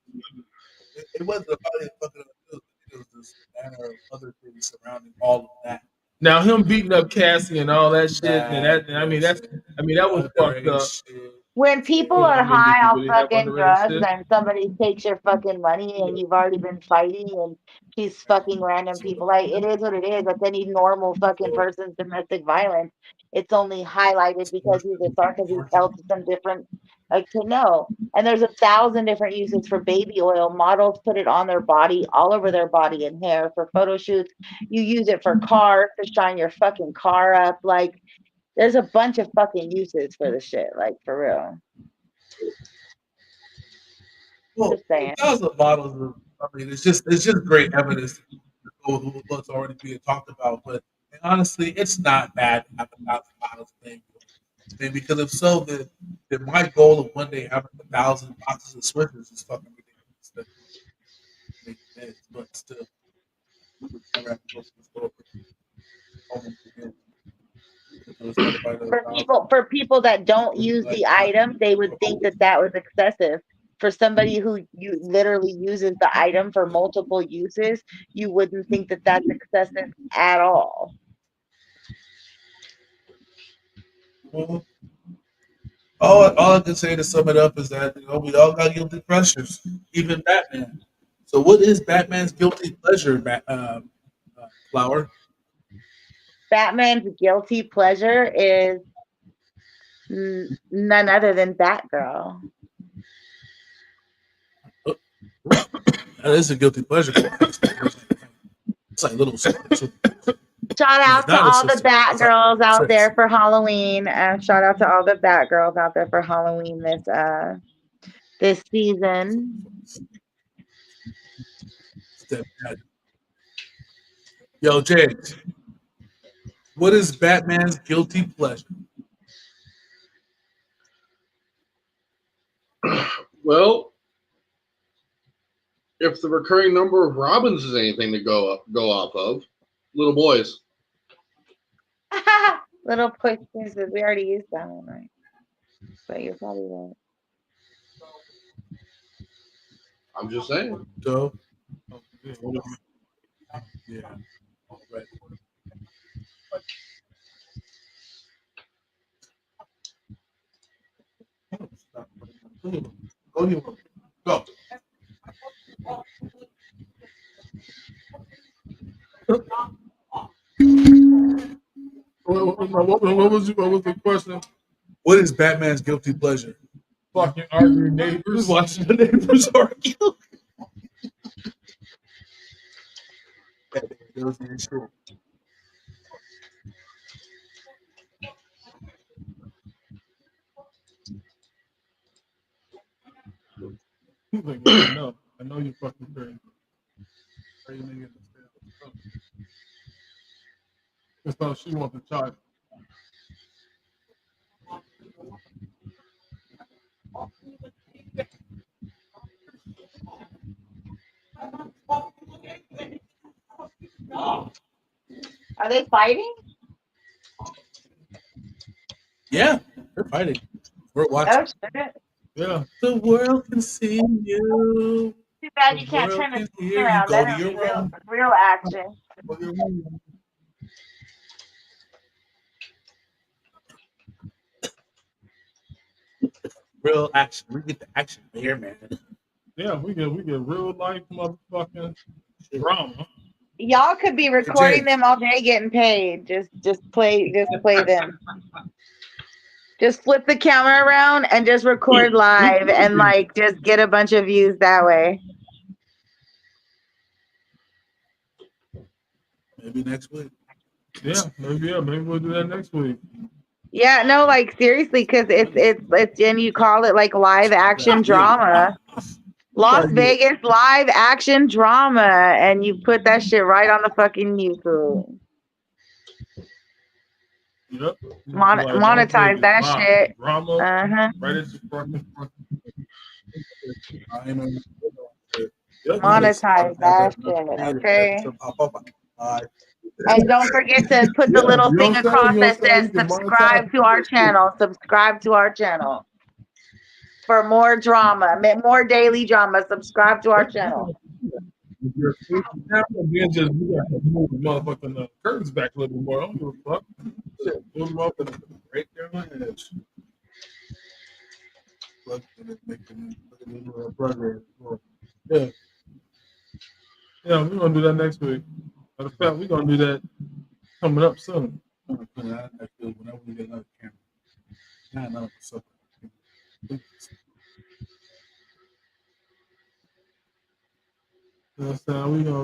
E: It wasn't about it fucking up. It was just a matter of other things surrounding all of that.
A: Now him beating up Cassie and all that shit, and that was fucked up.
E: Shit.
D: when people
A: I
D: are
A: mean, did
D: high
A: you
D: off
A: really have
D: fucking
A: underage
D: drugs
A: shit?
D: and somebody takes your fucking money and you've already been fighting and he's fucking random people, like it is what it is. Like any normal fucking person's domestic violence, it's only highlighted because he's a star because he's held to some different, like, to know. And there's 1,000 different uses for baby oil. Models put it on their body, all over their body and hair for photo shoots. You use it for cars to shine your fucking car up. Like, there's a bunch of fucking uses for the shit, like, for real.
E: Well,
D: Just saying.
E: 1,000 bottles of, I mean, it's just great evidence of what's already being talked about. But honestly, it's not bad to have 1,000 bottles of things. I mean, because if so, then my goal of one day having 1,000 boxes of Swifters is fucking ridiculous. That makes sense, but still, never have to go to the store almost again.
D: For people that don't use the item, they would think that that was excessive. For somebody who you literally uses the item for multiple uses, you wouldn't think that that's excessive at all.
E: Well, all I can say to sum it up is that we all got guilty pleasures, even Batman. So, what is Batman's guilty pleasure, Flower?
D: Batman's guilty pleasure is none other than Batgirl.
E: That is a guilty pleasure. It's like little.
D: Shout out to all the Batgirls out there for Halloween. Shout out to all the Batgirls out there for Halloween this season.
E: Yo, James. What is Batman's guilty pleasure?
F: Well, if the recurring number of Robins is anything to go off of, little boys.
D: Little push pieces. We already used that one, right? But you're probably right.
F: I'm just saying.
E: So, yeah, right. Go here. Go. What was the question? What is Batman's guilty pleasure?
A: Fucking arguing neighbors.
E: Watching the neighbors argue.
A: He's like, yeah, I know you're fucking crazy. Crazy nigga. That's how she wants to charge.
D: Are they fighting?
E: Yeah, they're fighting. We're watching.
D: Oh shit!
A: Yeah.
E: The world can see you.
D: Too bad
E: The
D: you can't
E: world
D: turn the
E: can
D: screen
E: hear you.
D: around.
E: Go to
D: That'll
E: your
D: be real,
E: room.
D: real action.
E: Real action. We get the action here, man.
A: Yeah, we get real life motherfucking drama.
D: Y'all could be recording them all day, getting paid. Just play them. Just flip the camera around and just record live, and like just get a bunch of views that way.
E: Maybe next week.
A: Yeah, maybe we'll do that next week.
D: Yeah, no, like seriously, because it's and you call it like live action drama. Las Vegas live action drama, and you put that shit right on the fucking YouTube.
A: Yep.
D: Monetize that shit.
A: Drama. Right at your fucking.
D: Monetize that shit, okay? And don't forget to put the little thing across that says subscribe to our channel. Subscribe to our channel. For more drama, more daily drama, subscribe to our channel.
A: Then just we got to move the motherfucking curtains back a little more. I don't give a fuck. Move them up and break their legs. Yeah. Yeah, we're gonna do that next week. Matter of fact, we're gonna do that coming up soon.
E: Whenever we get another camera. Not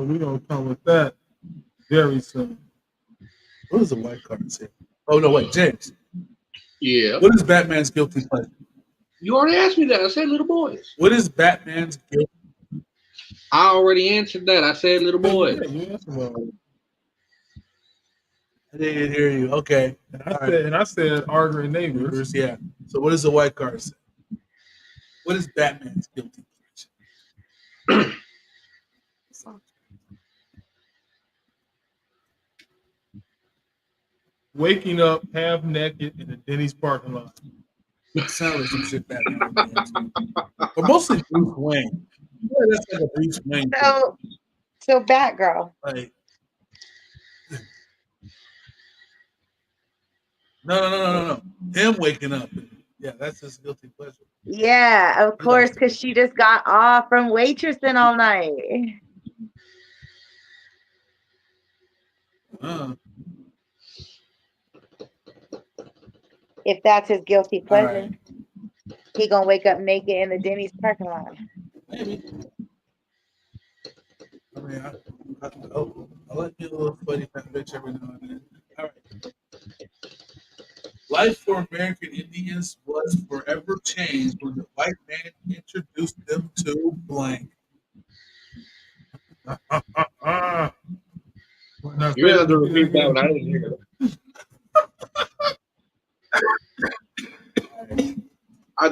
A: We gonna come with that very soon.
E: What does the white card say? Oh no, wait, James.
F: Yeah.
E: What is Batman's guilty pleasure?
F: You already asked me that. I said little boys.
E: What is Batman's guilty?
F: I already answered that. I said little boys.
A: Yeah,
E: I didn't hear you. Okay.
A: And I said arguing neighbors.
E: Yeah. So what does the white card say? What is Batman's guilty pleasure?
A: Waking up half naked in the Denny's parking lot.
E: Sounds like some shit Batman would do. But mostly Bruce Wayne. Yeah, that's like a Bruce Wayne thing.
D: So Batgirl.
E: Like, no. Him waking up. Yeah, that's his guilty pleasure.
D: Yeah, of course, because she just got off from waitressing all night. If that's his guilty pleasure, he gonna wake up naked in the Denny's parking lot.
E: Maybe. I mean, I like you a little funny fat bitch every now and then. All right. Life for American Indians was forever changed when the white man introduced them to blank.
F: You have to repeat that one. I didn't hear it.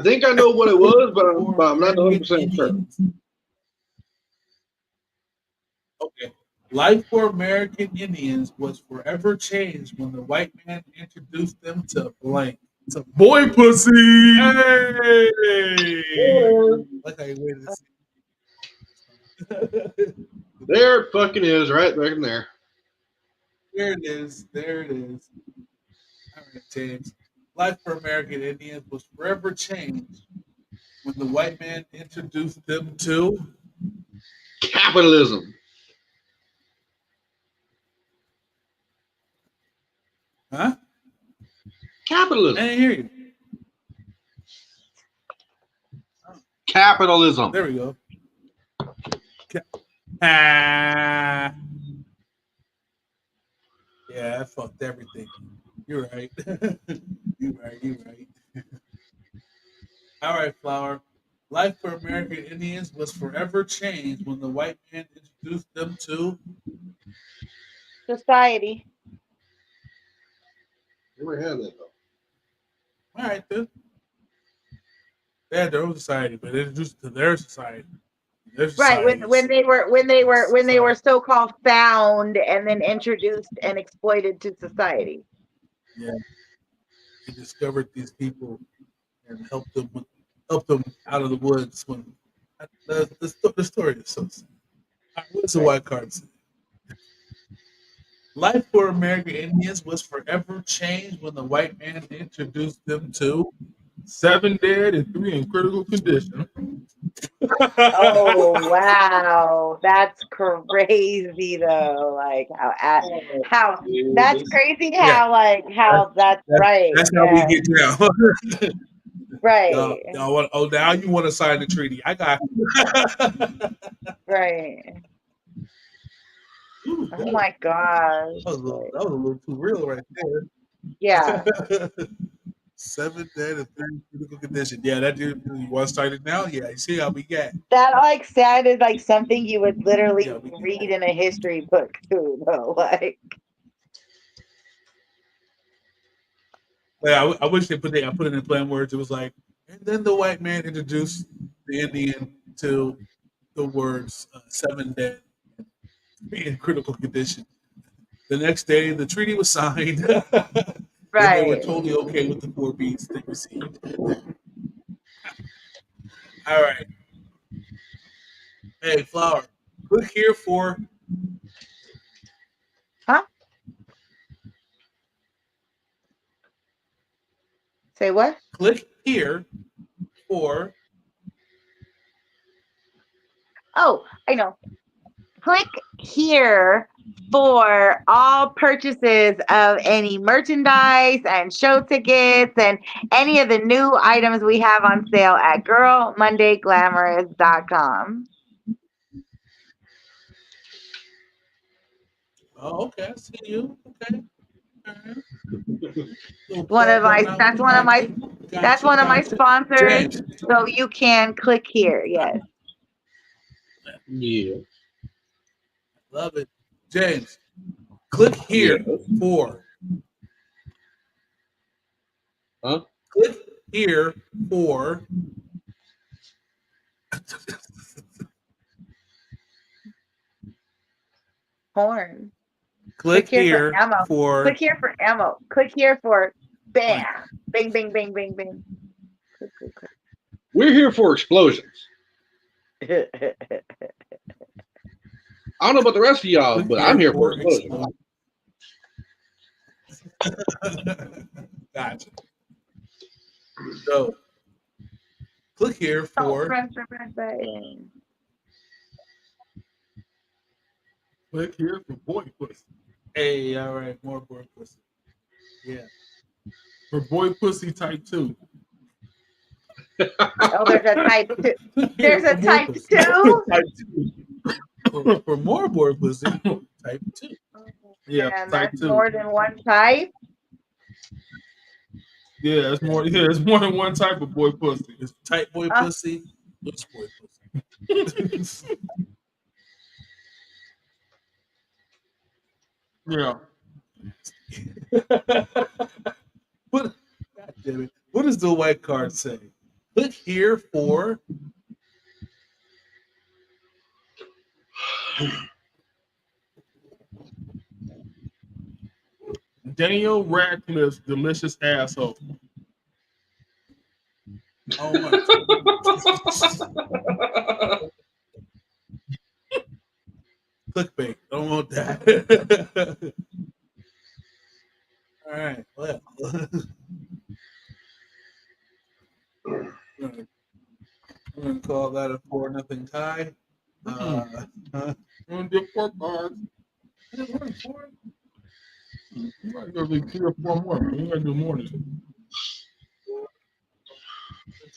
F: think I know what it was, but I'm not 100% sure.
E: Indians. Okay. Life for American Indians was forever changed when the white man introduced them to blank. To
A: Boy pussy.
E: hey! Like how you waited to see.
F: There it fucking is, right back in there.
E: There it is. There it is. All right, James. Life for American Indians was forever changed when the white man introduced them to.
F: Capitalism.
E: Huh? I
F: Capitalism.
E: didn't hear you.
F: Capitalism.
E: There we go. Ah. Yeah, that fucked everything. You're right. You're right. You're right. All right, Flower. Life for American Indians was forever changed when the white man introduced them to.
D: Society.
F: Never had that though.
E: All right, then. They had their own society, but they introduced it to their society. Their
D: Right.
E: society
D: When they were
E: society.
D: so-called found and then introduced and exploited to society.
E: Yeah, they discovered these people and helped them out of the woods. When the story is so sad. All right, what's the white card say? Life for American Indians was forever changed when the white man introduced them to.
A: 7 dead and 3 in critical condition.
D: Oh wow, that's crazy though. Like how that's crazy.
E: Yeah.
D: How that's right.
E: That's how we get down.
D: Right.
E: Now you want to sign the treaty? I got.
D: Right.
E: Ooh,
D: Oh my gosh.
E: that was a little too real right there.
D: Yeah.
E: 7 dead and 3 in critical condition. Yeah, that dude. You want to start it now? Yeah, you see how we get.
D: That like sounded like something you would literally
E: Yeah, we
D: read in a history book too, though. Like
E: Yeah, I wish I put it in plain words. It was like, and then the white man introduced the Indian to the words 7 dead, in critical condition. The next day, the treaty was signed. And they were
D: right.
E: totally okay with the 4 beats they received. All right. Hey, Flower, click here for.
D: Huh? Say what?
E: Click here for.
D: Oh, I know. Click here for all purchases of any merchandise and show tickets and any of the new items we have on sale at girlmondayglamorous.com.
E: Oh, okay. I see you. Okay. All right.
D: That's one of my sponsors.
E: James.
D: So you can click here. Yes.
F: Yeah.
E: Love it. James, click here for.
F: Huh?
E: Click here for.
D: Porn.
E: Click here
D: for ammo.
E: for.
D: Click here for ammo. Click here for bam. Bing, bing, bing, bing, bing. Click, click, click.
F: We're here for explosions. I don't know about the rest of y'all,
E: Click
F: but I'm here for explosions.
E: Gotcha. So, click here for.
D: Press the red button.
A: Click here for boy pussy.
E: Hey, all right, more boy pussy. Yeah.
A: For boy pussy type 2.
D: Oh, there's a type 2.
E: Click
D: There's
E: here
D: a
E: for more
D: type
E: pussy.
D: 2?
E: Type 2. For more boy pussy, type 2.
A: Yeah,
D: And
A: type
D: that's
A: 2.
D: more than one type.
A: Yeah, it's more. Yeah, it's more than one type of boy pussy.
E: It's tight boy pussy. Loose boy pussy.
A: Yeah.
E: What? God damn it! What does the white card say? Click here for Daniel Radcliffe's delicious asshole. Oh my! Clickbait. Don't want that. All right. Well, I'm gonna call that a 4-0 tie. I'm gonna get 4 cards. I didn't win 4. You might go do 3 or 4 more. You gotta do more than 6.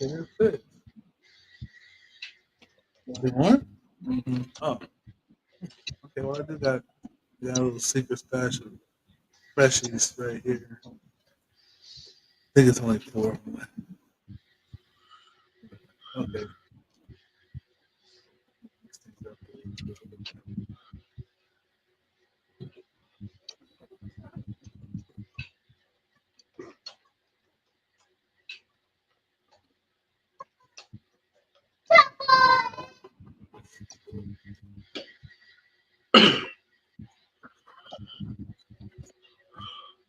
E: Okay, that's it. Do more? Mm-hmm. Oh. Okay, well, I do got a little secret stash of freshies right here. I think it's only 4. Okay.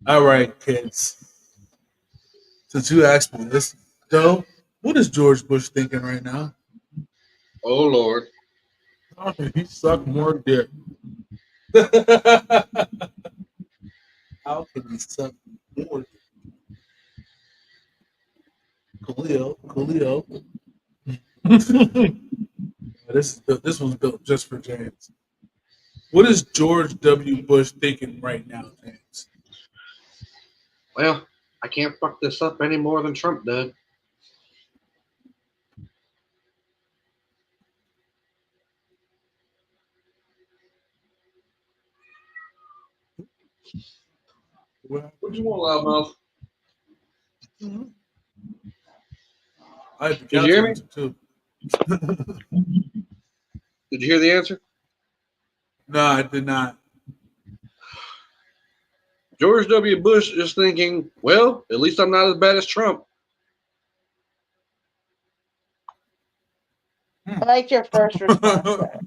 E: All right, kids. Since you asked me this, Joe, what is George Bush thinking right now?
F: Oh Lord.
E: How can he suck more dick? How can he suck more dick? Coolio. This one's built just for James. What is George W. Bush thinking right now, James?
F: Well, I can't fuck this up any more than Trump did.
E: Well,
F: What you want, loudmouth?
E: I have the
F: Did you
E: couch
F: hear me?
E: answer too.
F: Did you hear the answer?
E: No, I did not.
F: George W. Bush is thinking, well, at least I'm not as bad as Trump.
D: I liked your first response there.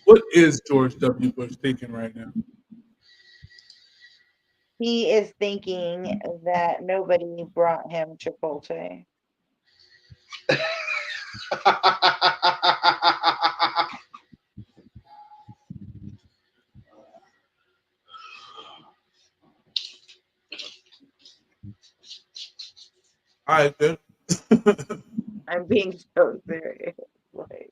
E: What is George W. Bush thinking right now?
D: He is thinking that nobody brought him Chipotle.
E: All right, then.
D: I'm being so serious. Like,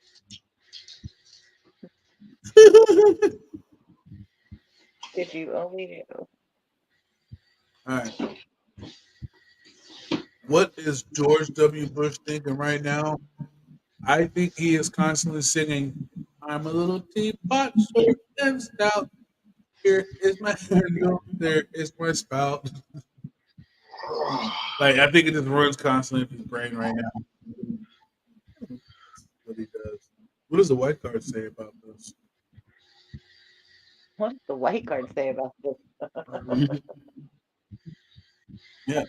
D: if you only knew.
E: All right. What is George W. Bush thinking right now? I think he is constantly singing, I'm a little teapot, short and stout. Here is my handle, there is my spout. Like, I think it just runs constantly in his brain right now. What he does. What does the white card say about this?
D: What does the white card say about this?
E: Yeah.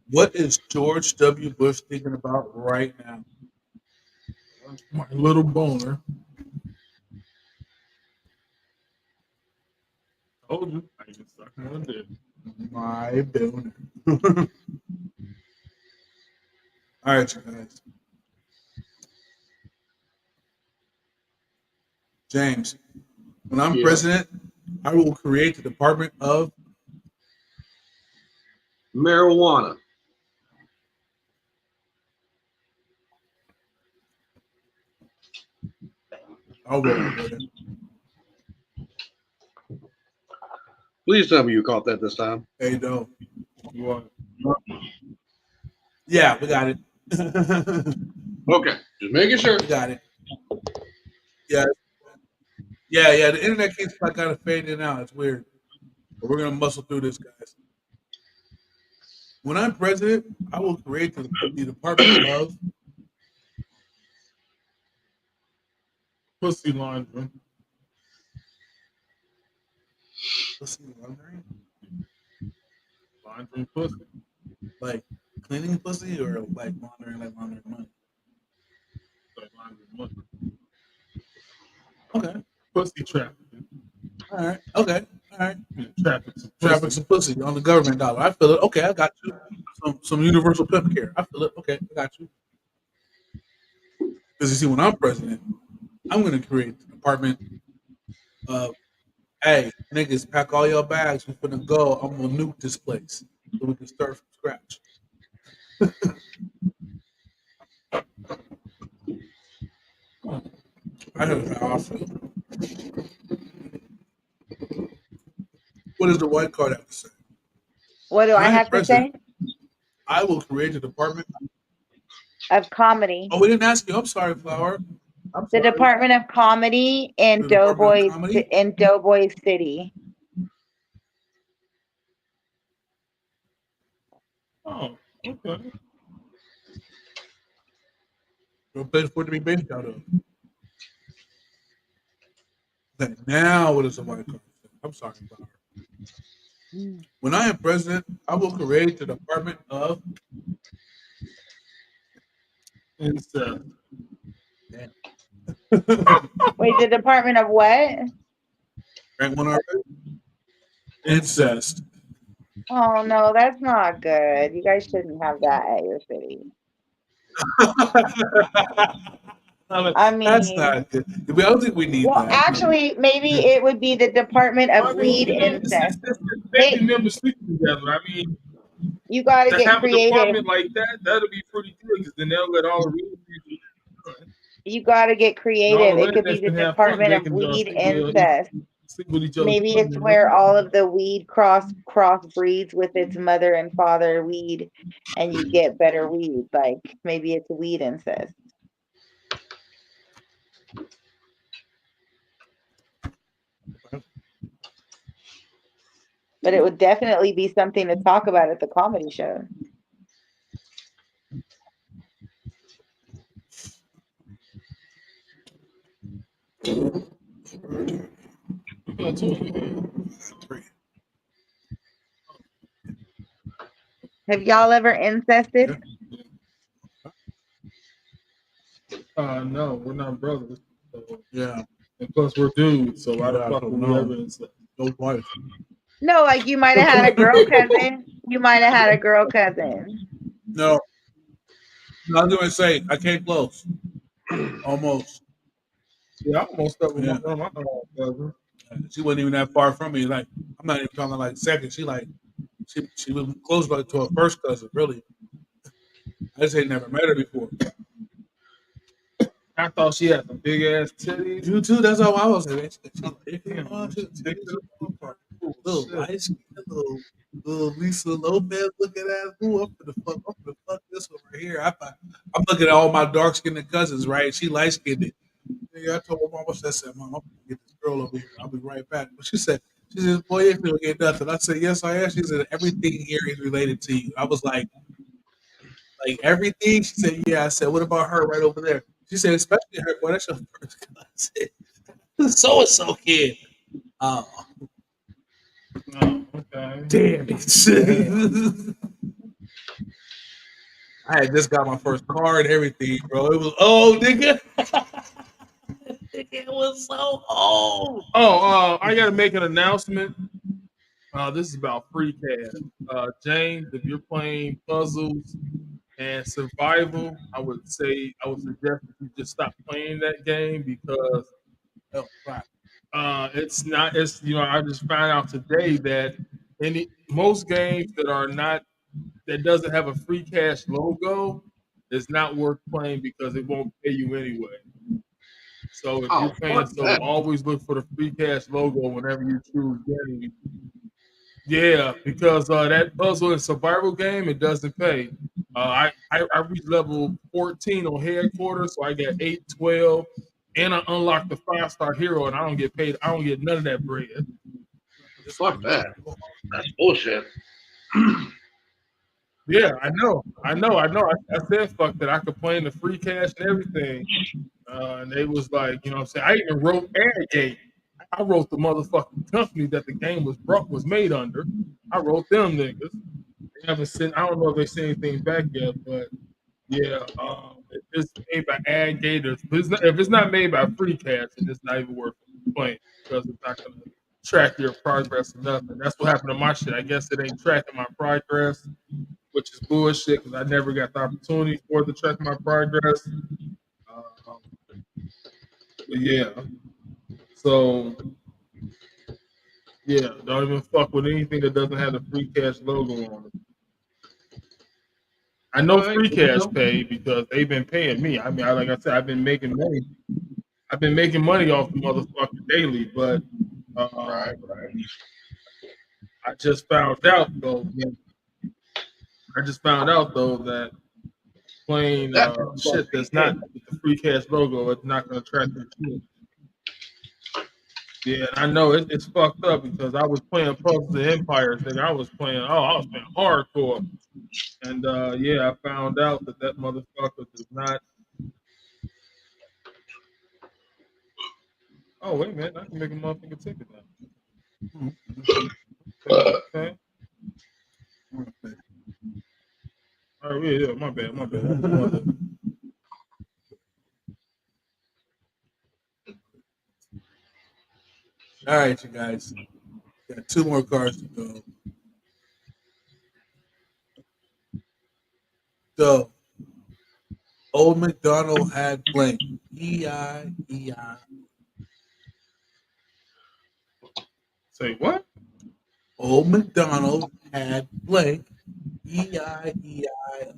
E: What is George W. Bush thinking about right now? My little boner. Told you. I just sucking on dick. My boner. All right, you guys. James, when I'm
F: Yeah.
E: president, I will create the Department of
F: Marijuana.
E: I'll roll with it.
F: Please tell me you caught that this time.
E: Hey, no. You want it? Yeah, we got it.
F: Okay, just making sure.
E: We got it. Yeah. Yeah. The internet keeps like kind of fading out. It's weird. But we're gonna muscle through this, guys. When I'm president, I will create the Department of
A: Pussy laundry.
E: Pussy laundering?
A: Laundry pussy.
E: Like cleaning pussy or like laundering money?
A: Like laundry money.
E: Okay.
A: Pussy trafficking.
E: All right. Okay. All right.
A: Yeah, traffic some
E: Traffic
A: pussy.
E: some pussy on the government dollar. I feel it. Okay, I got you. Some universal pimp care. I feel it. Okay, I got you. Because you see, when I'm president, I'm gonna create the department of, hey, niggas, pack all your bags. We're gonna go. I'm gonna nuke this place so we can start from scratch. I have how I feel. What does the white card have to say?
D: What do
E: When
D: I
E: I am
D: have to
E: president,
D: say?
E: I will create a department.
D: Of comedy.
E: Oh, we didn't ask you. I'm sorry, Flower. I'm
D: The
E: sorry.
D: Department of Comedy in
E: The Department of
D: Doughboys
E: Comedy.
D: in Doughboys City.
A: Oh, okay.
E: What place for it to be based out of? Okay, now what is the white card say? I'm sorry, Flower. When I am president, I will create the Department of.
A: Incest.
E: Damn.
D: Wait, the Department of what?
E: Rank one already?
A: Incest.
E: Incest.
D: Oh no, that's not good. You guys shouldn't have that at your city. I
E: That's
D: mean,
E: not good. I don't think we need
D: well,
E: that.
D: actually, maybe it would be the Department of
A: I mean,
D: Weed Incest.
A: it's
D: They,
A: family members sleeping together. I mean,
D: you got to
A: to
D: get
A: have a
D: creative.
A: department like that, that'll be pretty good because then they'll let all the real people,
D: You got to get
A: and all
D: creative.
A: the
D: It could be
A: rednecks
D: the
A: can have fun.
D: Department
A: They
D: of
A: can
D: Weed
A: sleep,
D: Incest.
A: sleep with each other's
D: Maybe it's
A: children.
D: where all of the weed crossbreeds with its mother and father weed, and you get better weed. Like maybe it's weed incest. But it would definitely be something to talk about at the comedy show.
A: Yeah, too.
D: Have y'all ever incested?
A: No, we're not brothers. So,
E: Yeah.
A: and plus, we're dudes. So why the
E: Yeah,
A: fuck
E: so
A: would we
E: no.
A: ever incest?
E: No wife.
D: No, like you might have had a girl cousin. You might have had a girl cousin.
E: No. I was going to say, I came close. Almost.
A: Yeah, I almost stuck with
E: Yeah.
A: one of my cousins.
E: She wasn't even that far from me. Like, I'm not even talking like second. She was close like to her first cousin, really. I just ain't never met her before.
A: I thought she had some big ass titties.
E: You too, that's how I was saying.
A: Damn,
E: Little light skin, little Lisa Lopez looking ass. Ooh, I'm gonna fuck this one right here. I'm looking at all my dark skinned cousins, right? She light skinned. Yeah, I told my mom, I said, Mom, I'm gonna get this girl over here. I'll be right back. But she said, boy, you ain't gonna get nothing. I said, yes, I am. She said, everything here is related to you. I was like everything? She said, yeah. I said, what about her right over there? She said, especially her. Boy, that's your first cousin. So and so kid. Oh,
A: Oh, okay.
E: damn it. I had just got my first car and everything, bro. It was old, nigga. It was so old.
A: Oh, I gotta make an announcement. This is about free cash. James, if you're playing puzzles and survival, I would suggest that you just stop playing that game because
E: Oh, crap.
A: it's not. It's I just found out today that most games that doesn't have a free cash logo is not worth playing because it won't pay you anyway. So if you're
F: Oh,
A: paying,
F: fuck
A: so
F: that.
A: always look for the free cash logo whenever you choose game. Yeah, because that puzzle and survival game, it doesn't pay. I reached level 14 on headquarters, so I got 8, 12, and I unlocked the 5-star hero, and I don't get paid. I don't get none of that bread.
E: This
F: Fuck
E: one just
F: that. That's bullshit.
E: Yeah, I know. I said fuck that. I complained the free cash and everything. And they was like, you know what I'm saying? I even wrote Airgate. I wrote the motherfucking company that the game was made under. I wrote them niggas. They haven't sent, I don't know if they sent anything back yet, but yeah, it's made by Airgate. If it's not made by free cash, then it's not even worth playing because it's not gonna track your progress or nothing. That's what happened to my shit. I guess it ain't tracking my progress, which is bullshit because I never got the opportunity for it to track my progress. Um, but yeah, so yeah, don't even fuck with anything that doesn't have the free cash logo on it. I know
F: All right,
E: free
F: good to
E: cash
F: know.
E: pay because they've been paying me. I mean, like I said, I've been making money. I've been making money off the motherfucker daily, but
C: Right.
E: I just found out though. I just found out though that playing
C: That
E: shit that's not with the free cash logo, it's not going to track your shit. Yeah, and I know it's fucked up because I was playing Puzzles and Empires, nigga. I was playing hardcore. And yeah, I found out that motherfucker does not. Oh, wait a minute. I can make a motherfucking ticket now. Okay. All right, yeah, my bad. All right, you guys. Got two more cards to go. So, Old McDonald had blank. E-I-E-I. Say what? Old McDonald had blank. E-I-E-I.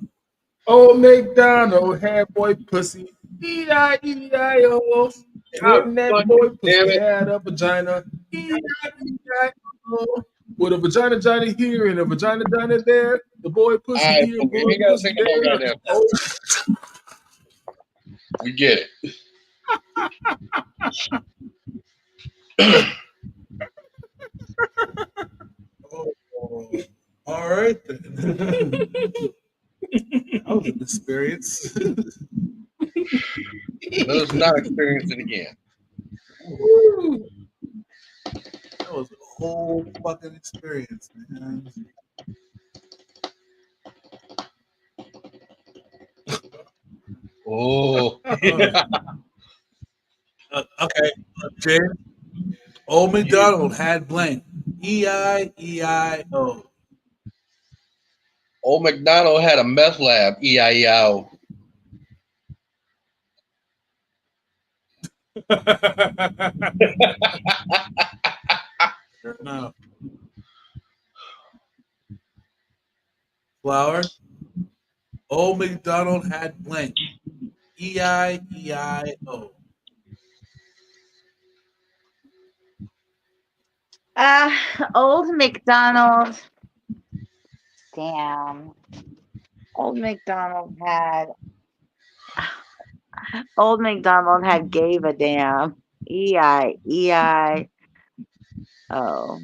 E: Old McDonald had boy pussy. E-I-E-I-O. And that
F: God
E: boy
F: damn
E: pussy
F: it.
E: had a vagina. E-I-E-I-O. With a vagina Johnny here and a vagina Johnny there. The boy
C: All
E: pussy
C: right,
E: here,
C: so
E: boy
C: we ain't gotta
E: pussy
C: sing no more
E: there.
C: goddamn.
E: Oh,
C: We get it.
E: oh, all right then. That was an experience.
C: Let us not experience it again.
E: That was a whole fucking experience, man.
C: Oh,
E: Okay, James. Old McDonald had blank. E-I-E-I-O.
C: Old McDonald had a meth lab. E-I-E-I-O.
E: Fair enough. Flower. Old McDonald had blank. E-I-E-I-O.
D: Old McDonald. Damn. Old McDonald had. Old McDonald had gave a damn. E-I-E-I. Oh.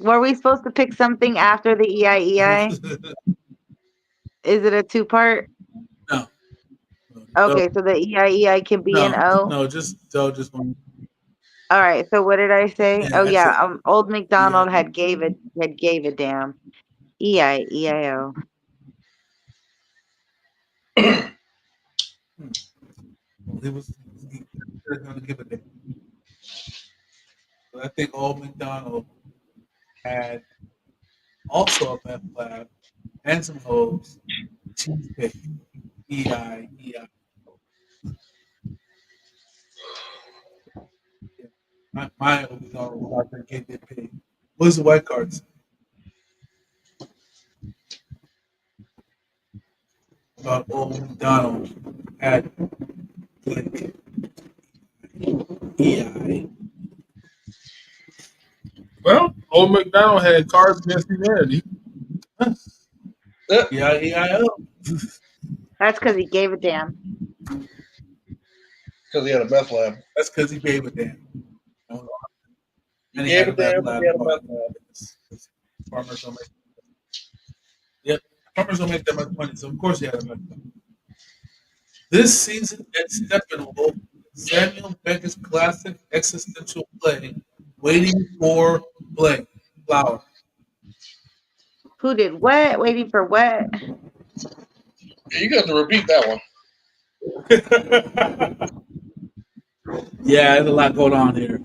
D: Were we supposed to pick something after the E-I-E-I? Is it a two-part?
E: No.
D: Okay, so the E-I-E-I can be an O?
E: No, just one.
D: All right, so what did I say?
E: Yeah,
D: Oh
E: that's
D: yeah,
E: it.
D: Old McDonald
E: E-I-E.
D: had gave a damn. E-I-E-I-O.
E: Well, he was going to give a damn. But I think Old McDonald had also a meth lab and some hoes. Cheesecake. E-I-E-I. Yeah. My Old McDonald was out there getting it paid. What's the white cards? About Old McDonald had like E-I. Well, Old McDonald had Cards Against Humanity. E-I-E-I-O.
D: That's because he gave a damn.
C: Because he had a meth lab.
E: That's because he gave a damn.
C: He
E: And he
C: gave
E: had
C: a
E: a meth
C: damn, but
E: lab.
C: he had a meth lab.
E: Farmers don't make. Yep. Drummers don't make that much money, so of course he had a money. This season at Steppenwolf, Samuel Beckett's classic existential play, Waiting for Blank Flower.
D: Who did what? Waiting for what?
C: You got to repeat that one.
E: Yeah, there's a lot going on here.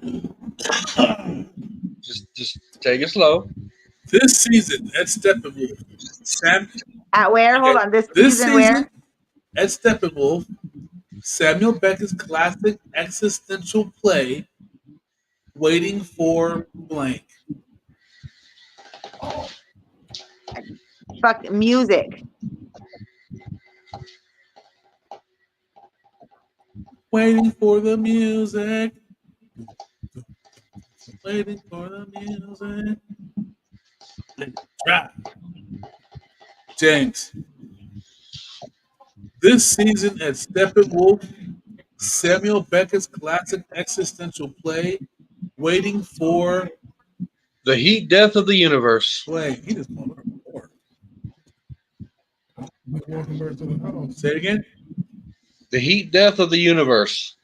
C: Just take it slow.
E: This season at Steppenwolf,
D: At where? Hold on. This season where?
E: at Steppenwolf, Samuel Beckett's classic existential play, Waiting for Blank.
D: Fuck music.
E: Waiting for the music. Waiting for the music. Let it drop. James. This season at Steppenwolf, Samuel Beckett's classic existential play, Waiting for
C: The heat death of the universe.
E: Play. He just pulled her board.
A: Welcome back to the house.
E: Say it again.
C: The heat death of the universe.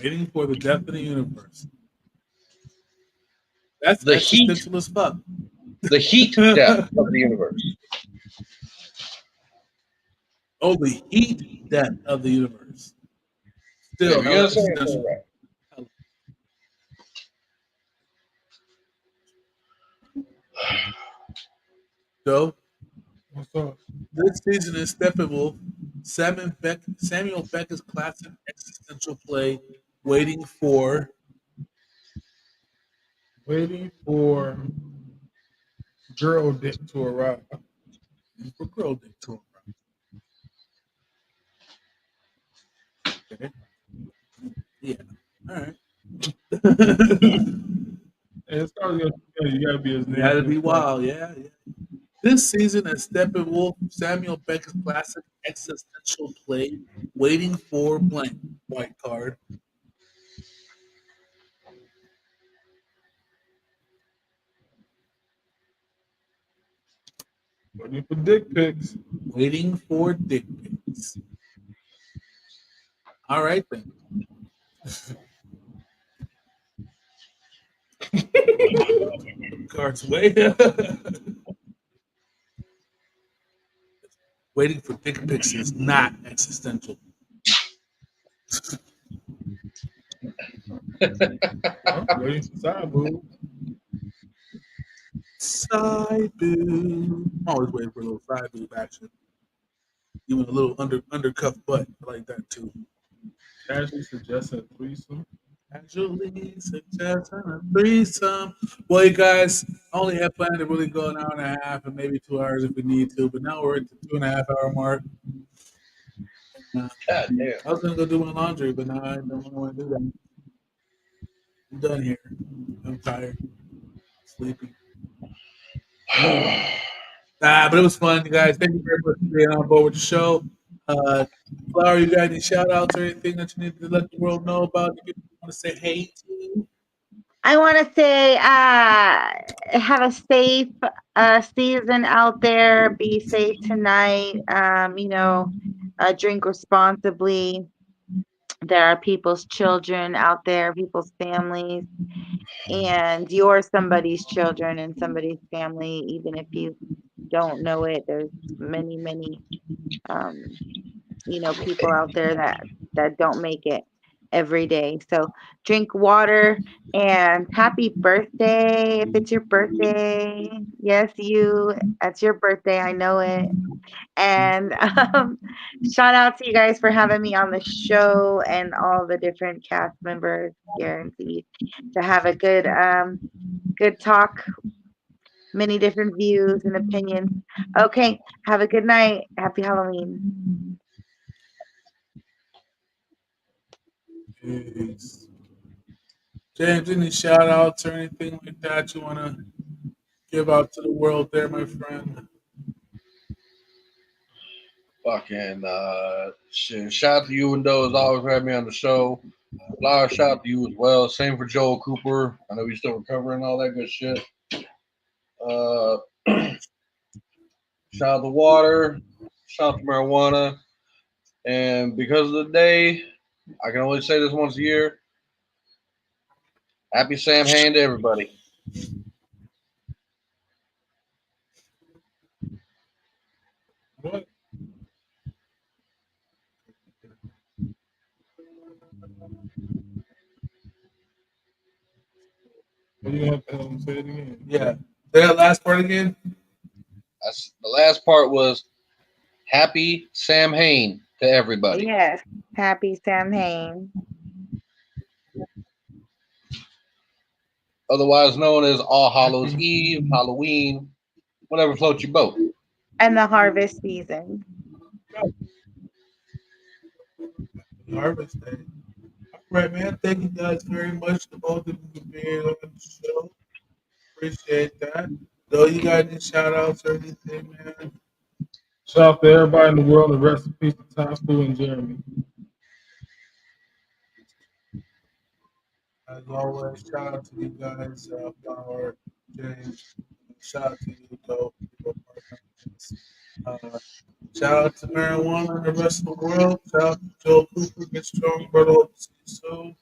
E: Waiting for the death of the universe. That's
C: The heat.
E: existential as fuck.
C: The heat death of the universe.
E: Oh, the heat death of the universe. Still,
C: If you're gonna say it,
E: existential.
C: say it right.
E: So,
A: What's up?
E: this season in Steppenwolf, Samuel Beckett's classic existential play, Waiting for
A: Waiting for girl dick to arrive.
E: Girl Dick Tour. Okay. Yeah. All right.
A: And it's probably you gotta be his name.
E: Gotta be wild, yeah. This season at Steppenwolf, Samuel Beckett's classic existential play, Waiting for Blank, white card.
A: Waiting for dick pics.
E: Waiting for dick pics. All right then. Cards way. Waiting for dick pics is not existential.
A: Waiting for side boob.
E: Side boob. I'm always waiting for a little side boob action. Even a little undercuff butt. I like that too.
A: Casually suggests a threesome.
E: Casually suggesting a threesome. Well, you guys, I only had planned to really go an hour and a half and maybe 2 hours if we need to, but now we're at the 2.5 hour mark.
C: God damn.
E: I was gonna go do my laundry, but now I don't want to do that. I'm done here. I'm tired, sleepy. But it was fun, you guys. Thank you very much for being on board with the show. Flower, you got any shout outs or anything that you need to let the world know about? If you want to say hey to?
D: I want to say, have a safe season out there. Be safe tonight. Drink responsibly. There are people's children out there, people's families, and you're somebody's children and somebody's family, even if you don't know it. There's many, many, people out there that don't make it every day. So drink water and happy birthday if it's your birthday. Yes, that's your birthday. I know it. And shout out to you guys for having me on the show and all the different cast members. Guaranteed to have a good talk, many different views and opinions. Okay, have a good night. Happy Halloween.
E: Peace. James, any shout outs or anything like that you want to give out to the world there, my friend?
C: Fucking shit. Shout out to you, Windows. Always had me on the show. Flower, shout out to you as well. Same for Joel Cooper. I know he's still recovering, all that good shit. Shout out to water. Shout out to marijuana. And because of the day, I can only say this once a year. Happy Sam Hain to everybody.
E: What? You have to say it again. Yeah. Say that last part again.
C: That's the last part was Happy Sam Hain to everybody.
D: Yes. Happy Sam Hain.
C: Otherwise known as All Hallows Eve, Halloween, whatever floats your boat.
D: And the harvest season.
E: Harvest Day. All right, man. Thank you guys very much to both of you for being on the show. Appreciate that. Though you got any shout outs or anything, man?
A: Shout out to everybody in the world and rest in peace to Tasco and Jeremy.
E: As always, shout out to you guys, Flower, James. Shout out to you, Dope. Shout out to marijuana and the rest of the world. Shout out to Joe Cooper. Get strong, brother. Hope to see you soon.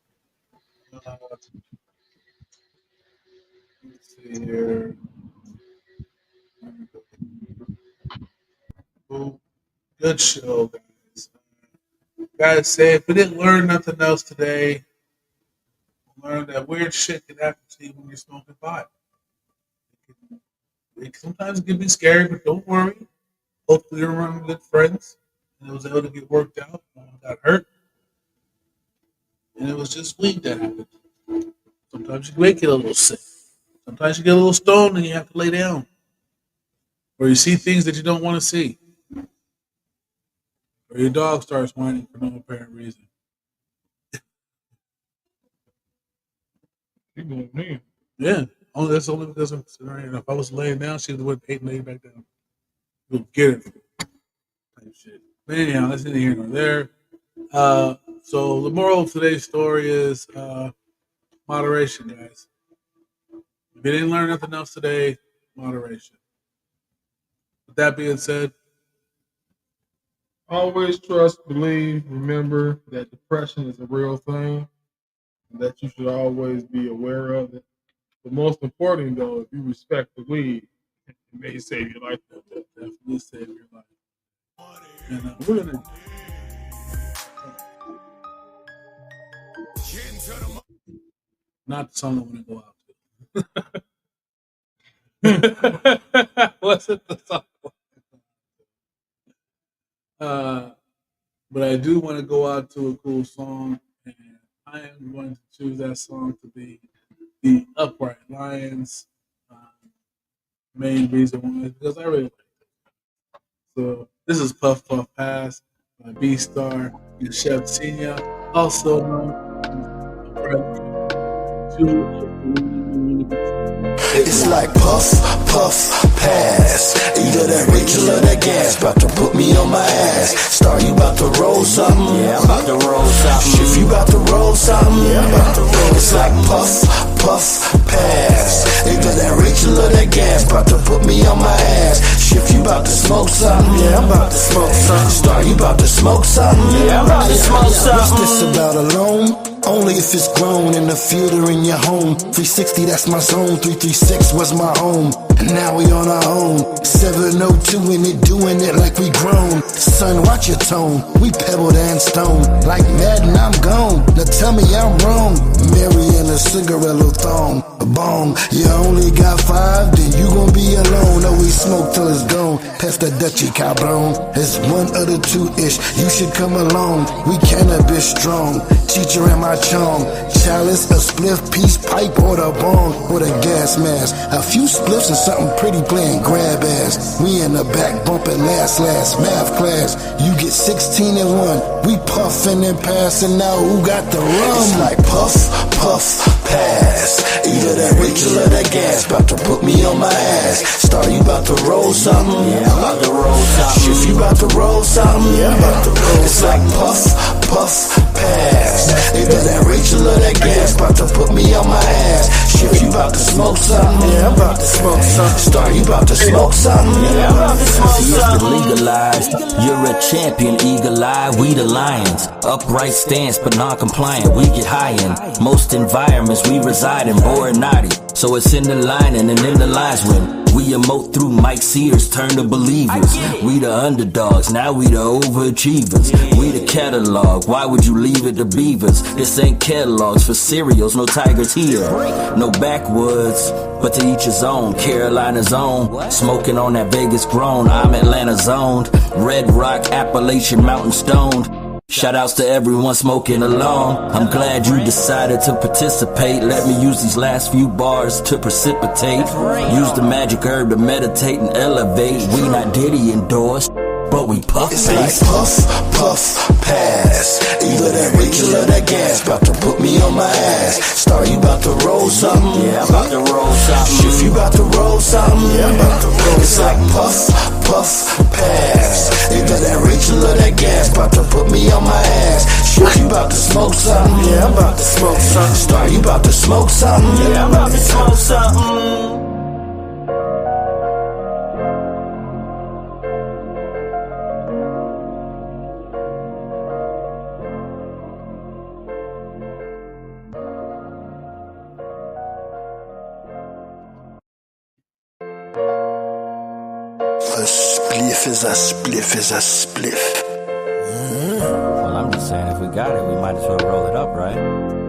E: Let's see here. Good show, guys. Guys, say if we didn't learn nothing else today, learn that weird shit can happen to you when you're smoking pot. Sometimes it can be scary, but don't worry. Hopefully you're around good friends and it was able to get worked out. No one got hurt. And it was just weed that happened. Sometimes you may get a little sick. Sometimes you get a little stoned and you have to lay down. Or you see things that you don't want to see. Or your dog starts whining for no apparent reason.
A: You going me?
E: Yeah. That's only because I'm considering if I was laying down, she would have ate and laid back down. You'll get it. Type shit. But anyhow, that's neither here nor there. So the moral of today's story is moderation, guys. If you didn't learn nothing else today, moderation. With that being said,
A: Always trust, believe, remember that depression is a real thing and that you should always be aware of it. But most important, though, if you respect the weed, it may save your life.
E: Definitely save your life. And we're going to... Not the song I want to go out to. Wasn't the song? But I do want to go out to a cool song, and I am going to choose that song to be the Upright Lions. Main reason why is because I really like it. So this is Puff Puff Pass by B-Star and Chef Senior, also known
B: It's like puff, puff, pass. Either that Rachel or that gas. About to put me on my ass. Star, you about to roll something? Yeah, I'm about to roll something. If you about to roll something? Yeah, I'm about to roll. It's like puff, puff, pass. Either that Rachel or that gas. About to put me on my ass. If you about to smoke something? Yeah, I'm about to smoke something. Star, you about to smoke something? Yeah, I'm about to smoke something. What's this about alone? Only if it's grown in the field or in your home. 360, that's my zone. 336 was my home. And now we on our own. 702 in it, doing it like we grown. Son, watch your tone. We pebbled and stone. Like Madden, I'm gone. Now tell me I'm wrong. Mary and a cigarello thong. A bong. You only got 5, then you gon' be alone. Oh, we smoke till it's gone. Pass that Dutchie, cabron. It's one of the 2-ish. You should come along. We cannabis strong. Teacher and my chong. Chalice, a spliff, piece, pipe, or the bong, or the gas mask. A few spliffs and something pretty playing grab ass. We in the back bumping last math class. You get 16 and 1. We puffin' and passing now. Who got the rum? It's like puff, puff, pass. Either that Rachel or that gas. About to put me on my ass. Star, you about to roll something? Yeah, I'm about to roll something. If you about to roll something? Yeah, I'm about to roll. It's like puff, puff, pass. Either that Rachel or that gas. About to put me on my ass. If you
G: about to smoke something. Yeah, I'm about to smoke something. Star, you about to smoke something. Yeah, I'm about to smoke something.
H: See, it's the legalized. You're a champion, eagle eye. We the lions. Upright stance, but non-compliant. We get high in most environments we reside in. Boring naughty. So it's in the line and in the lines when we emote through Mike Sears, turn to believers. We the underdogs, now we the overachievers. We the catalog, why would you leave it to beavers? This ain't catalogs for cereals, no tigers here. No backwoods, but to each his own. Carolina's own, smoking on that Vegas grown. I'm Atlanta zoned, Red Rock, Appalachian Mountain stoned. Shoutouts to everyone smoking along. I'm glad you decided to participate. Let me use these last few bars to precipitate. Use the magic herb to meditate and elevate. We not Diddy endorsed, but we puff.
G: It's like puff, puff, pass. Either that reach or that gas. About to put me on my ass. Star, you about to roll something?
H: Yeah, I'm about to roll something.
G: If you about to roll something? Yeah, I'm about to roll. It's like puff, puff, pass. Either that reach or that gas. About to put me on my ass. Shit, you about to smoke something? Yeah, I'm about to smoke something. Star, you about to smoke something?
H: Yeah, I'm about to smoke something.
G: A spliff is a spliff is a spliff.
H: Well, I'm just saying, if we got it, we might as well roll it up, right?